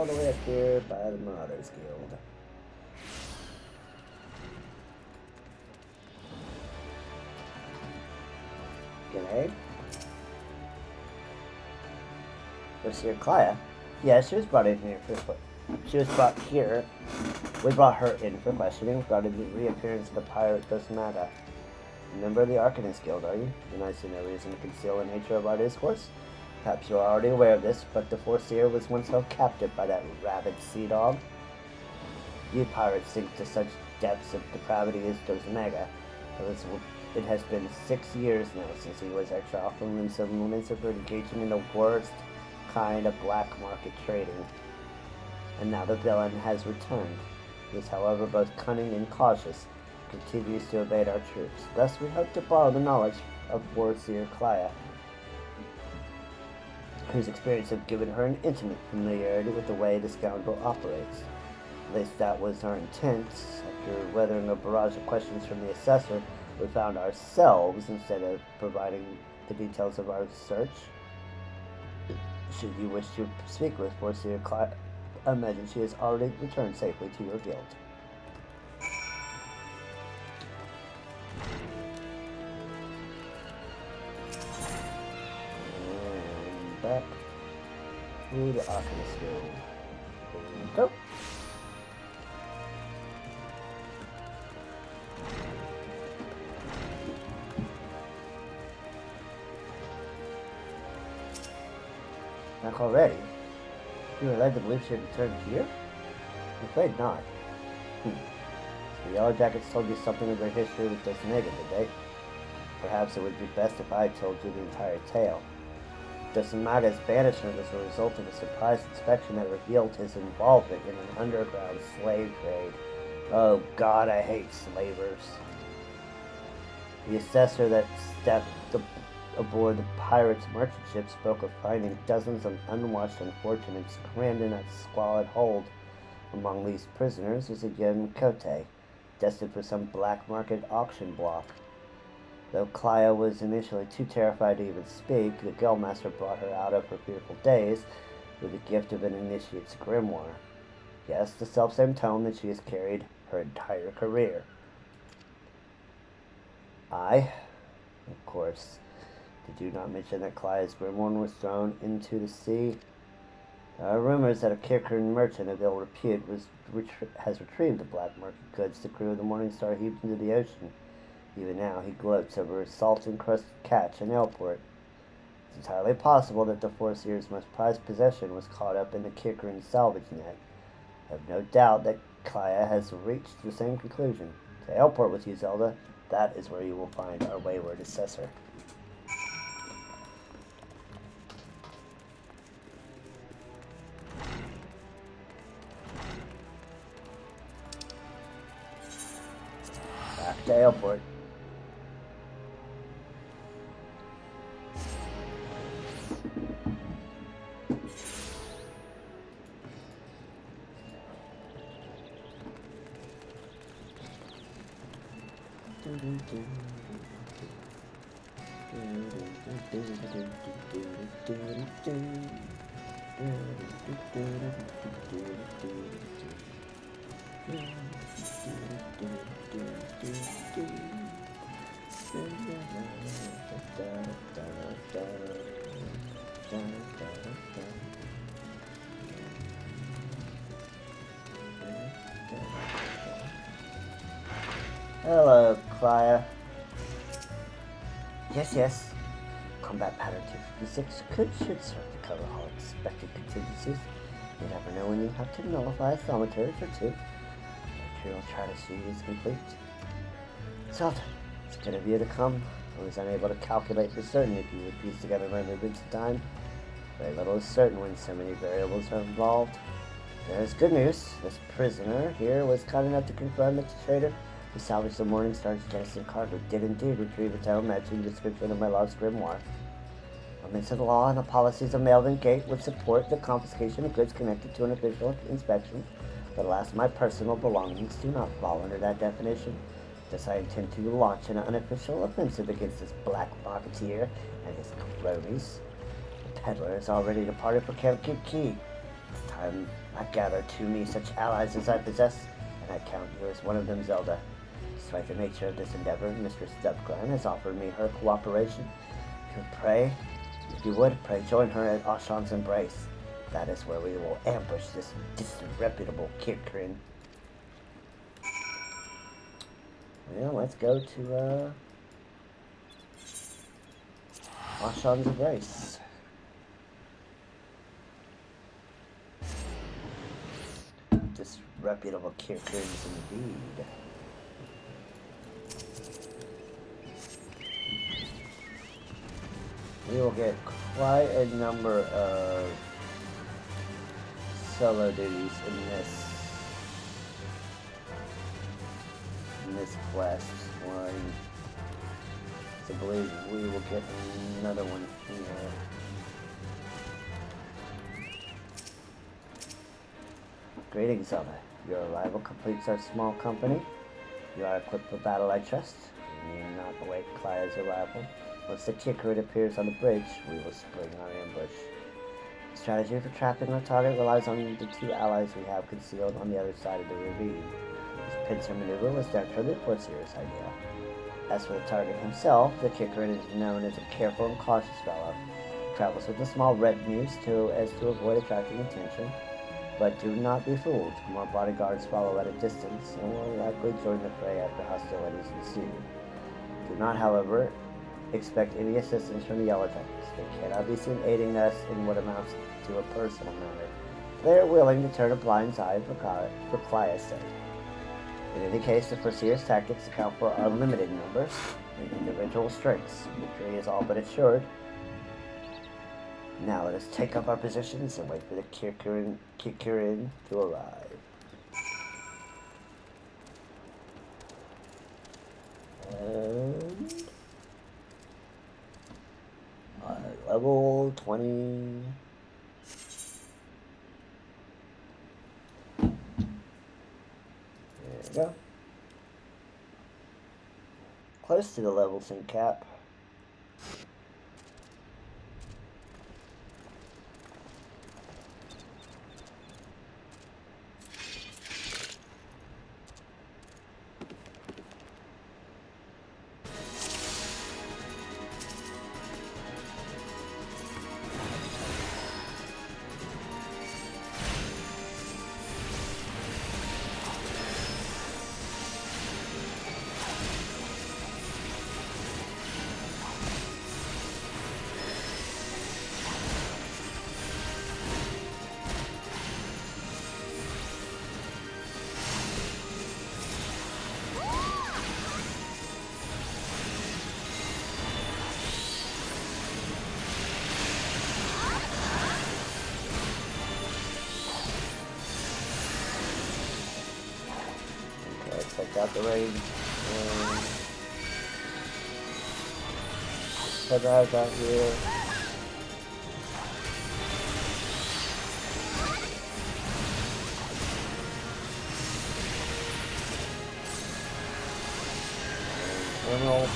all the way up here by the Marauders Guild. G'day. Overseer Clea? Yeah, she was brought in here for She was brought here. We brought her in for questioning regarding the reappearance of the pirate Dosmaga. A member of the Arcanist Guild, are you? And I see no reason to conceal the nature of our discourse. Perhaps you are already aware of this, but the Foreseer was once held captive by that rabid sea dog. You pirates sink to such depths of depravity as Dosmaga. It has been 6 years now since he was exiled from Lucifer, engaging in the worst kind of black market trading. And now the villain has returned. He is, however, both cunning and cautious, continues to evade our troops. Thus, we hope to borrow the knowledge of Overseer Clea, whose experience have given her an intimate familiarity with the way the scoundrel operates. At least that was our intent. After weathering a barrage of questions from the assessor, we found ourselves instead of providing the details of our search. Should you wish to speak with Overseer Clea, I imagine she has already returned safely to your guild. And back to the Arcanist Guild. There we go. Back already? You were led to believe she had returned here? I'm afraid not. The Yellow Jackets told you something of their history with Dosmaga, did they? Perhaps it would be best if I told you the entire tale. Dosmaga's banishment was a result of a surprise inspection that revealed his involvement in an underground slave trade. Oh God, I hate slavers. The assessor that stepped aboard the pirates' merchant ship spoke of finding dozens of unwashed unfortunates crammed in that squalid hold. Among these prisoners was a young Kote, destined for some black market auction block. Though Clea was initially too terrified to even speak, the guildmaster brought her out of her fearful daze with the gift of an initiate's grimoire. Yes, the selfsame tome that she has carried her entire career. Of course, did you not mention that Clea's grimoire was thrown into the sea? There are rumors that a Kirkern merchant of ill repute has retrieved the black market goods the crew of the Morning Star heaved into the ocean. Even now, he gloats over his salt-encrusted catch in Airport. It's entirely possible that the Foreseer's most prized possession was caught up in the Kirkern salvage net. I have no doubt that Clea has reached the same conclusion. To Airport with you, Zelda. That is where you will find our wayward assessor. Back to Airport. Hello, Clea. Yes. Combat pattern 256 should serve to cover all expected contingencies. You never know when you have to nullify a thaumaturge or two. I'm sure I'll try to see is complete. Zelda, it's good of you to come. I was unable to calculate for certain if you would piece together my movements in time. Very little is certain when so many variables are involved. There's good news. This prisoner here was kind enough to confirm that the trader who salvaged the Morning Star's jettison cargo did indeed retrieve a tome matching the description of my lost grimoire. Elements of the law and the policies of Melvin Gate would support the confiscation of goods connected to an official inspection, but alas, my personal belongings do not fall under that definition. Thus, I intend to launch an unofficial offensive against this black marketeer and his cronies. The peddler has already departed for Camp Key. It's I gather to me such allies as I possess, and I count you as one of them, Zelda. Despite the nature of this endeavor, Mistress Dubclan has offered me her cooperation. Pray, if you would, pray join her at Ashan's embrace. That is where we will ambush this disreputable Kirkrin. Well, let's go to Ashan's embrace. Disreputable Kirkrins indeed. We will get quite a number of solo duties in this quest one. So I believe we will get another one here. Greetings, Zelda. Your arrival completes our small company. You are equipped for battle, I trust. You need not await Klaya's arrival. Once the Kirkrid appears on the bridge, we will spring our ambush. The strategy for trapping our target relies on the two allies we have concealed on the other side of the ravine. This pincer maneuver was naturally a Corsair's idea. As for the target himself, the Kirkrid is known as a careful and cautious fellow. He travels with a small retinue as to avoid attracting attention. But do not be fooled. More bodyguards follow at a distance and will likely join the fray after hostilities ensue. Do not, however, expect any assistance from the Yellow Jackets. They cannot be seen aiding us in what amounts to a personal matter. They are willing to turn a blind eye for Klaya's sake. In any case, the Corsair's tactics account for our limited numbers and individual strengths. Victory is all but assured. Now let us take up our positions and wait for the Kirkrin to arrive. And level 20. There we go. Close to the level sync cap. Check out the raid and head out here. Emerald.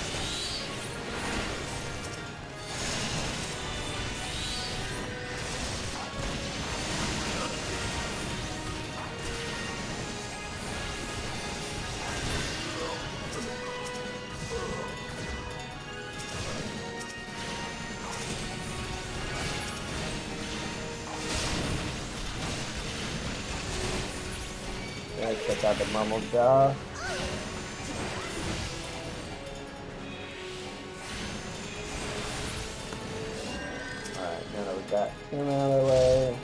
Check out the Mumble Jaw. Alright, now we got him out of the way.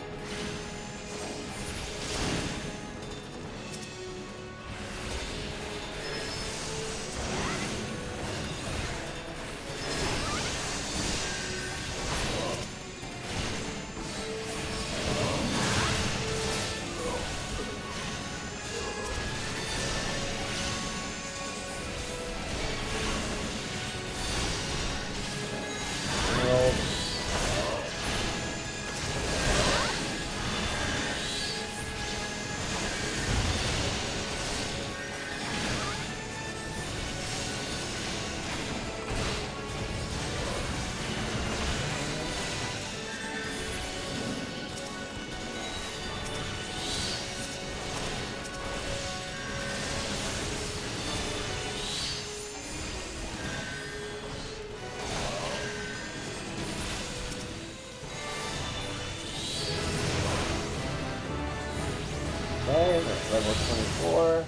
level 24.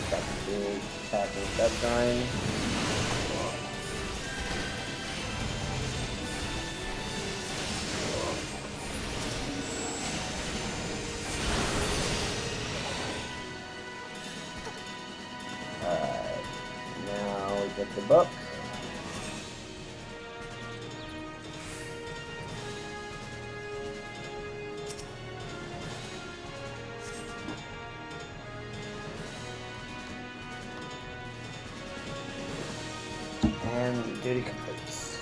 Got the big attacking subline. Alright, now we get the book. And duty completes.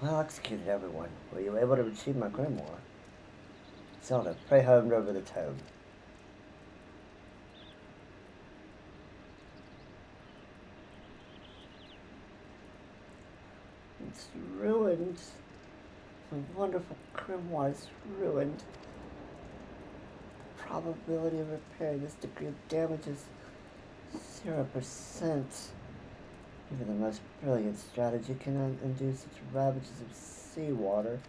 Well executed, everyone. Were you able to retrieve my grimoire? Zelda, pray hand over the tome. It's ruined. The wonderful grimoire is ruined. Probability of repairing this degree of damage is 0%. Even the most brilliant strategy cannot undo such ravages of seawater.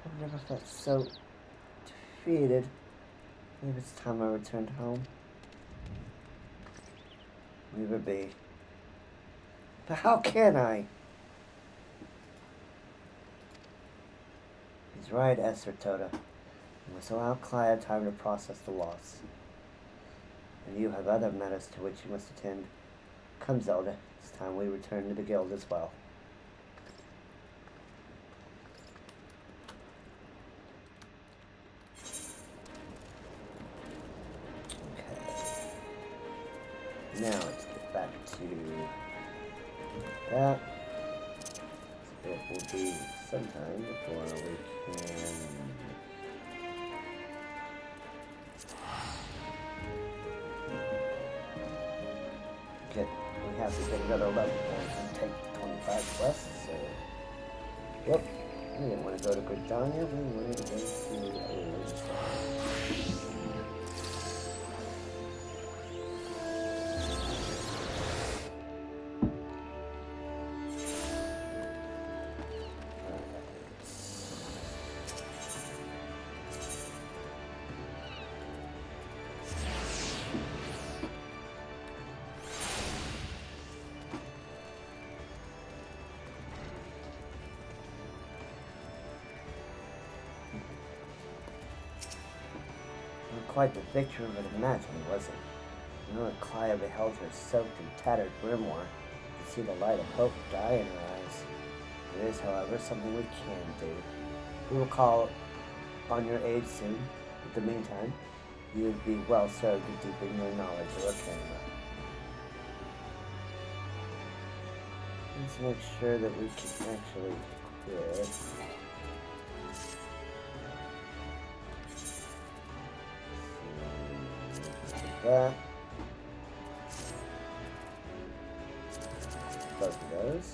I've never felt so defeated. Maybe it's time I returned home. Leave it be. But how can I? He's right, Esther Toda. You must allow Clio time to process the loss. And you have other matters to which you must attend. Come, Zelda. It's time we return to the guild as well. Okay. Now let's get back to that. It will be sometime before we can... Okay, we have to get another level and take 25 quests, so... Yep, we didn't want to go to Gridania, we wanted to go to... Quite the victory I would imagine, was it? You know that Clio beheld her soaked and tattered grimoire to see the light of hope die in her eyes. There is, however, something we can do. We will call on your aid soon. In the meantime, you would be well served to deepen your knowledge of Arcanist. Let's make sure that we can actually quit. That. Both of those.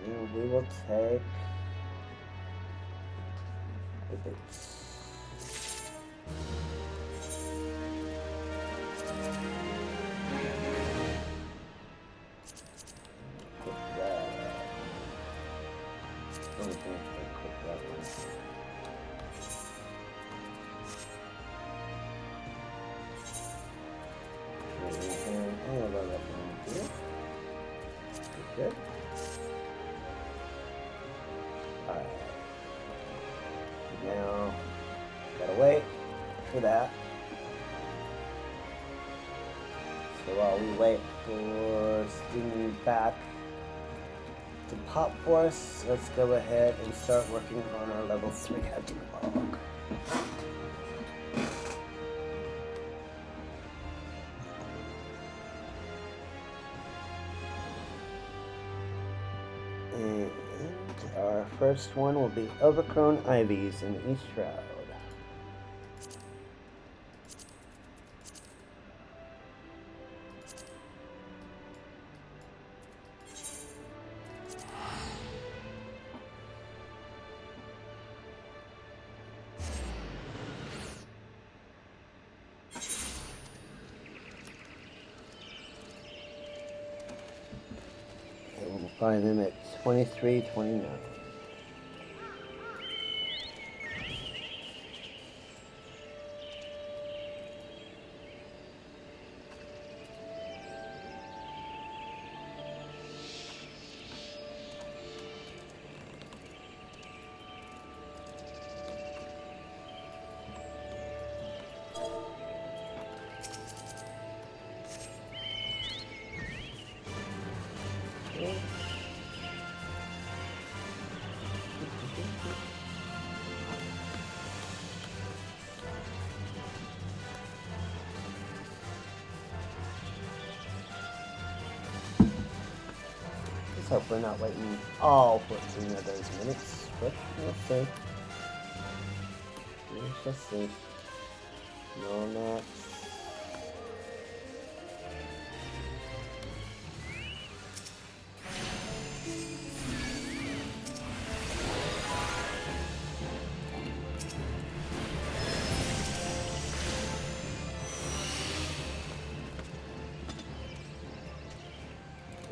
And we will take the boots. Good. Alright. Now, gotta wait for that. So while we wait for Steam back to pop for us, let's go ahead and start working on our level 3 hunting log. And our first one will be overgrown ivies in each shroud. Find them at 23:29. Let's hope we're not waiting all 14 of those minutes, but we'll see. We shall see. No max.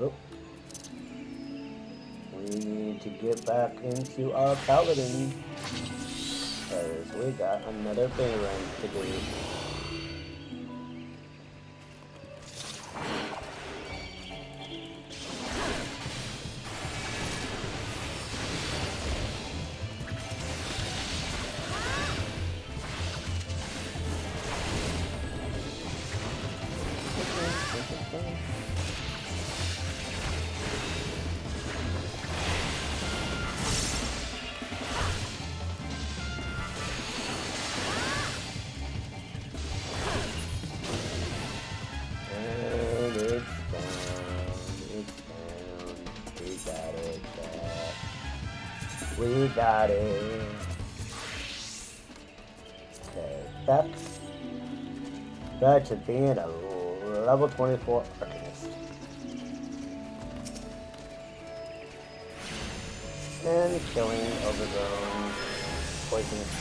Oh. We need to get back into our paladin, because we got another bay rank to do. And it's down. We got it back. We got it. Okay, back to being a level 24 Arcanist. And killing overgrown poisonous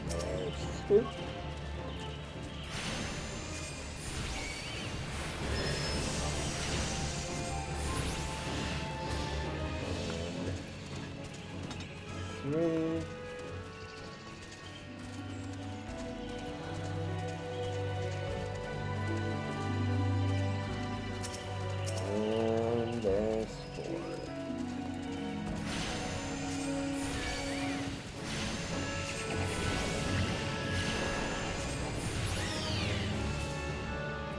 plants. There's two. Three. And there's four.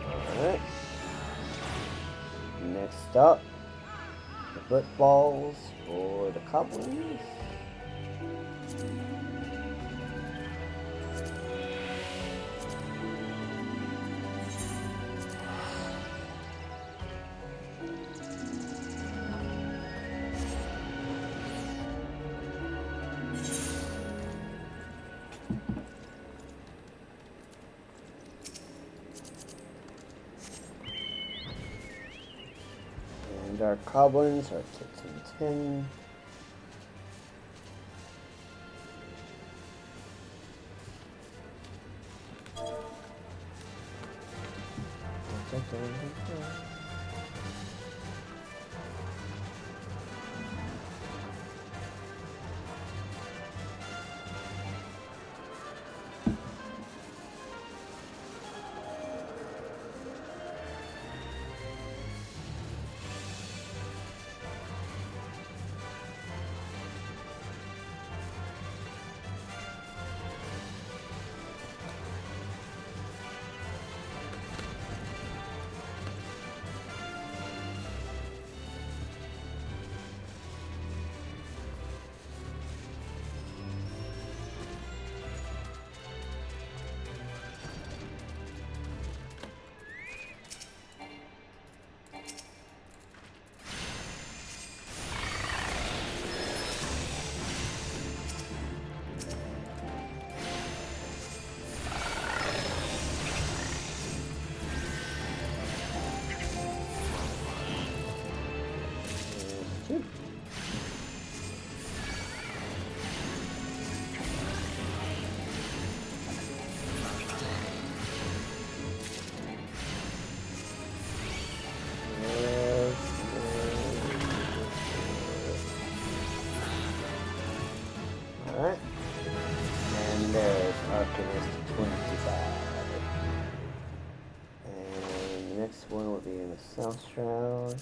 Alright. Next up, the footballs for the goblins. And our goblins are 6 and 10. next one will be in the South Shroud.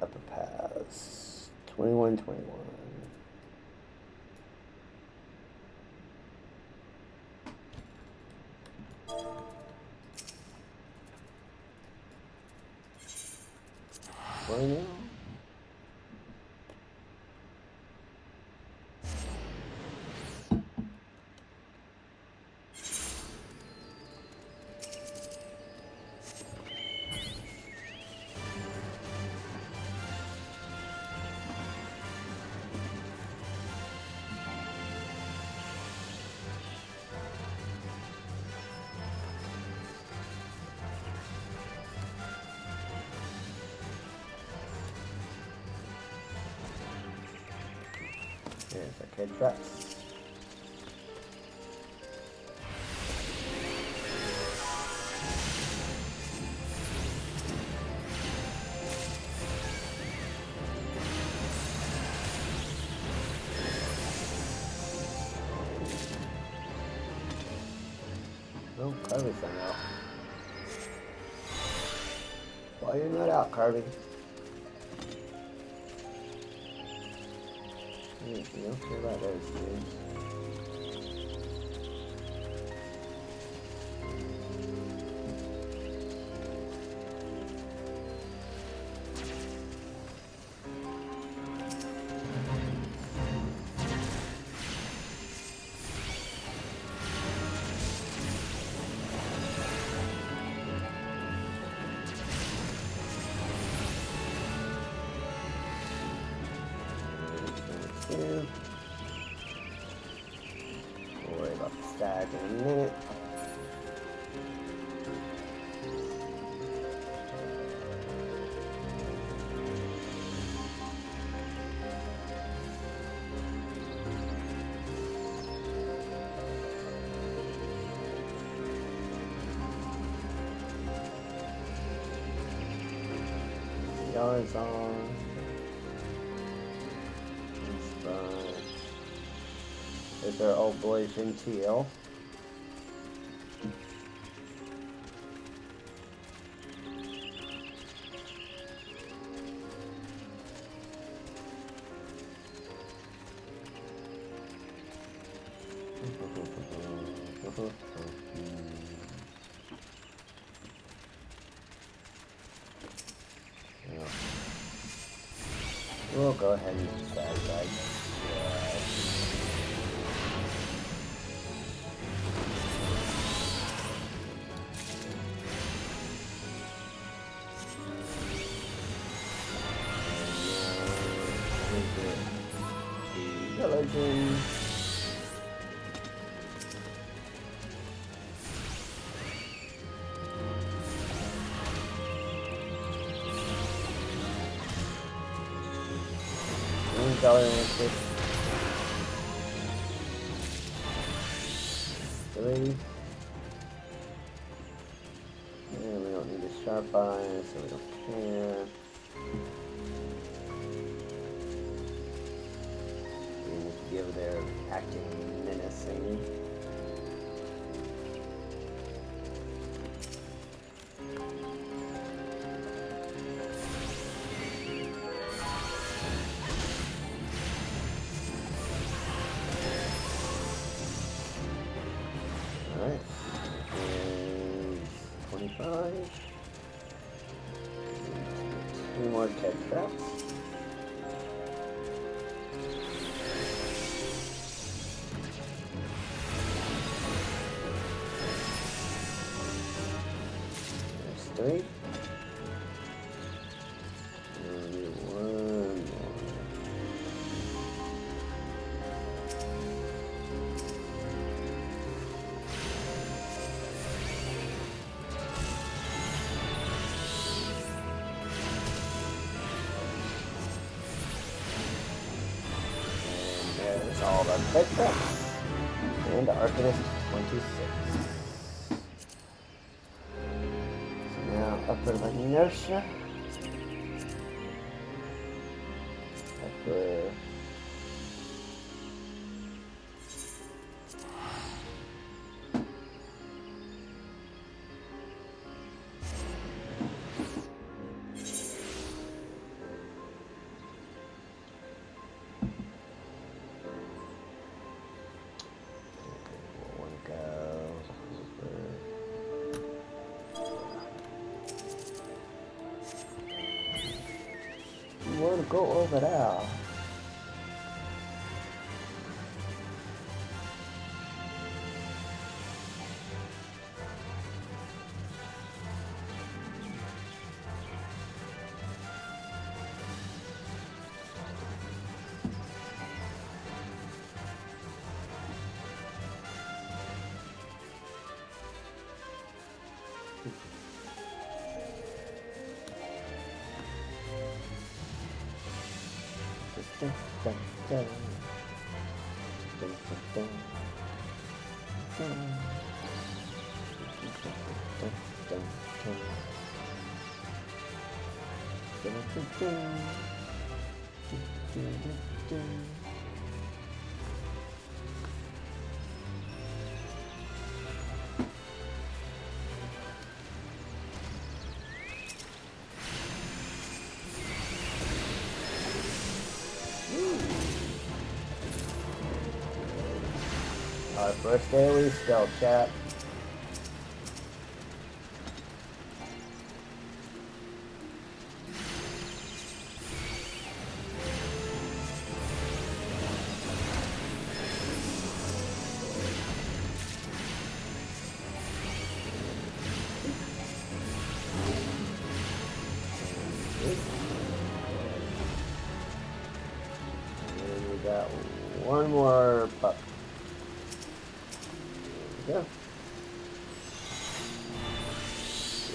Upper Pass. 21-21. What now? There's arcade traps. Oh, Carvy's not out. Why you're not out, Carvy? You don't care about those dudes. We'll worry about the stack in a minute. $3 on. There's our old boy Gentile. We'll go ahead and strategize. Legend. $1 3. And we don't need a sharp eye, so we don't care. Give their acting menacing. Alright. And 25. 2 more Ted traps. There's 3. And 1 more. There's all the pet traps and the Arcanist 26. So now upper inertia. Upper go over there. Dun, dun, dun. Dun, dun, dun. Dun. Dun, dun, dun. Dun, dun, dun. Dun, dun, dun. Our first daily spell chat. And we got one more pup. There we go.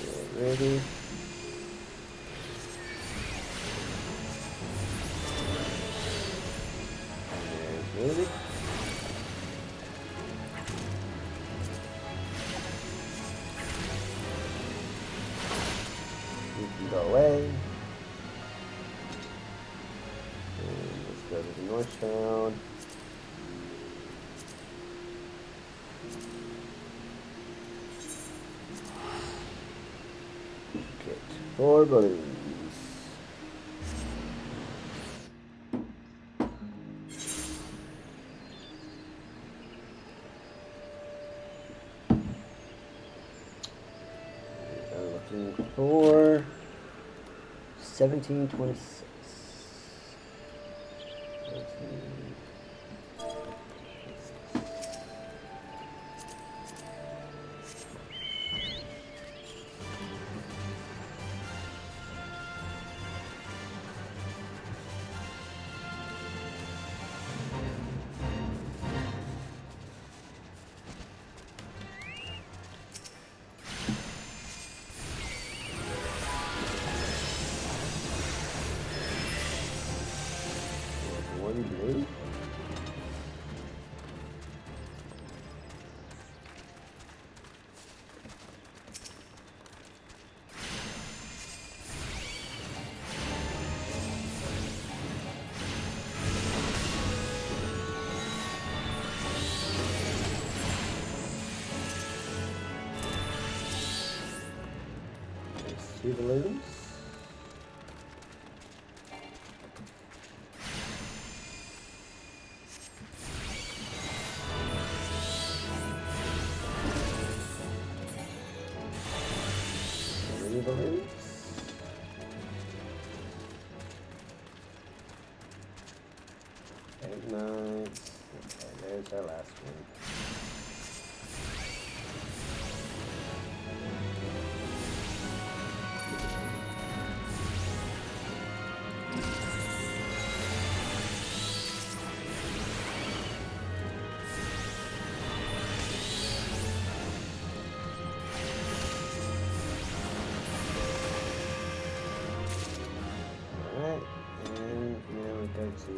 Get ready. There's music. You can go away. And let's go to the North Town. Get 4 balloons. We are looking for 1726. 1726. One blue. There's 2 balloons. Balloons. Eight, 9. Okay, there's our last one. Alright, and now we go to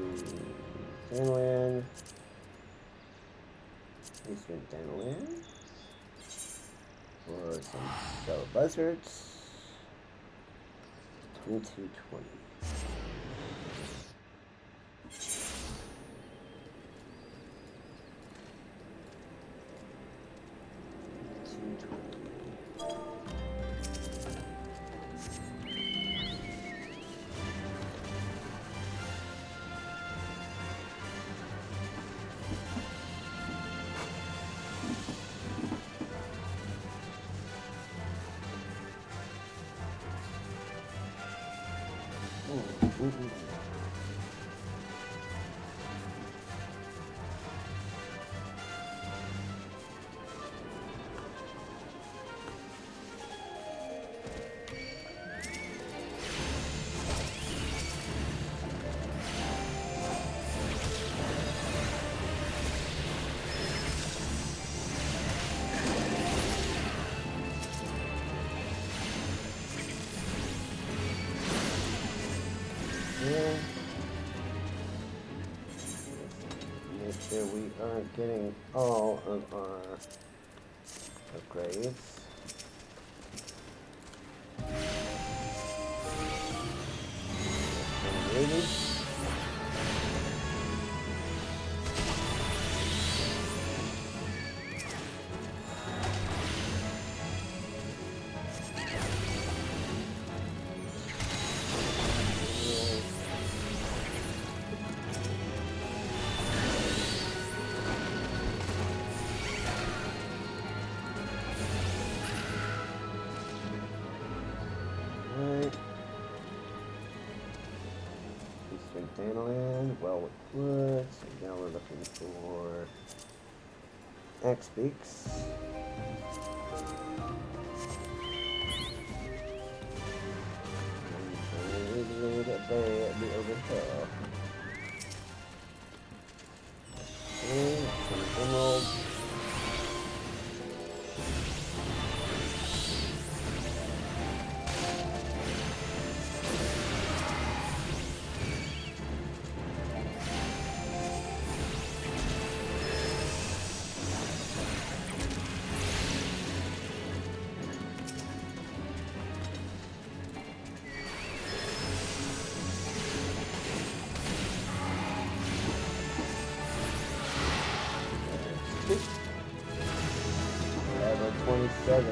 Danland. Eastern Danland. For some fellow buzzards. 2220. Ooh. start getting all of our upgrades. Ready? Panel well with wood, so now we're looking for axe beaks. And that be over here. And some emeralds. Level 27.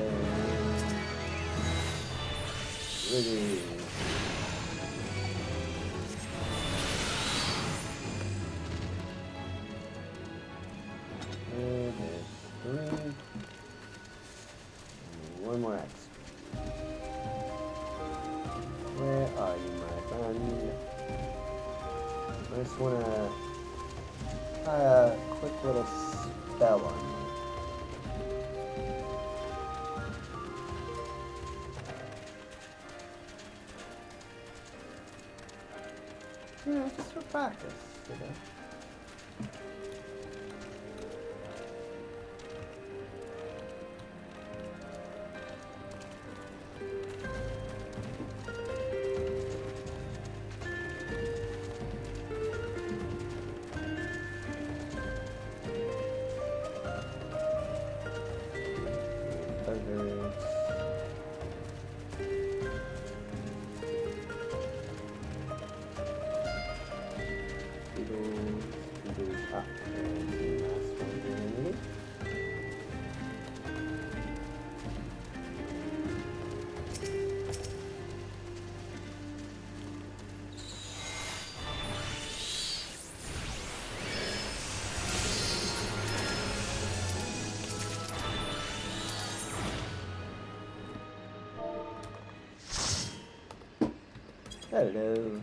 Ready. And there's 3. And 1 more axe. Where are you, my friend? I just wanna try a quick little spell on you. Yeah, just for practice, you know. Buzzards. Beetles up. And the last one here. Hello.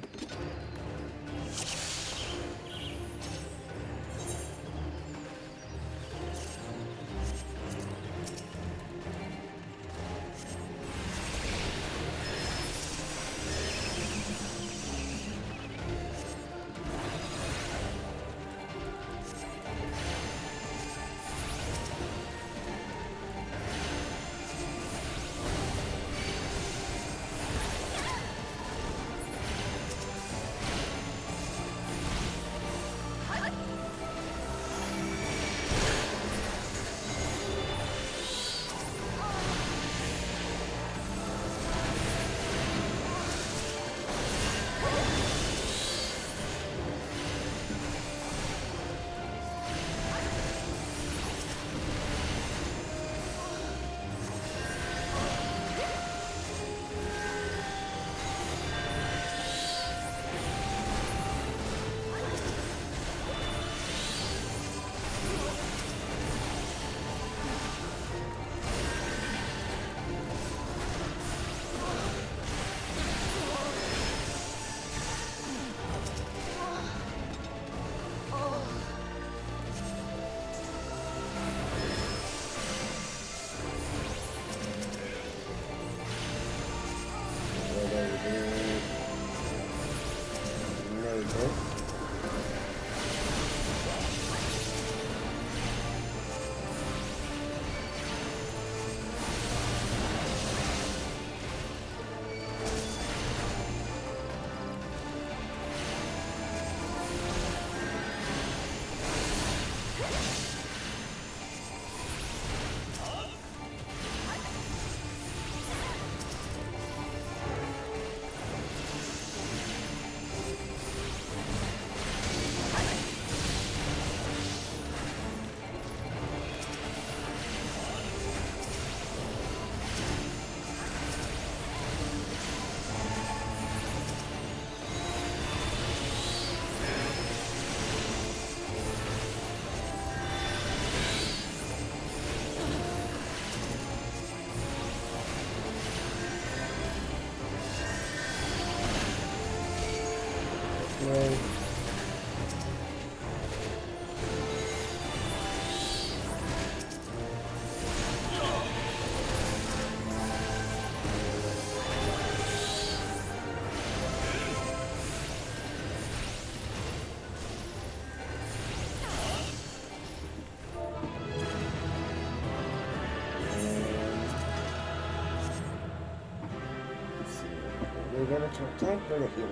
We give it to a tank for the healer.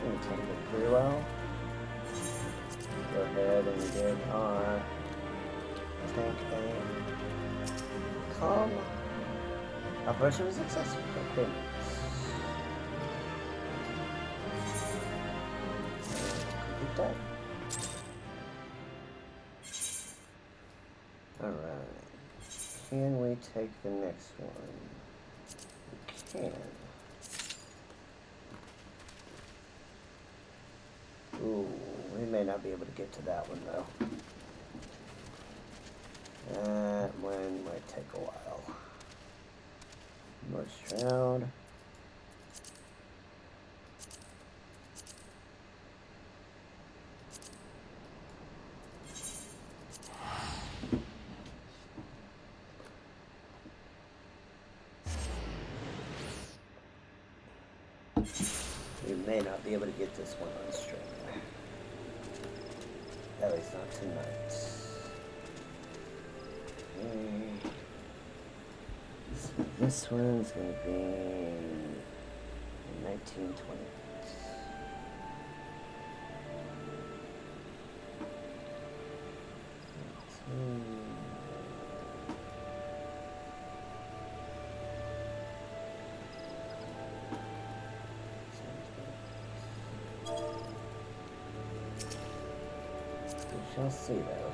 We tank it pretty well. Go ahead and give our tank a calm. Operation was successful. Okay. Complete that. Alright. Can we take the next one? We can. Ooh, we may not be able to get to that one though. That one might take a while. More shroud. We may not be able to get this one on stream. At least not tonight. Okay. So this one's gonna be 1928. We shall see though.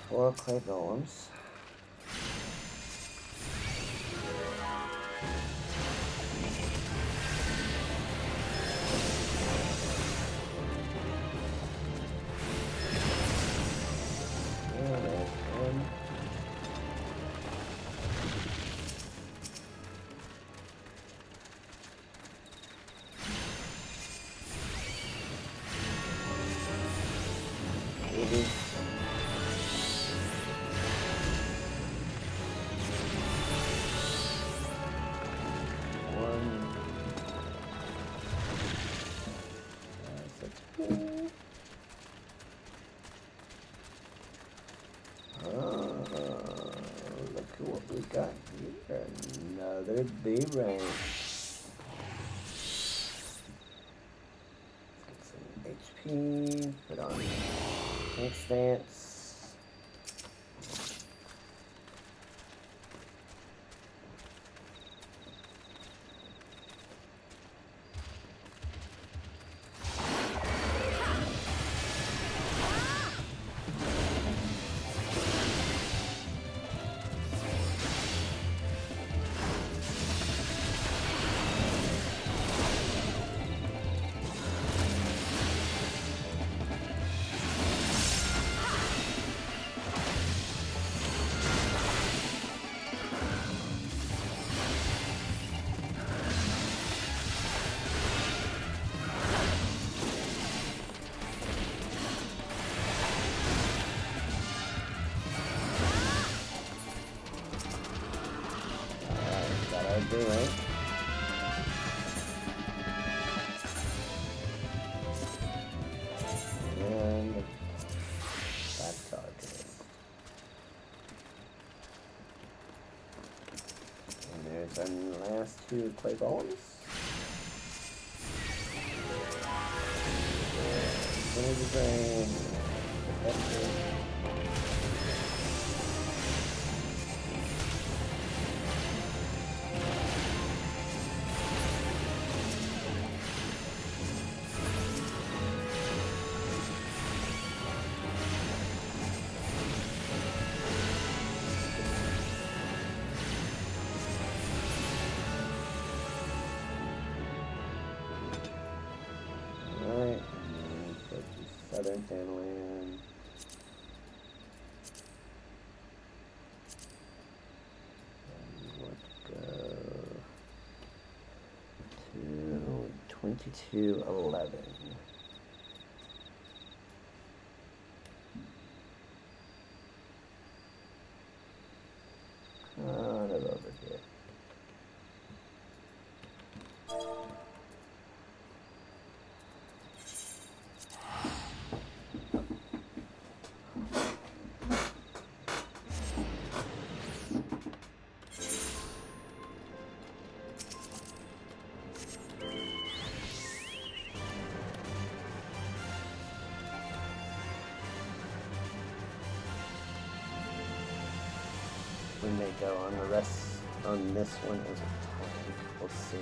Four clay golems. Look at what we got here. Another B rank. Let's get some HP. Put on tank stance. Right? And that's Arcanist. And there's our last two clay golems. There's the drain. Southern Finland. And let's go to 2211. may go on the rest on this one as a tank. We'll see.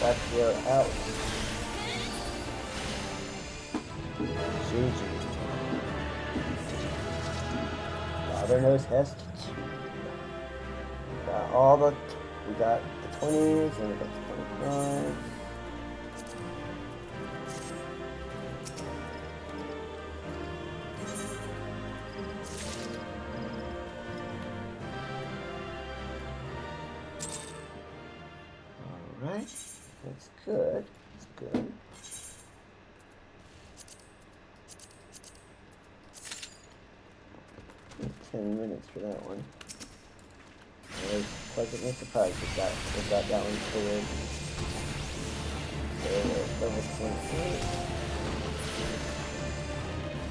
Back here out. GG. Father knows Hest. Got all the, we got the 20s and we got the 25s. Alright. That's good. That's good. It's 10 minutes for that one. I was pleasantly surprised we got that one cleared. So level 28.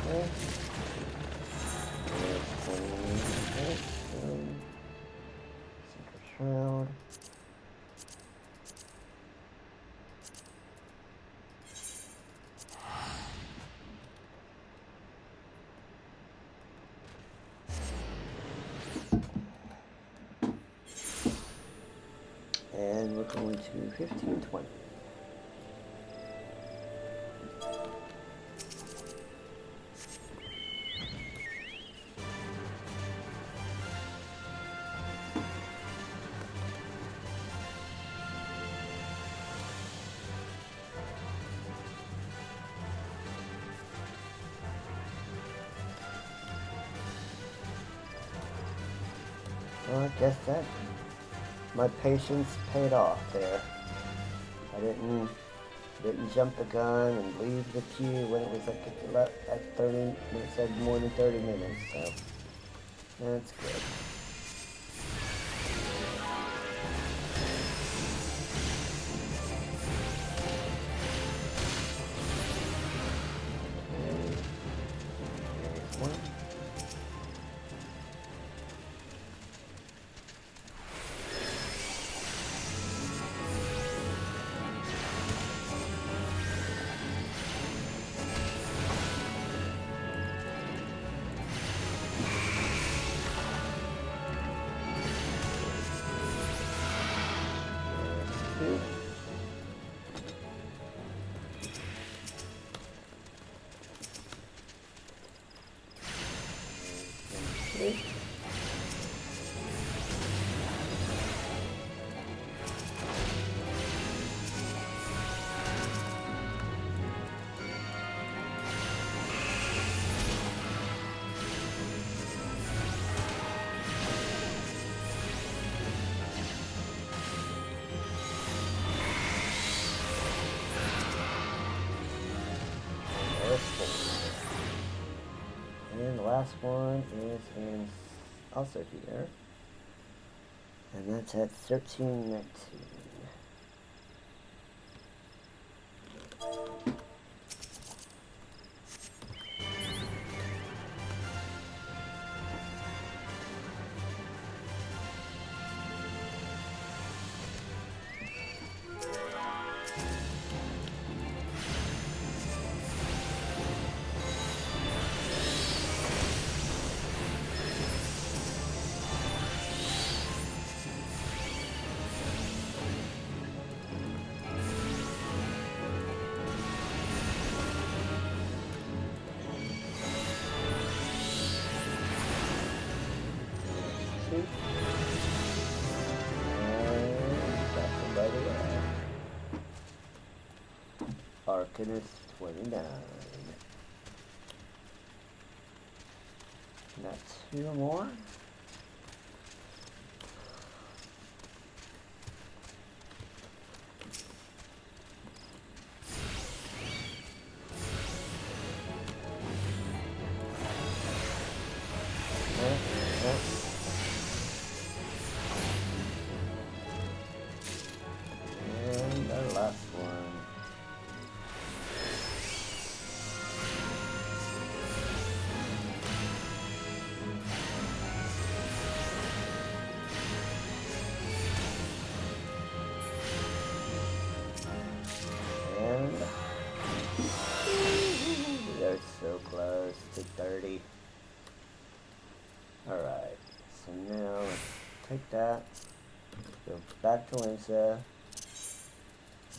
Okay. There's 20. Secret Shroud. And we're going to 1520. Well, I guess that my patience paid off there. I didn't jump the gun and leave the queue when it was like at 30, when it said more than 30 minutes, so that's good. last one is in also here. And that's at 1319. Arcanist 29. Got two more. And our last one. And they're so close to 30. Alright, so now let's take that, go back to Linsa,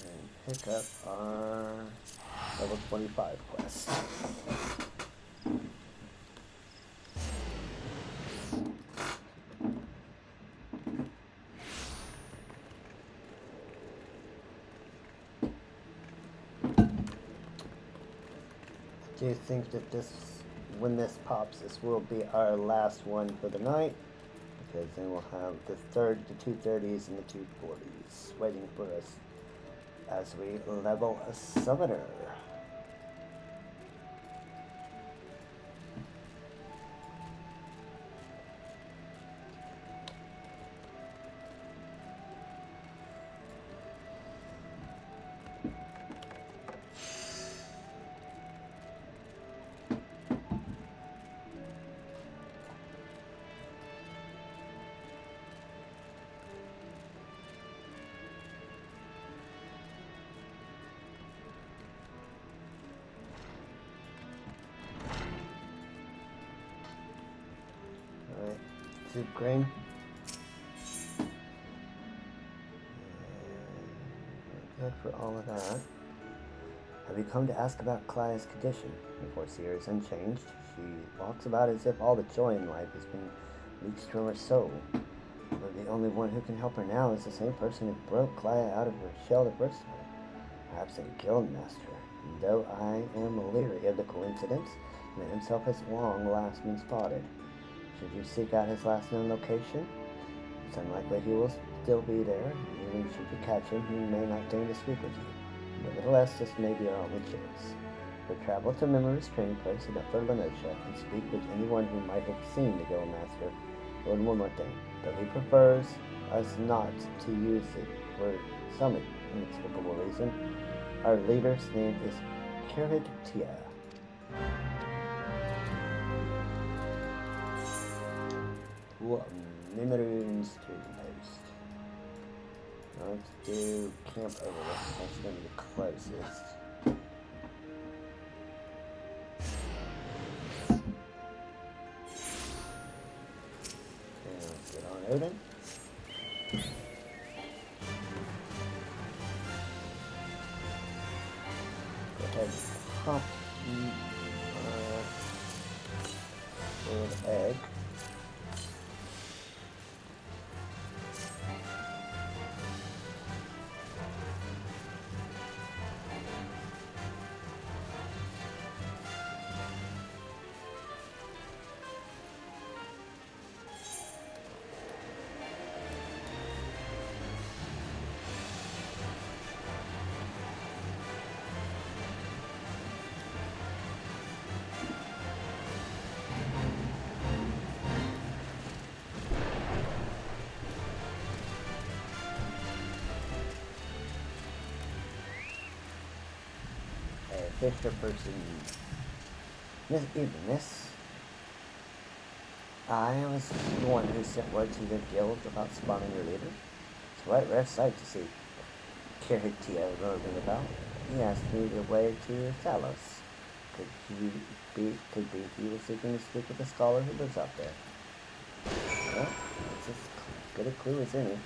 and pick up our level 25 quest. Do you think that when this pops, this will be our last one for the night? Because then we'll have the 230s and the 240s waiting for us as we level a summoner. Alright, soup grain. Good for all of that. Have you come to ask about Claia's condition? The Foreseer is unchanged. She walks about as if all the joy in life has been leached from her soul. But the only one who can help her now is the same person who broke Claia out of her shell the first time. Perhaps a guild master. Though I am leery of the coincidence, the man himself has long last been spotted. Should you seek out his last known location, it's unlikely he will still be there, and even should you catch him, he may not deign to speak with you. Nevertheless, this may be our only chance. We travel to Memory's training place in Upper Lenosha and speak with anyone who might have seen the Guildmaster. And one more thing, though he prefers us not to use it for some inexplicable reason, our leader's name is Karatia. Memory's training post. Let's do Camp Overlook. That's going to be the closest. Okay, let's get on Odin. Go ahead and pop the egg. Fisher person. This evening, miss. I was the one who sent word to your guild about spawning your leader. It's a right rare sight to see Kiritia roving about. He asked me the way to Thalos. Could be he was seeking to speak with a scholar who lives out there. Well, it's as good a clue as any.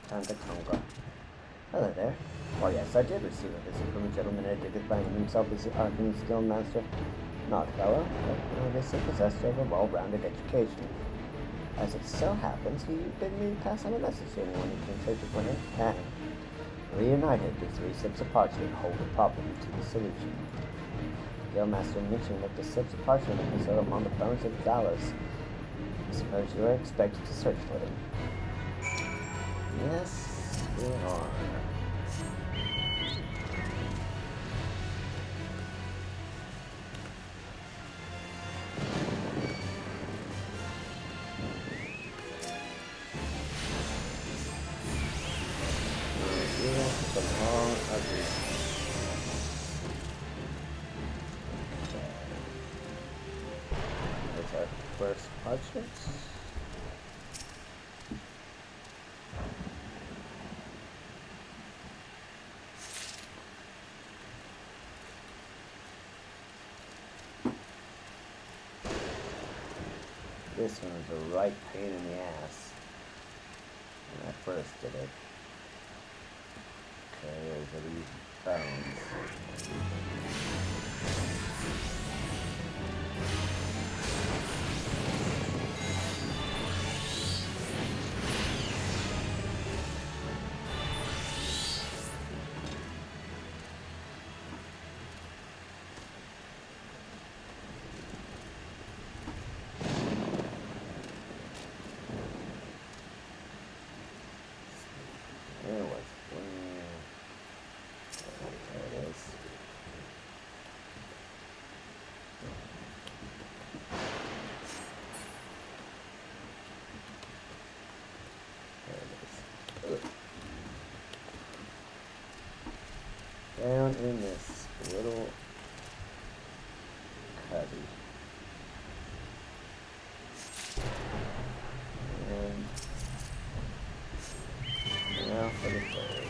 Time to Conga. Hello there. Well, yes, I did receive a visit from a gentleman identifying himself as the Arcanist Guildmaster. Not fellow, but obviously possessed of a well-rounded education. As it so happens, he bid me pass on a message to anyone who can take it when it can. Reunited, the three slips of parchment hold the problem to the solution. The Guildmaster mentioned that the slips of parchment are concealed among the bones of Dallas. I suppose you are expected to search for them. Yes, we are. There's our first parchment. This one was a right pain in the ass when I first did it. Okay, there's these bones. There was one. There it is. There it is. Ugh. Down in this little cubby. And now for the third.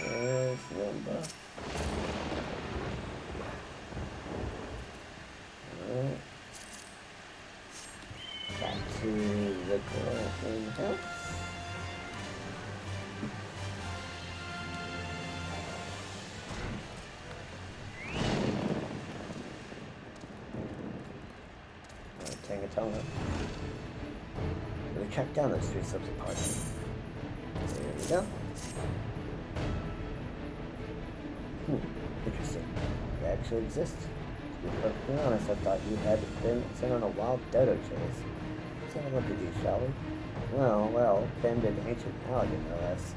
There's Zelda. Alright. Back to the girl in the house. Tangatona. Really track down those three slips of parchment. There we go. Interesting. They actually exist. To be perfectly honest, I thought you had been sent on a wild dodo chase. Let's have a look at you, shall we? Well, bend an ancient alligator, no less.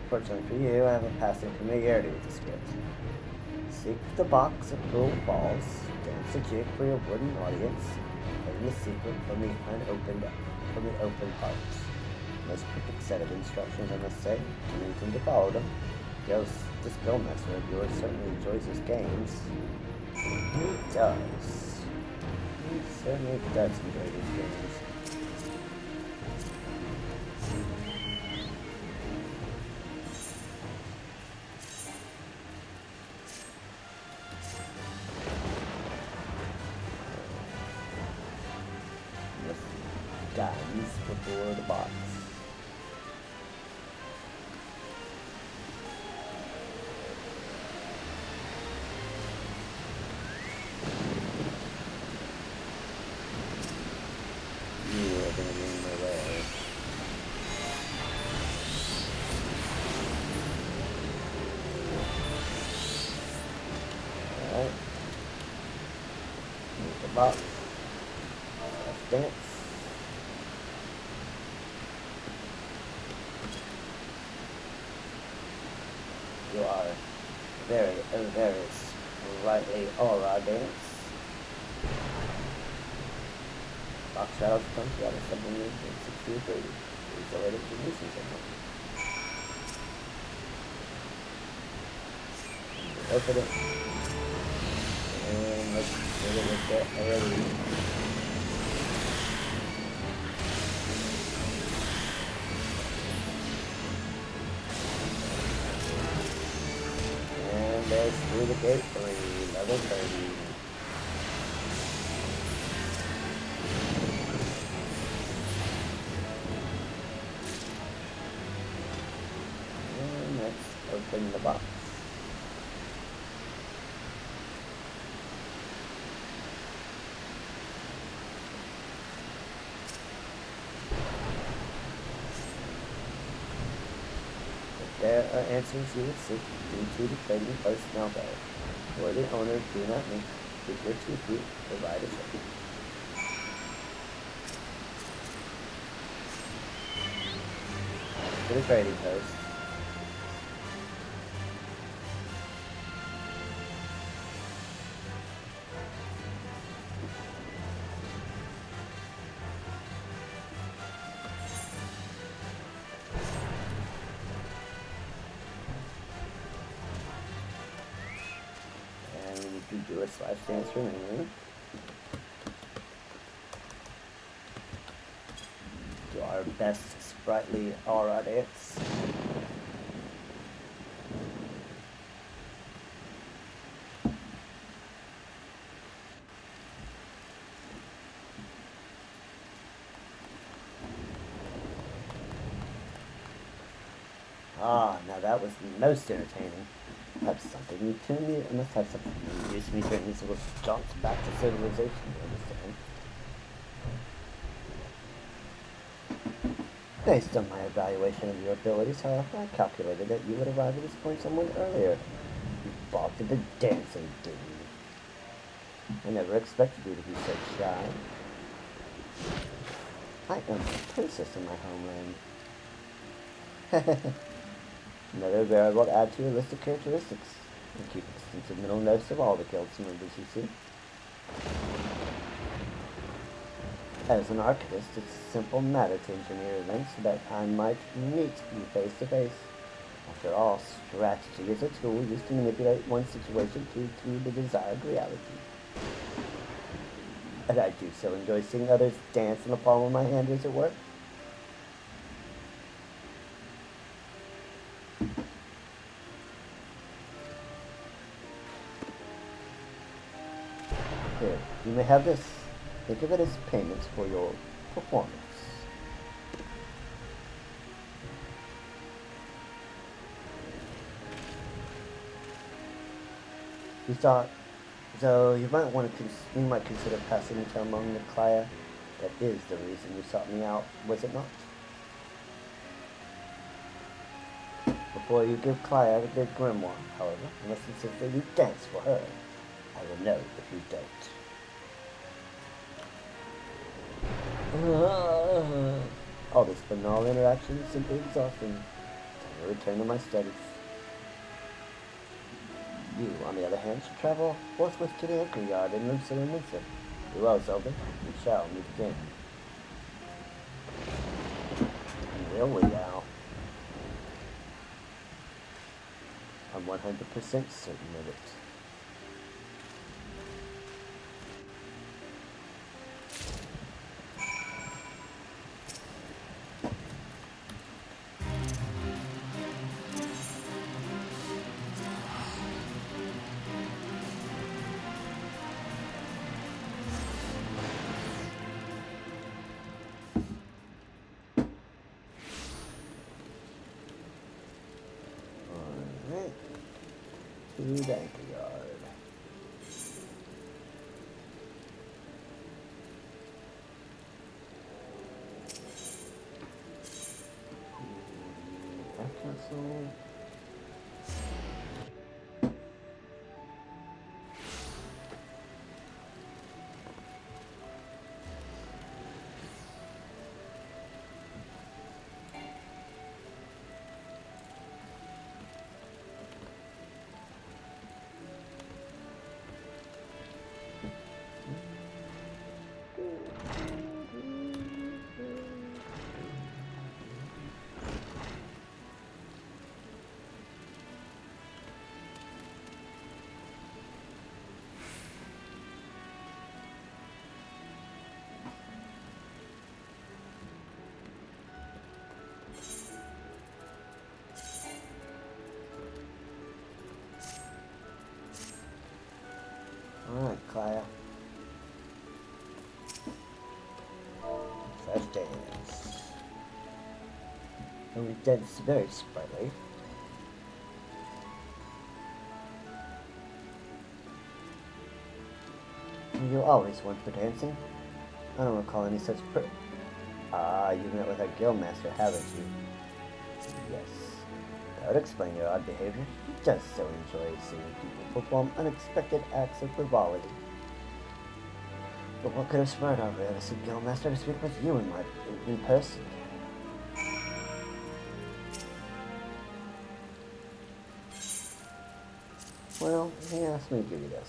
Fortunately for you, I have a passing familiarity with the script. Seek the box of cool balls, dance a jig for your wooden audience, learn the secret from the open parts. Most perfect set of instructions, I must say. You intend to follow them. This Guildmaster of yours certainly enjoys his games. He does. He certainly does enjoy these games. Guns before the box. You are gonna be in my way. Alright. Move the box. Let's dance. You are very, very sprightly aura dance. Box shadows come together, something new in 60 or 30. It's already producing something. Open it. And let's get it with that already. And there's through the gate 3, level 30. And let's open the box. There are answers you would seek due to the trading post now there. For the owner, do not make figure 2 feet, provide a check. To the trading post. Do a slash dance remaining. Do our best sprightly aura dance. Ah, now that was most entertaining. Have something you turn me. I must have something you use me turn these little jumps back to civilization. You understand? Based on my evaluation of your abilities, however, I calculated that you would arrive at this point somewhat earlier. You balked at the dancing, didn't you? I never expected you to be so shy. I am a princess in my homeland. Another variable to add to your list of characteristics. And keep extensive mental notes of all the guild's members you see. As an Arcanist, it's a simple matter to engineer events so that I might meet you face to face. After all, strategy is a tool used to manipulate one situation to the desired reality. And I do so enjoy seeing others dance in the palm of my hand as it were. Here, you may have this. Think of it as payments for your performance. You thought, so you might consider passing the term among the Clio. That is the reason you sought me out, was it not? Before you give Clio the grimoire, however, unless insist that you dance for her, I will know if you don't. All this banal interaction is simply exhausting. Time to return to my studies. You, on the other hand, should travel forthwith to the anchor yard in Lucid and Windsor. Be well, Zelda. We shall meet again. Will we now? I'm 100% certain of it. the anchor yard. That castle. Alright, Kaya. Fresh dance. And we dance very sprightly. You always went for dancing? I don't recall any such you met with our guildmaster, haven't you? Yes. That would explain your odd behavior. He does so enjoy seeing people perform unexpected acts of frivolity. But what could have spurred our realistic guildmaster to speak with you in person? Well, he asked me to give you this.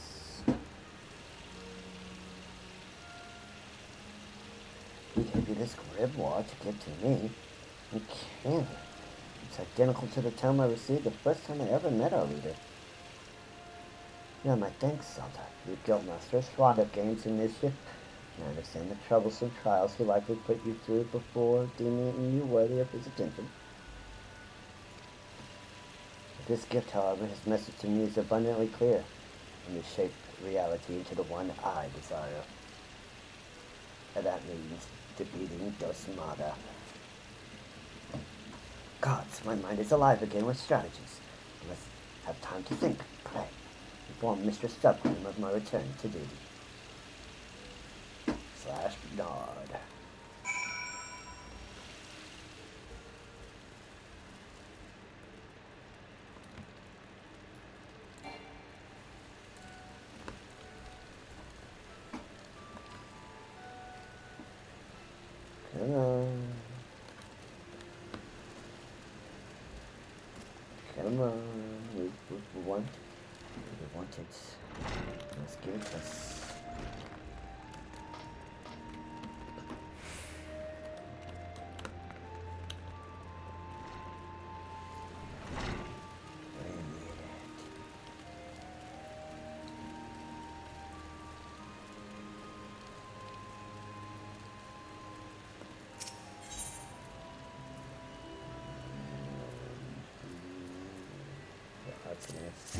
He gave you this grimoire to give to me. Uncanny. It's identical to the tome I received the first time I ever met our leader. You have my thanks, Zelda. You guildmasters fond of games and mischief. I understand the troublesome trials he likely put you through before deeming you worthy of his attention. This gift, however, his message to me is abundantly clear, and you shape reality into the one I desire. And that means defeating Dosmada. Gods, my mind is alive again with strategies. I must have time to think, pray, inform Mistress Subcream of my return to duty. / Nod. Come on. Come on. We want it. Let's give it to us. Arcanist.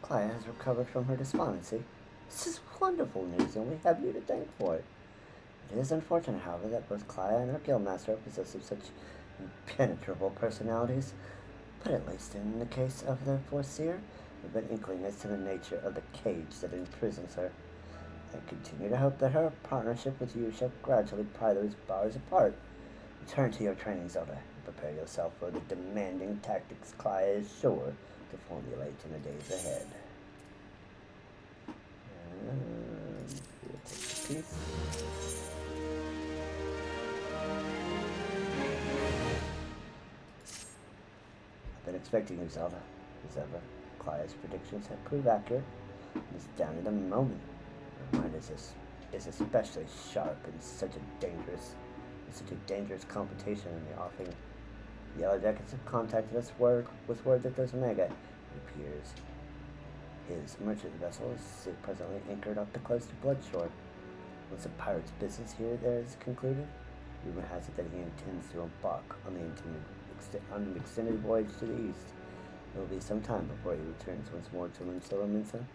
Kaya has recovered from her despondency. This is wonderful news, and we have you to thank for it. It is unfortunate, however, that both Kaya and our guildmaster are possessed of such impenetrable personalities, but at least in the case of the Foreseer, we have an inkling as to the nature of the cage that imprisons her. I continue to hope that her partnership with you shall gradually pry those bars apart. Return to your training, Zelda, and prepare yourself for the demanding tactics Kaya is sure to formulate in the days ahead. Piece. I've been expecting you, Zelda. As ever, Kaya's predictions have proved accurate, and it's down in a moment. Her mind is especially sharp in such a dangerous competition in the offing. The Yellow Jackets have contacted us with word that there's Mega, it appears. His merchant vessel is presently anchored off the coast of Bloodshore. Once the pirate's business here there is concluded, rumor has it that he intends to embark on the on an extended voyage to the east. It will be some time before he returns once more to Linsilla Minsa.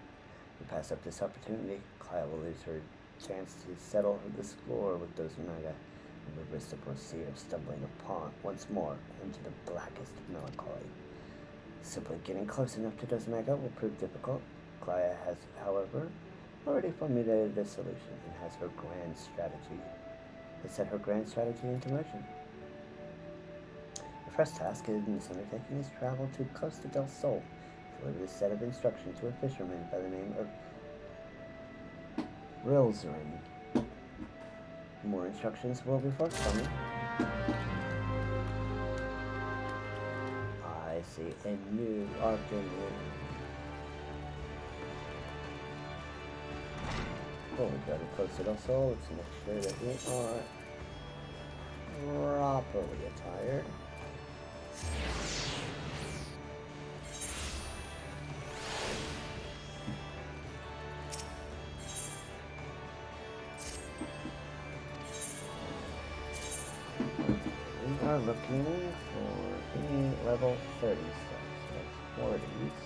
We pass up this opportunity. Kaya will lose her chance to settle the score with Dozunaga, and we risk the proceed of stumbling upon once more into the blackest melancholy. Simply getting close enough to Dozunaga will prove difficult. Kaya has, however, already formulated a solution and has set her grand strategy into motion. The first task in this undertaking is travel to Costa del Sol, deliver a set of instructions to a fisherman by the name of Rilzerin. More instructions will be forthcoming. I see a new Arcanist. Oh, we got to Costa del Sol. Let's make sure that we are properly attired. We are looking for any level 30 stuff. So that's 40s.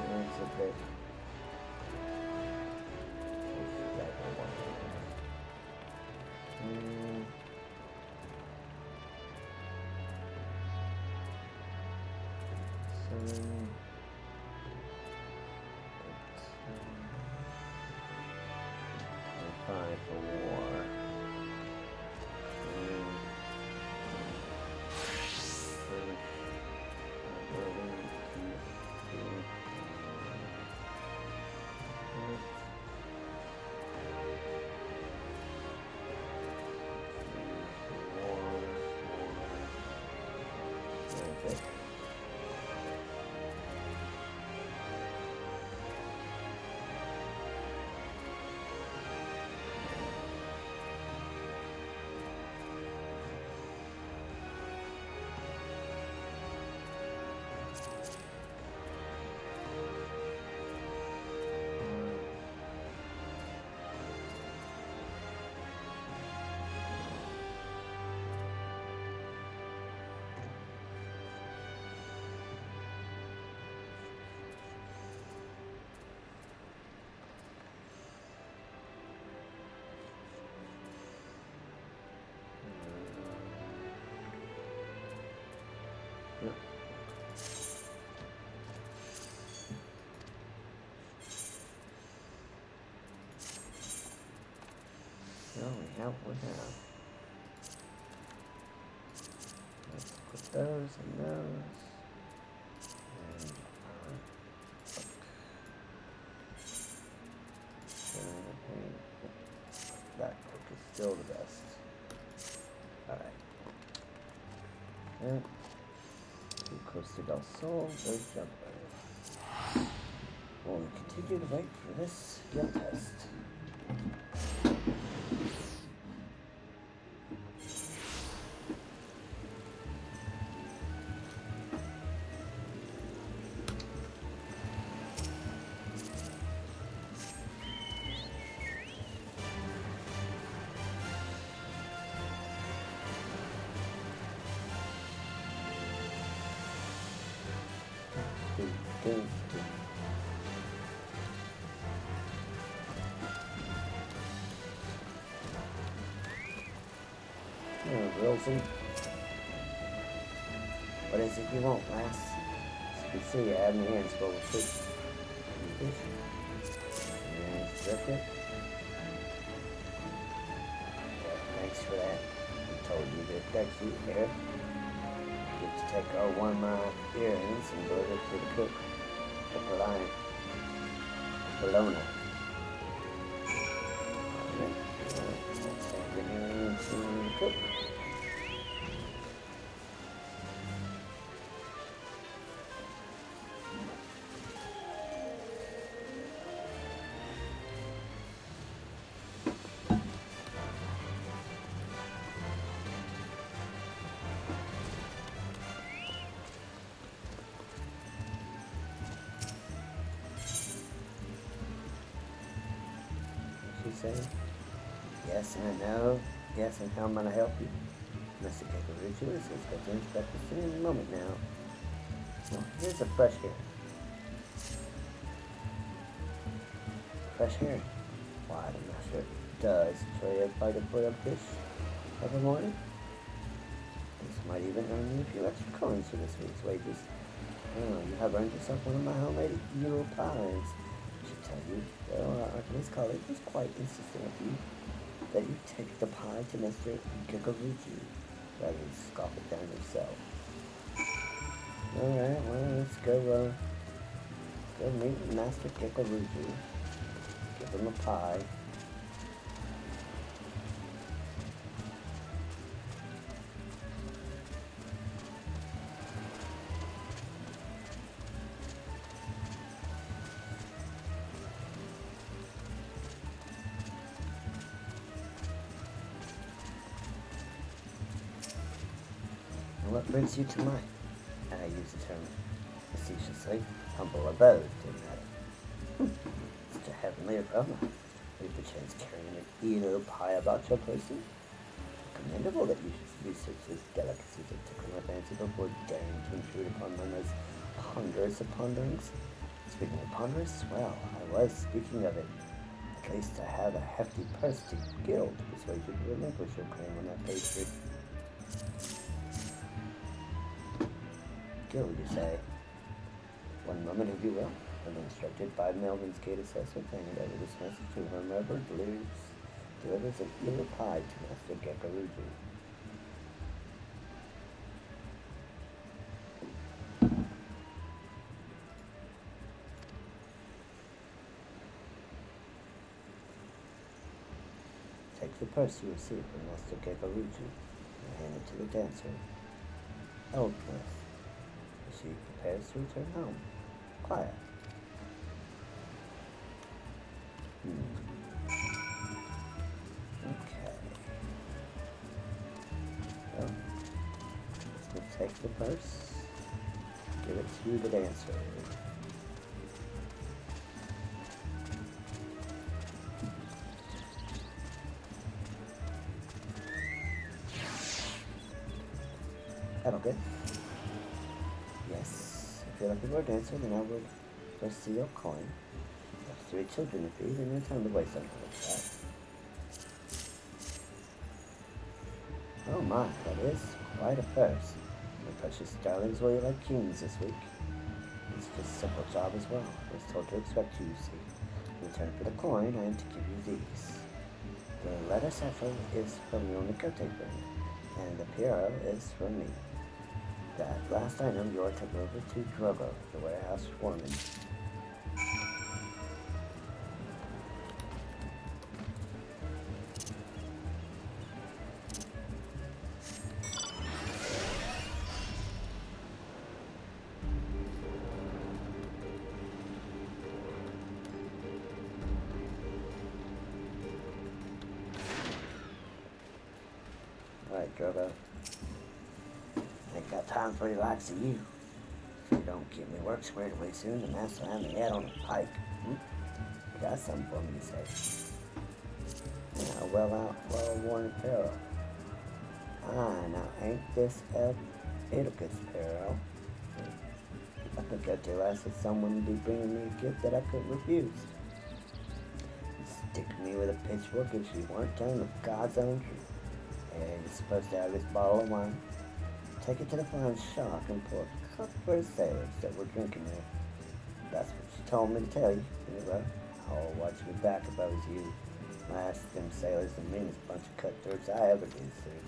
That's a bit. Five for war. Well, we have. Let's put those and those. And that book is still the best. Alright. And to Costa del Sol, those jumpers. We'll continue to wait for this skill test. Wilson. What is it you want, lass? As you can see, I have my hands full of food. And circuit. Yeah, thanks for that. I told you to text you here. Get to take one of my earrings and deliver it to the cook. Bologna. Cook. say? Yes, I know. Yes, and how am I going to help you? Mr. Kakaruchu is expecting his breakfast any moment now. Well, here's a fresh herring. Fresh herring? Why, the master does enjoy a bite of boiled fish every morning. This might even earn you a few extra coins for this week's wages. Oh, you have earned yourself one of my homemade euro pies. I should tell you, though, our Arcanist colleague was quite insistent of you that you take the pie to Mr. Kakaruchu rather than scoff it down yourself. Alright, well, let's go meet Master Kakaruchu. Give him a pie. And what brings you to mine? And I use the term facetiously, humble abode, didn't I? Such a heavenly aroma. Are you perchance carrying an Edo pie about your person? Commendable that you should research this delicacy to tickle my fancy before daring to intrude upon my most ponderous of ponderings. Speaking of ponderous, well, I was speaking of it. At least I have a hefty purse to gild to persuade you to relinquish your claim on that pastry. Gild, you say? One moment, if you will. I'm instructed by Melvin's Gate Assessor to hand over this message to whomever delivers an ear pie to Master Kakaruchu. Take the purse you received from Master Kakaruchu and hand it to the dancer. Eldquist, as she prepares to return home. Quiet. Okay. Well, we'll take the purse, give it to the dancer. That'll good. Yes, if you're looking for a dancer, then I would first see your coin. You have 3 children to feed, and no time to waste on like that. Oh my, that is quite a purse. My precious darlings will eat like kings this week. It's just a simple job as well. I was told to expect you, see. In return for the coin, I am to give you these. The letter cipher is from your caretaker, and the Piero is from me. That last item you are to go over to Drogo, the warehouse foreman. Alright, Drogo. Ain't got time for the likes of you. If you don't get me work squared away soon, the master will have me head on a pike. You got something for me to say. Yeah, well-worn apparel. Now ain't this Oedipus apparel? I think I'd tell us that someone would be bringing me a gift that I couldn't refuse. Stick me with a pitchfork if you weren't telling the God's own truth. And you're supposed to have this bottle of wine. Take it to the fine shop and pour a cup for the sailors that were drinking there. That's what she told me to tell you. Anyway, I'll watch me back if I was you. Last, them sailors the meanest bunch of cutthroats I ever did see.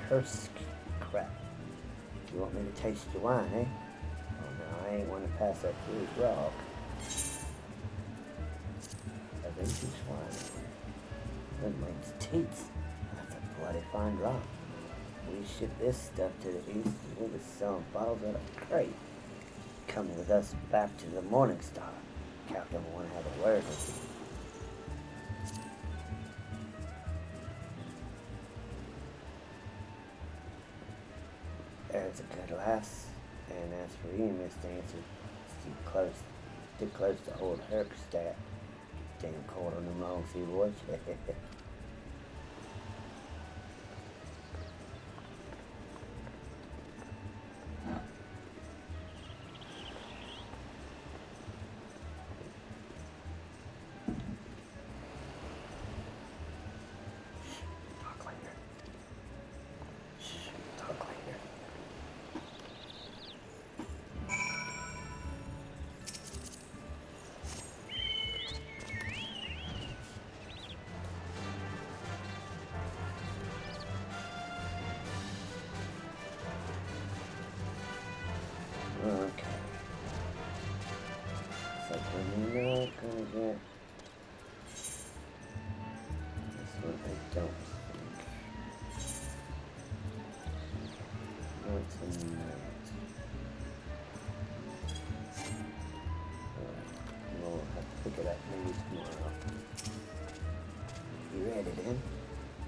Hurst crap. You want me to taste your wine, eh? Oh no, I ain't want to pass that foolish rock. A vintage wine. That makes teats. That's a bloody fine drop. We ship this stuff to the east and we'll be selling bottles at a crate. Come with us back to the Morning Star. Captain will want to have a word with you. There's a good lass. And as for you, Miss Dancer, stick close to old Herkstadt. Damn cold on them long sea boys. Okay. So we're not gonna get this one, I don't think. What's in that? Alright, we'll have to pick it up maybe tomorrow. You ready then?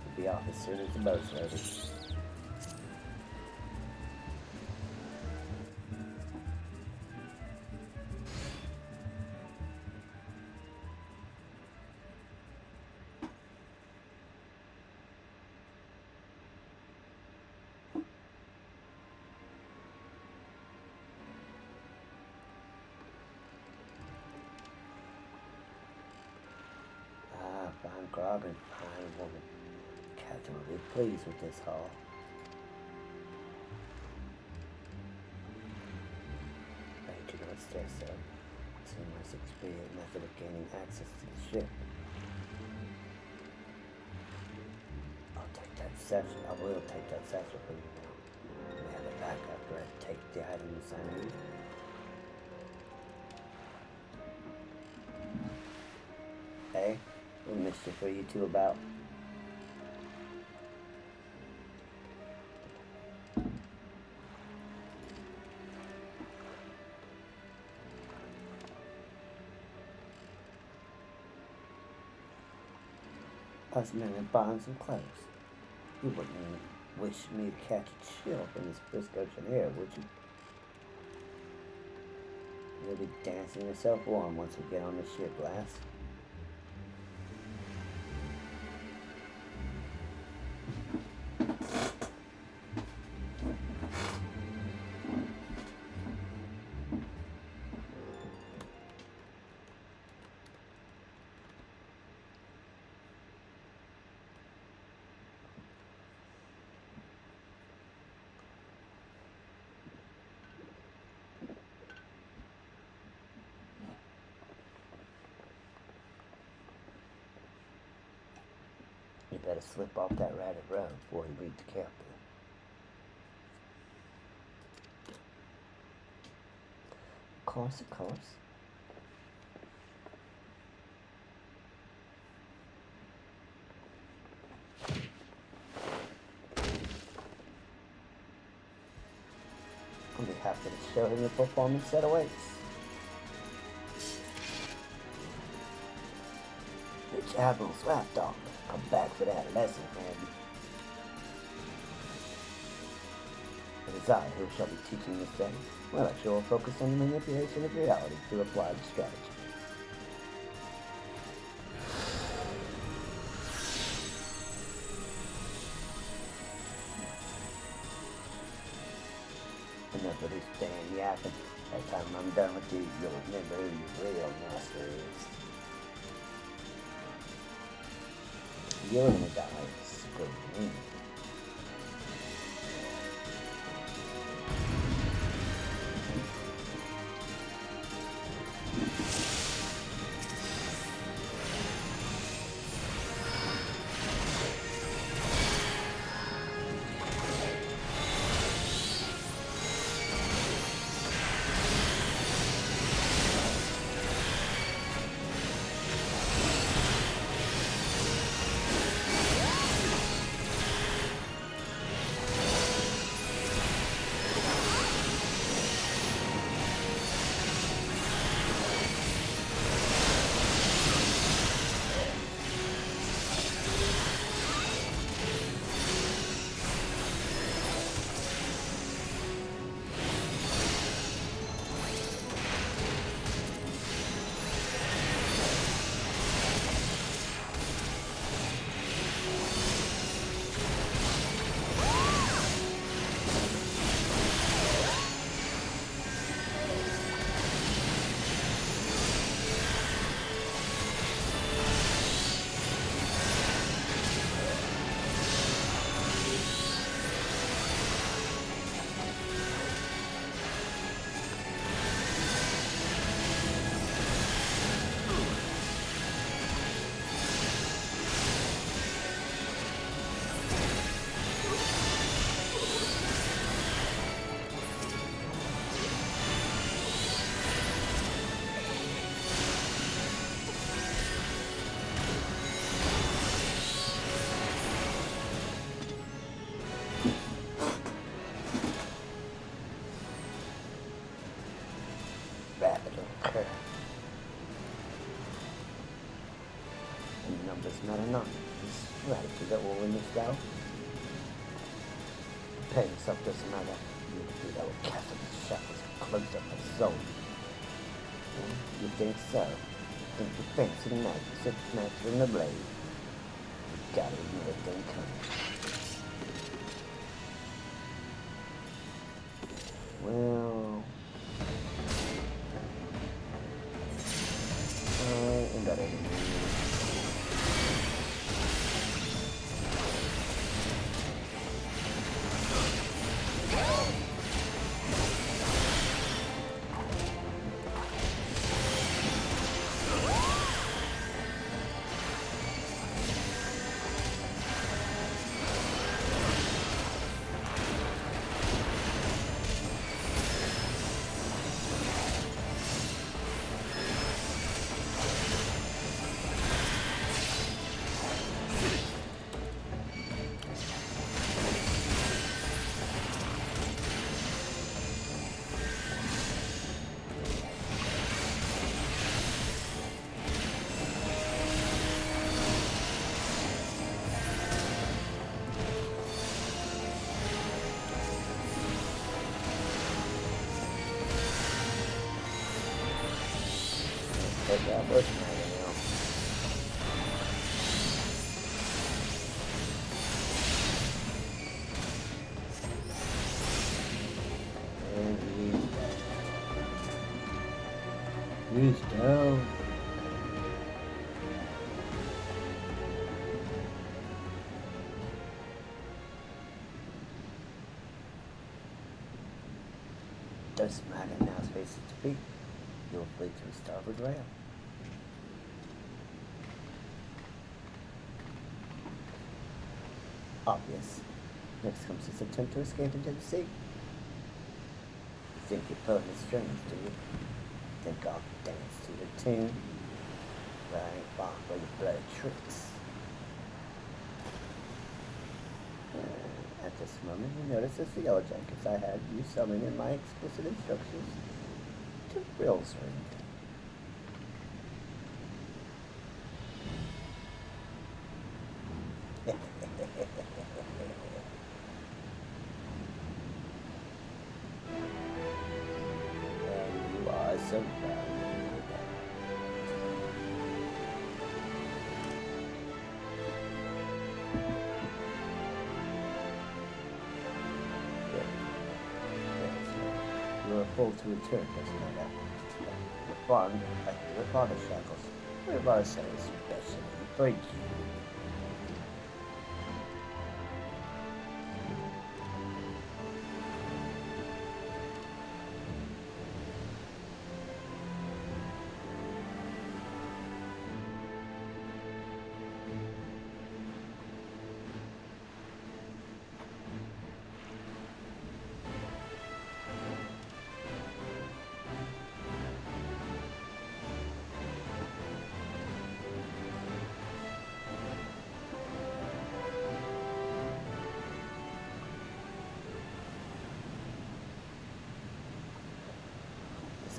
We'll be off as soon as the boat's ready. Fine grog and fine woman. Captain will be pleased with this haul. I do not stress, sir. It's the most expedient method of gaining access to the ship. I will take that satchel from you now. We have it back after I take the items I need. Hey? What mischief are you two about? I was merely buying some clothes. You wouldn't wish me to catch a chill from this brisk ocean air, would you? You'll be dancing yourself warm once we get on the ship, lass. You better slip off that ratted road before you meet the captain. Of course, of course. I'll be happy to show him the performance that awaits. The Admiral's lapdog. Come back for that lesson, man. It is I who shall be teaching this day. My lecture will focus on the manipulation of reality through applied strategy. Enough of this damn yapping. By the time I'm done with you, you'll remember who your real master is. You're gonna die screaming. go. Pay yourself doesn't matter. You do that with cast up the shackles and close up my soul. You think so? You think you're fancy tonight? You sit master in the blade. You gotta admit it ain't coming. Well, I am better than you. Take that bush man now. And he's down. Doesn't matter now, space is defeat. You'll flee to starboard rail. Obvious. Next comes this attempt to escape into the sea. You think you're pulling the strings, do you? Think I'll dance to the tune? But I ain't balked by your bloody tricks. At this moment, you notice as the yellow jackets I had you summon in my explicit instructions to Rill's ring. And you are so valued. You are full to return, doesn't matter. Your father, like your father's shackles. We're about to say especially for you.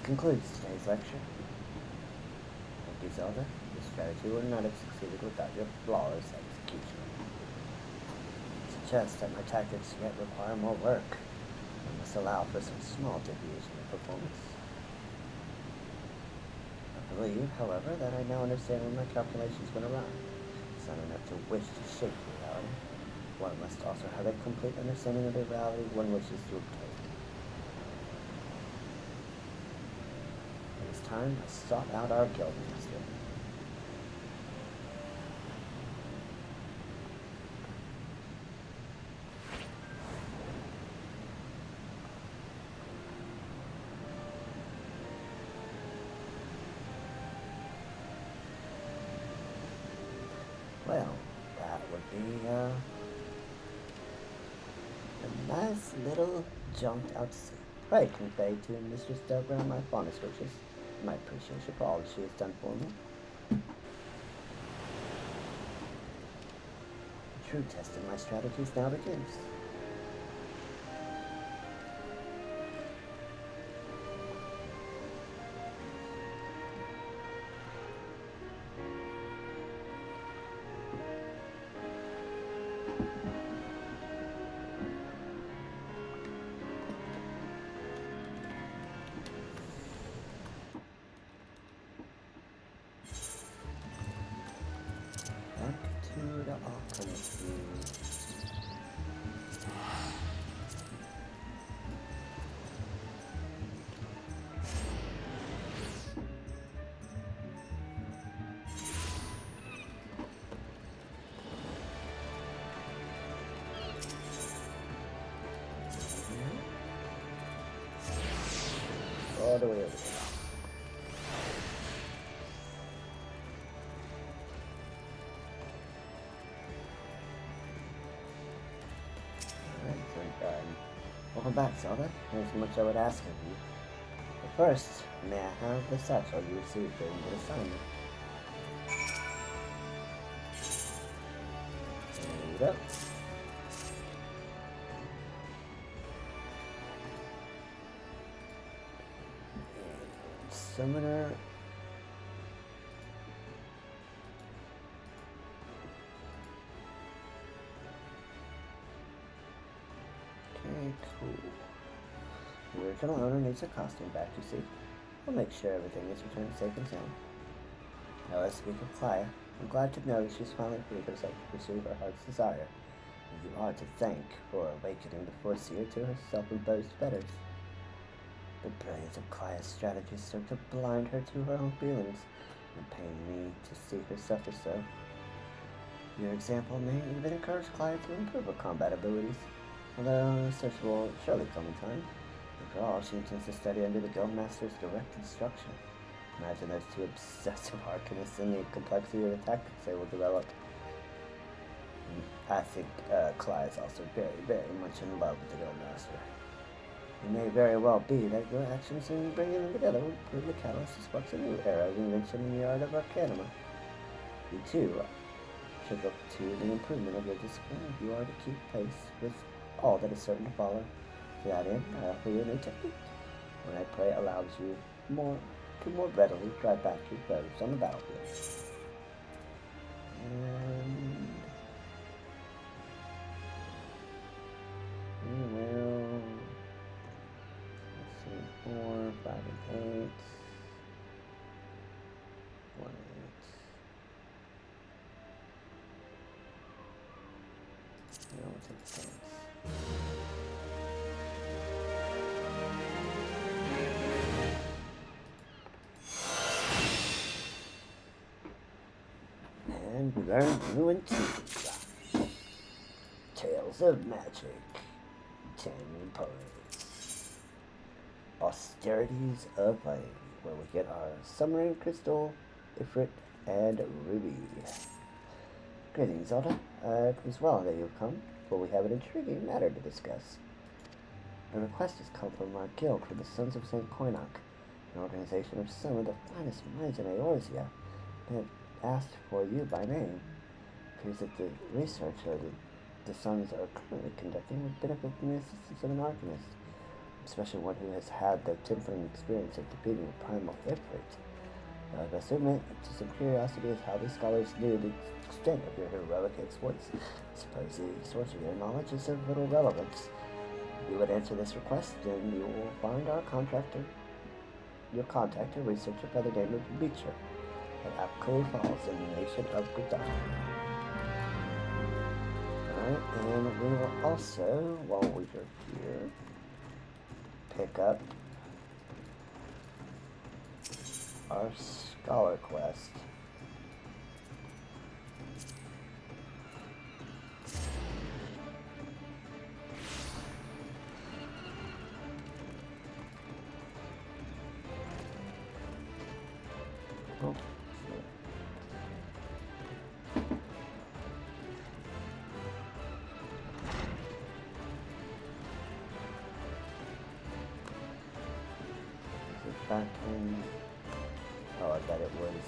Concludes today's lecture. Thank you, Zelda. Your strategy would not have succeeded without your flawless execution. It suggests that my tactics yet require more work. I must allow for some small deviation in performance. I believe, however, that I now understand where my calculations went awry. It's not enough to wish to shape reality. One must also have a complete understanding of the reality one wishes to obtain. Time I sought out our guildmaster. Well, that would be a nice little jaunt out to sea. Pray convey to Mistress Delbrown my fondest wishes. My appreciation for all that she has done for me. The true test of my strategies now begins. kind of all the way over there. Welcome back, Zelda. There's much I would ask of you. But first, may I have the satchel you received during your assignment? There you go. Summoner. Okay, cool. The original owner needs a costume back, you see. We'll make sure everything is returned safe and sound. Now let's speak of Clea. I'm glad to know that she's finally freed herself to pursue her heart's desire. And you are to thank for awakening the Foreseer to her self-imposed fetters. The brilliance of Clea's strategies served to blind her to her own feelings, and pained me to see her suffer so. Your example may even encourage Clea to improve her combat abilities, although such will surely come in time. After all, she intends to study under the Guildmaster's direct instruction. Imagine those two obsessive Arcanists and the complexity of the tactics they will develop. I think Clea is also very, very much in love with the Guildmaster. It may very well be that your actions in bringing them together will prove the catalyst to spark a new era of invention in the art of Arcanima. You too should look to the improvement of your discipline if you are to keep pace with all that is certain to follow. To that end, I offer you a new technique. When I pray allows you to more readily drive back your foes on the battlefield. And we will, let's see, 4, 5, and 8. 1, 8. Now we'll take the chance. And we learn new and Tales of Magic. 10 points. Austerities of Light, where we get our Submarine Crystal, Ifrit, and Ruby. Greetings, Zelda. It is well that you've come, for we have an intriguing matter to discuss. A request has come from our guild for the Sons of St. Koinok, an organization of some of the finest minds in Eorzea, that asked for you by name. It appears that the research the Sons are currently conducting would benefit from the assistance of an Arcanist, especially one who has had the tempering experience of defeating a primal Ifrit. I must admit to some curiosity as how these scholars knew the extent of your heroic exploits. I suppose the source of your knowledge is of little relevance. If you would answer this request, then you will find our your contact a researcher by the name of Beecher at Apkali Falls in the nation of Gudana. Alright, and we will also, while we are here, pick up our Scholar Quest. Oh. Is it back in? Oh, I bet it was.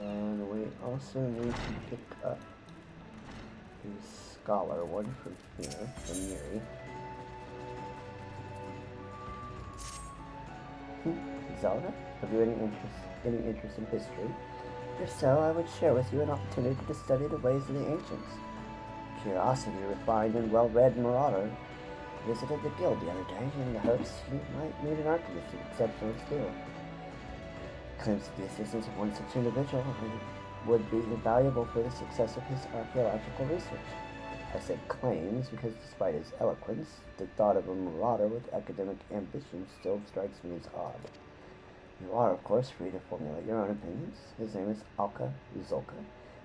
And we also need to pick up the scholar, one from here, from Yuri. Zelda, have you any interest in history? If so, I would share with you an opportunity to study the ways of the ancients. Curiosity, refined and well-read marauder, visited the guild the other day in the hopes he might meet an arcanist of exceptional skill. Claims that the assistance of one such individual would be invaluable for the success of his archaeological research. I said claims because despite his eloquence, the thought of a marauder with academic ambition still strikes me as odd. You are, of course, free to formulate your own opinions. His name is Alka Zulka.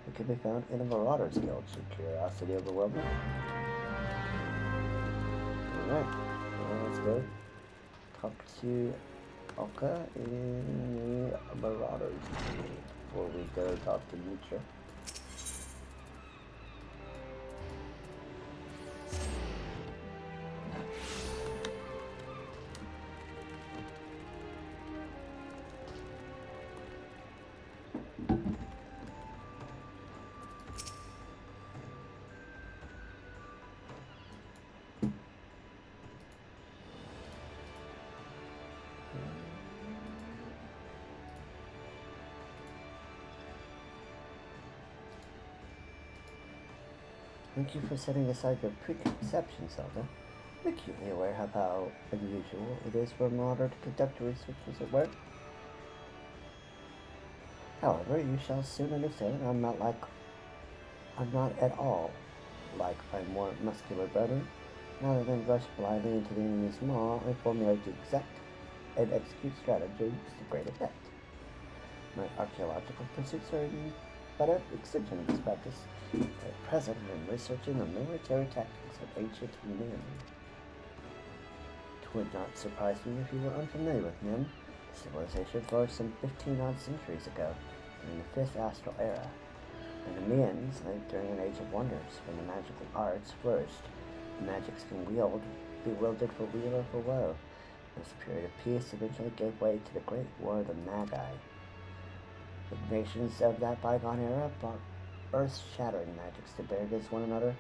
It can be found in the Marauders Guild. Should curiosity overwhelm you? Alright, well, let's go talk to Alka in the Marauders Guild before we go talk to Mitra. Thank you for setting aside your preconceptions, Zelda. I'm acutely aware of how unusual it is for a marauder to conduct research, as it were. However, you shall soon understand I'm not at all like my more muscular brethren. Rather than rush blindly into the enemy's maw, I formulate the exact and execute strategies to great effect. My archaeological pursuits are but an extension of this practice. At present, I am researching the military tactics of ancient men. It would not surprise me if you were unfamiliar with men. Civilization flourished some 15-odd centuries ago, during the 5th astral era. And the Mayans lived during an age of wonders, when the magical arts flourished. The magics can be wielded for weal or for woe. This period of peace eventually gave way to the Great War of the Magi. The nations of that bygone era brought earth-shattering magics to bear against one another,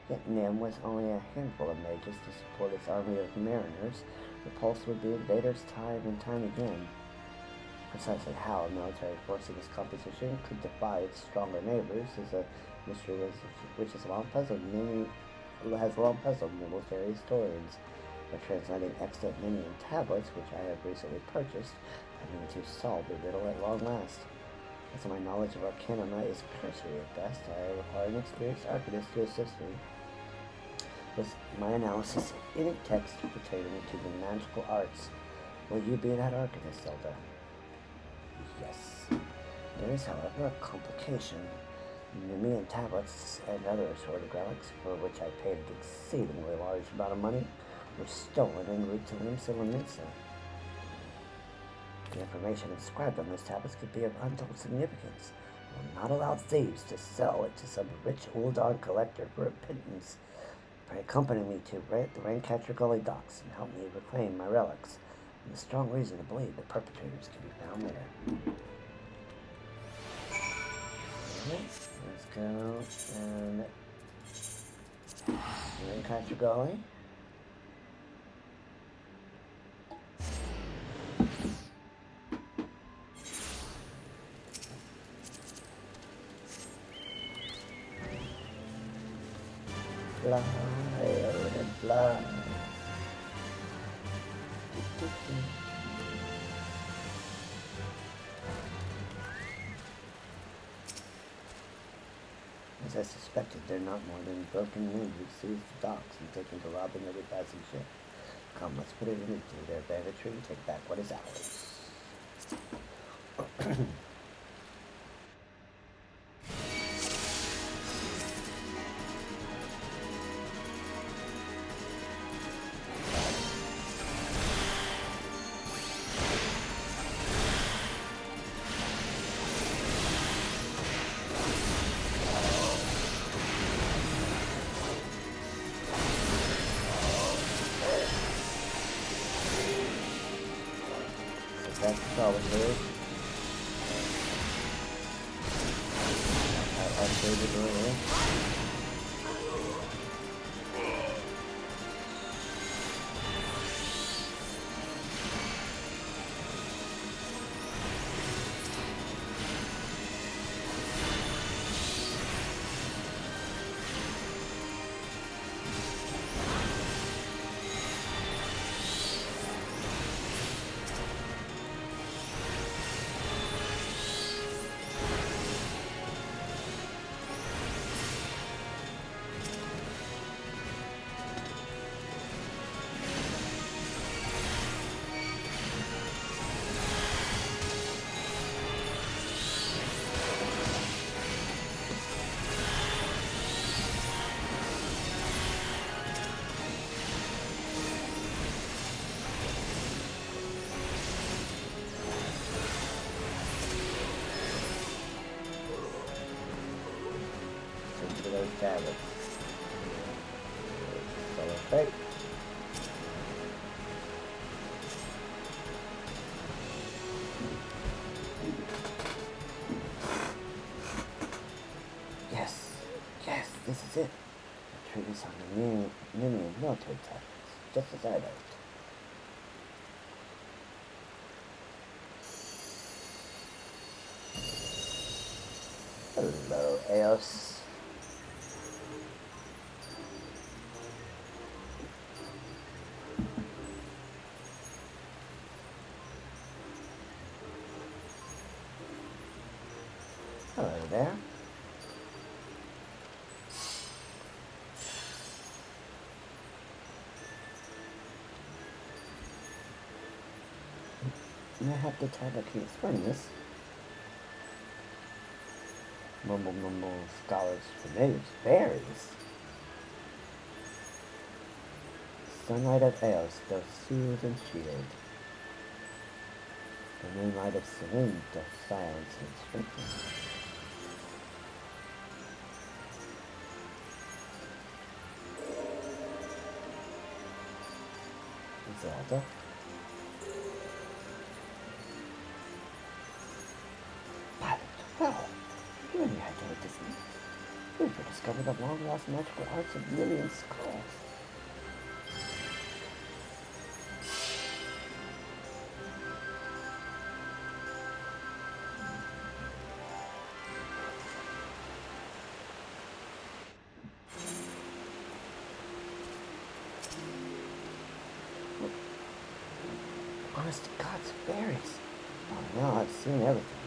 yet Nim was only a handful of mages to support its army of mariners, repulsed would be invaders time and time again. Precisely how a military force of this composition could defy its stronger neighbors is a mystery which has long puzzled military historians. By translating extant Minion tablets, which I have recently purchased, I mean to solve the riddle at long last. As my knowledge of Arcana is cursory at best, I require an experienced Arcanist to assist me with my analysis of any text pertaining to the magical arts. Will you be that Arcanist, Zelda? Yes. There is, however, a complication. Nemean tablets and other assorted relics, for which I paid an exceedingly large amount of money, were stolen en route to Limsa. The information inscribed on those tablets could be of untold significance. I will not allow thieves to sell it to some rich Uldan collector for a pittance. Pray accompany me to the Raincatcher Gully docks and help me reclaim my relics. I have a strong reason to believe the perpetrators can be found there. Let's go and Raincatcher Gully. Fly, and fly. As I suspected, they're not more than broken men who seized the docks and taken to robbing every passing ship. Come, let's put it into their banditry and take back what is ours. That's probably good. I upgraded earlier. have it. Cellophane. Yes, yes, this is it. A treatise on the Minion military tactics, just as I know. Hello, Eos. Hello there. I have to try to keep explaining this. Mumble, mumble, scholars, familiars, berries. Sunlight of Eos doth soothe and shield. The moonlight of Selene doth silence and strengthen. Zelda. Pilot, well, you and your head to Disney. We've discovered the long-lost magical arts of million scholars. Honest to God's berries. Oh, now I've seen everything.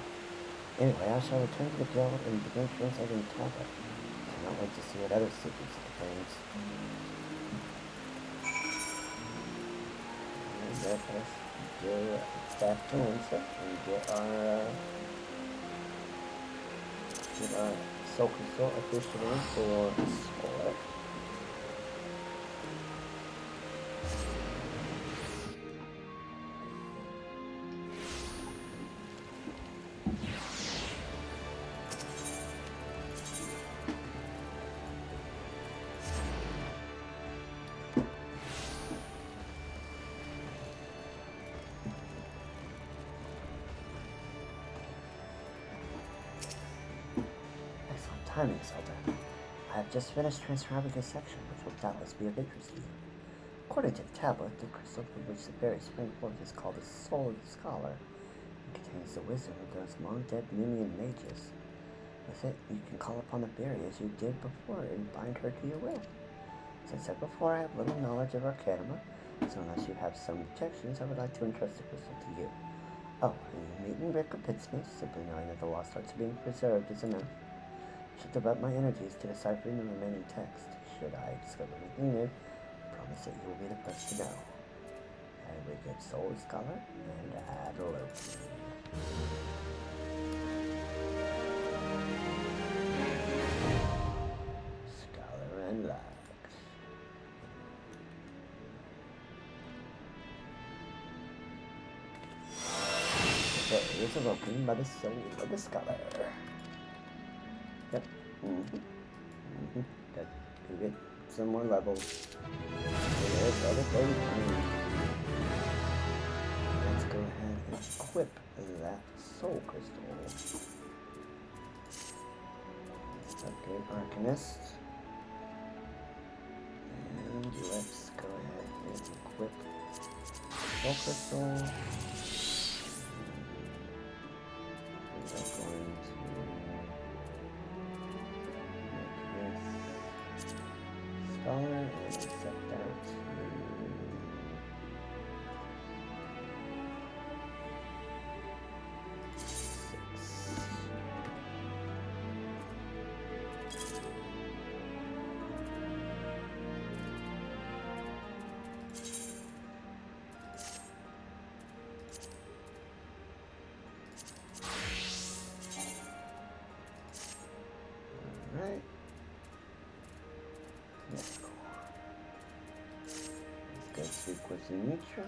Anyway, I shall return to the guild and begin translating the tablet. I cannot wait to see what other secrets it contains. And let us go back to Windsor and get our soul crystal officially for Score. Timing, Zelda. I have just finished transcribing a section which will doubtless be of interest to you. According to the tablet, the crystal from which the berries spring forth is called the Soul of the Scholar and contains the wisdom of those long-dead Mimian mages. With it, you can call upon the berry as you did before and bind her to your will. As I said before, I have little knowledge of Arcanima, so unless you have some objections, I would like to entrust the crystal to you. Oh, and you needn't recompense me, simply knowing that the lost arts are being preserved is enough. I should devote my energies to deciphering the remaining text. Should I discover anything new, I promise that you will be the first to know. And we get Soul Scholar and Adolescent. Scholar unlocked. Okay, is awoken by the Soul of the Scholar. Yep. Got to get some more levels. There's other things. Let's go ahead and equip that soul crystal. Upgrade Arcanist. And let's go ahead and equip soul crystal. We are going to Scholar and set that to 6. All right. Let's go speak with Dimitra.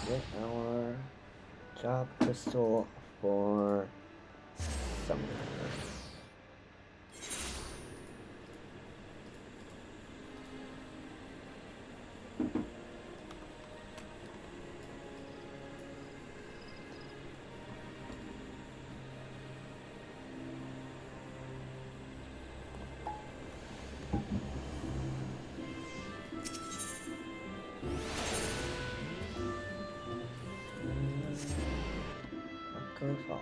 get our job crystal for summoner. Falls.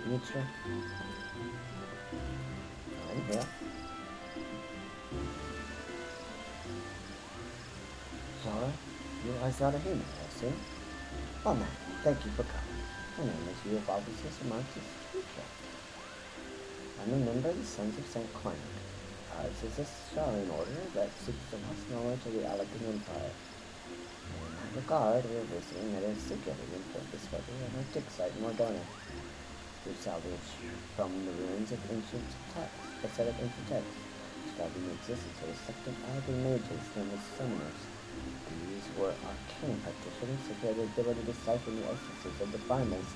Nietzsche. I'm here. Zara, you realize not a human, I assume? Oh man, thank you for coming. My name is you of Obvious Marcus Future. I'm a member of the Sons of St. Clement. Ours is a Shaolin order that seeks the lost knowledge of the Alakan Empire. In that regard, we are visiting a secretly important discovery on our dig site in Mordona. We've salvaged from the ruins of ancient texts, a set of ancient texts, describing the existence of a sect of Alakan mages known as summoners. These were arcane practitioners who had the ability to decipher the essences of the primals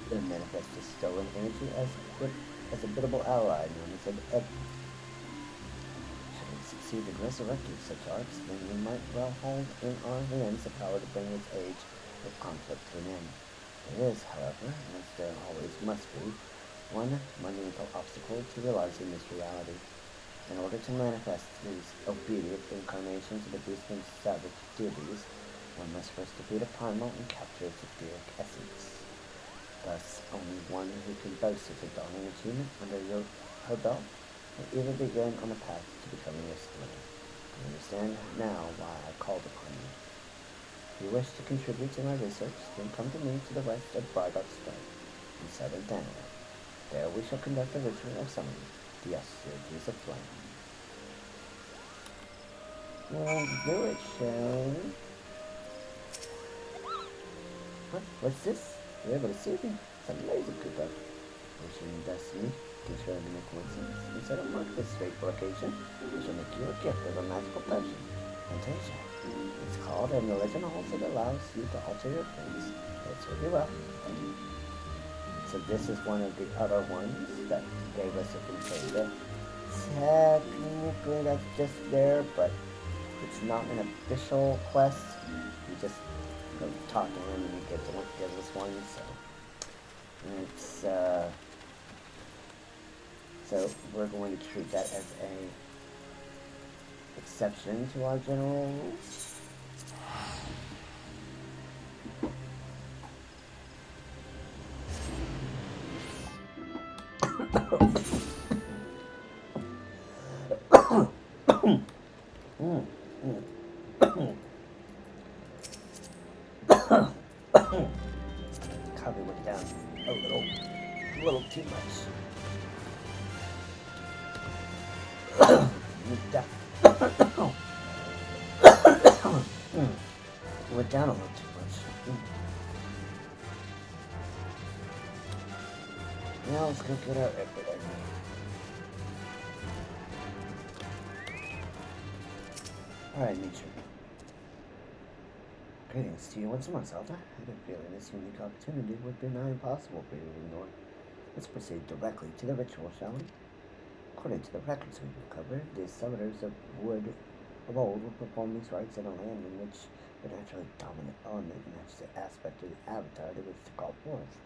and manifest the stolen energy as a biddable ally known as an egg. Should we succeed in resurrecting such arcs, then we might well hold in our hands the power to bring its age of conflict to an end. There is, however, as there always must be, one monumental obstacle to realizing this reality. In order to manifest these obedient incarnations of the beastman's savage deities, one must first defeat a primal and capture its etheric essence. Thus, only one who can boast of a dawning achievement under her belt will ever begin on the path to becoming your slave. You understand now why I called upon you. If you wish to contribute to my research, then come to me to the west of Bardot Strait, in southern Canada. There we shall conduct a ritual of summoning the austerities of flame. Let's do it, shall we? What? What's this? You're able to see me? It's amazing, Cooper. Wishing destiny determined a coincidence. Instead of mark this fateful occasion, we shall make you a gift of a magical potion. Fantasia. It's called, and the legend holds it allows you to alter your face. That's really well. So this is one of the other ones that gave us a Fantasia. Technically that's just there, but it's not an official quest. You just go talk to him and he gives us one, so it's so we're going to treat that as a exception to our general rules. Coffee went down a little too much. Went down a little too much. Now let's go get our everything. Alright, Nietzsche. Greetings to you once more, Zelda. I had a feeling this unique opportunity would be nigh impossible for you to ignore. Let's proceed directly to the ritual, shall we? According to the records we've recovered, the summoners of old would perform these rites in a land in which the naturally dominant element matches the aspect of the avatar they wish to call forth.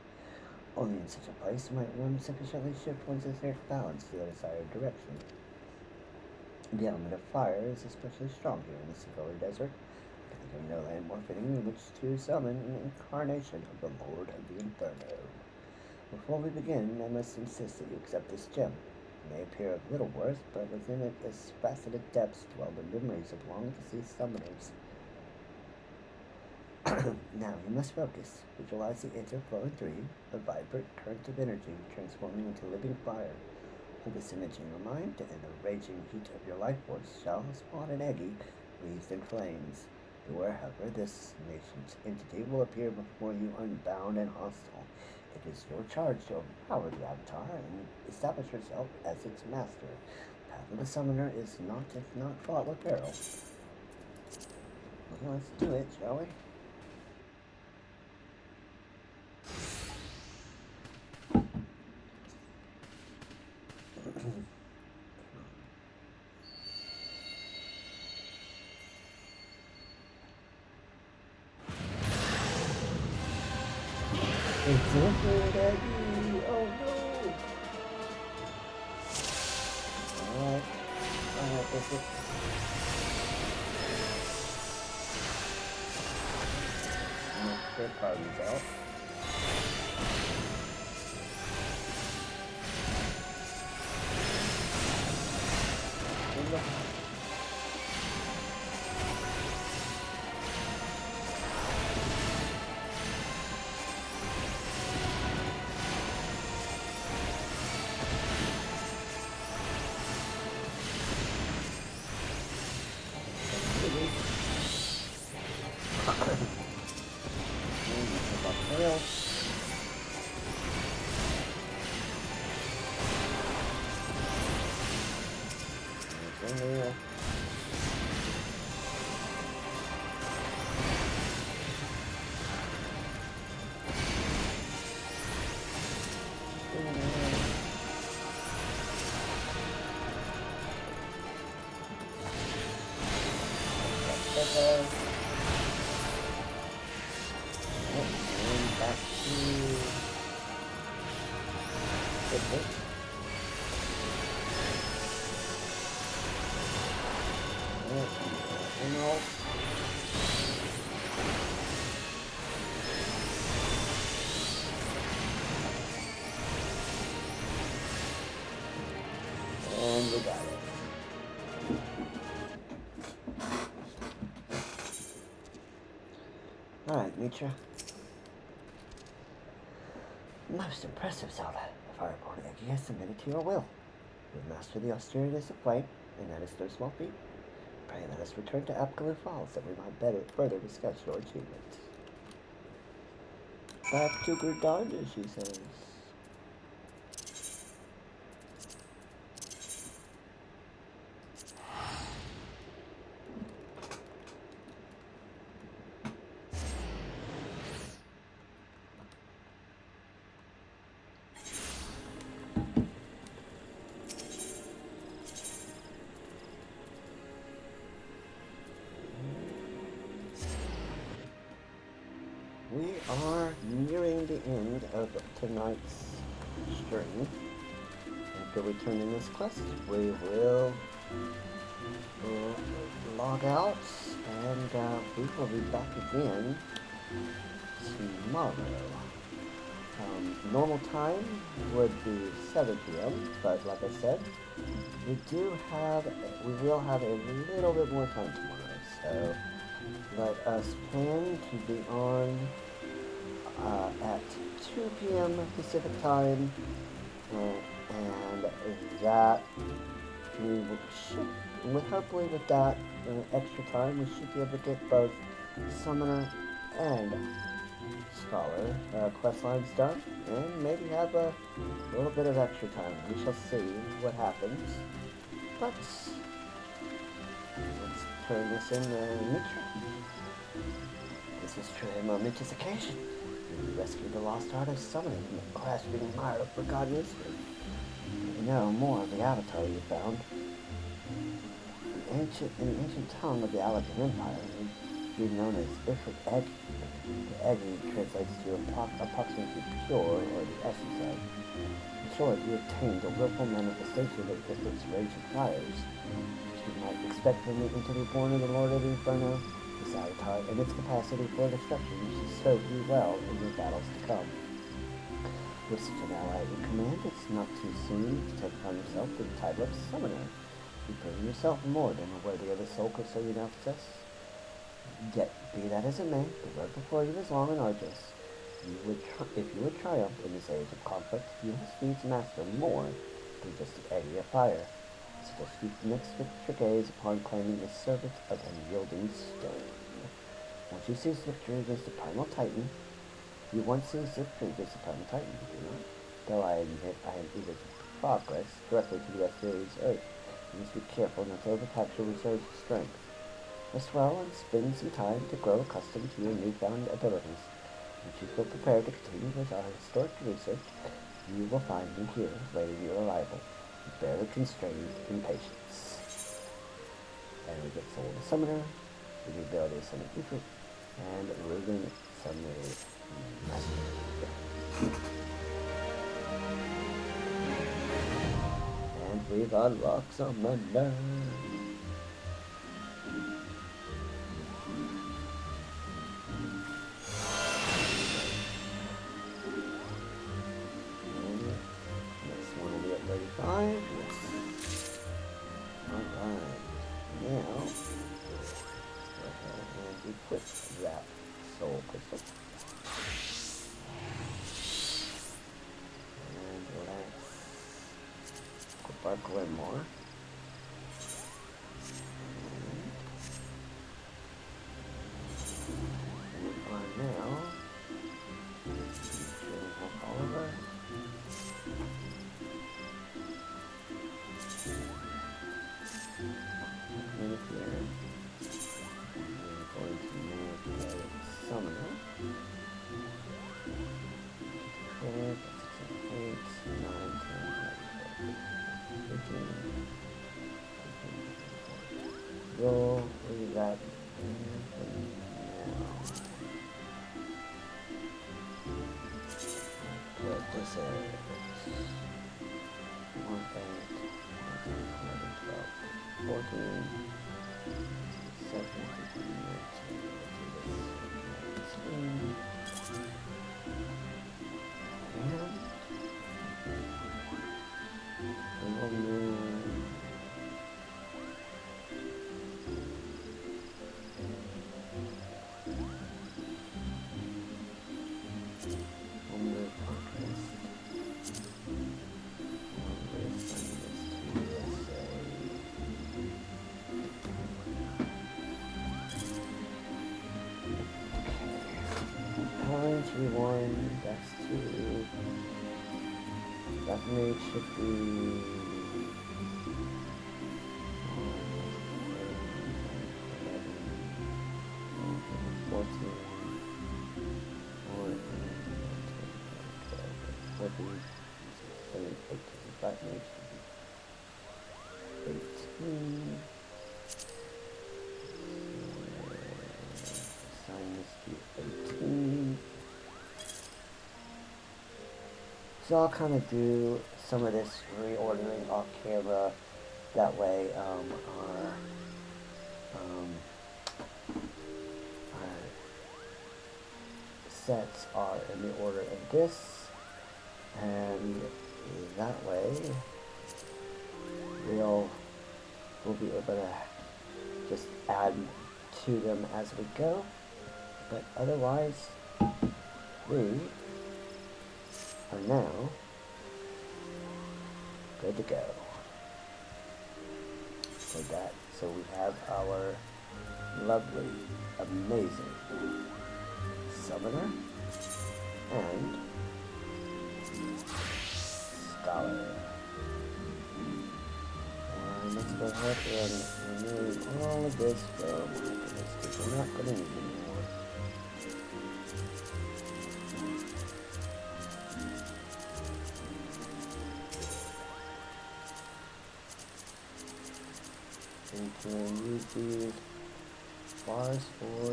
Only in such a place might one sufficiently shift one's etheric balance to the desired direction. The element of fire is especially strong here in the Segola Desert. I think of no land more fitting in which to summon an incarnation of the Lord of the Inferno. Before we begin, I must insist that you accept this gem. It may appear of little worth, but within its faceted depths dwell the memories of long-deceased summoners. Now you must focus. Visualize the ether flowing through you, a vibrant current of energy transforming into living fire. Hold this image in your mind, and the raging heat of your life force shall spawn an eggy wreathed in flames. Beware, however, this nation's entity will appear before you unbound and hostile. It is your charge to overpower the Avatar and establish yourself as its master. The path of the summoner is not, if not fraught with peril. Well, let's do it, shall we? It's a Aggie! Oh no! Alright. Alright, that's it. Make sure party's out. And we got it. Alright, Mitra. Most impressive, Zelda. The Fireborn Eggie has submitted to your will. You have mastered the austerities of flame, and that is no small feat. Pray let us return to Apkaloo Falls that we might further discuss your achievements. Back to Gridanda, she says. We are nearing the end of tonight's stream. After we turn in this quest, we will log out, and we will be back again tomorrow. Normal time would be 7 p.m., but like I said, we will have a little bit more time tomorrow, so let us plan to be on at 2 p.m. Pacific time, and that hopefully with that extra time, we should be able to get both Summoner and Scholar quest lines done, and maybe have a little bit of extra time. We shall see what happens, but let's turn this in Mitra. This is truly a momentous occasion. We rescued the lost art of summoning from the grasping mire of forgotten history. We know more of the Avatar you found. In the ancient tongue of the Alakan Empire, it would be known as FFXIV. The Eggie translates to approximately pure, or the essence of. In short, you obtained a willful manifestation of Ifrit's raging fires, which you might expect from the entity born of the Lord of the Inferno. This Avatar and its capacity for destruction should serve you well in your battles to come. With such an ally in command, it's not too soon to take upon yourself the title of summoner. You prove yourself more than worthy of the soul crystal you now possess. Yet, be that as it may, the road before you is long and arduous. If you would triumph in this age of conflict, you must needs master more than just the eddy of fire. I suggest you fix your gaze upon claiming the servant of unyielding stone. Once you seize victory against the primal titan, you once seized victory against the primal titan, did you not? Though I admit I have either progress directly to the Asteri's earth, you must be careful not to overtax your reserves of strength. Rest well and spend some time to grow accustomed to your newfound abilities. Once you feel prepared to continue with our historic research, you will find me here, waiting your arrival, with barely constrained impatience. And we get Soul the Summoner, the ability to summon Ifrit, and Ruben Summoner Master. And we've unlocked Summoner. Glenmore. And we are now Oliver. And here we're going to move the summoner. 4, 6, 7, 8, 9, 10, 11, 12, 13, roll, what do you got? Put this in. 1, 8, 11, 12, 14, 17, 18, 19, 20, Reborn, that's 2. That mage should be 14, 14, 18, that mage should be 18. Assign this to 18. So I'll kind of do some of this reordering off camera. That way, our sets are in the order of this, and that way we'll be able to just add to them as we go. But otherwise, we are now good to go. So we have our lovely, amazing summoner and scholar. And let's go ahead and remove all of this from this because we're not going to need it anymore. We can use these bars for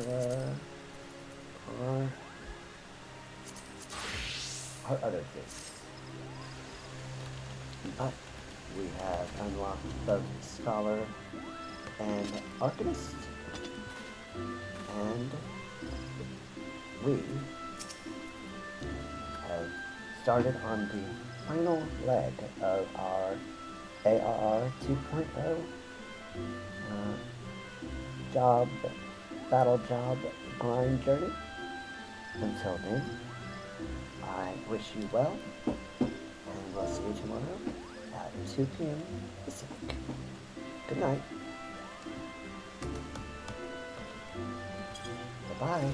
our other things. But we have unlocked both Scholar and Arcanist, and we have started on the final leg of our ARR 2.0 battle job grind journey. Until then, I wish you well, and we'll see you tomorrow at 2 p.m. Pacific. Good night. Bye-bye.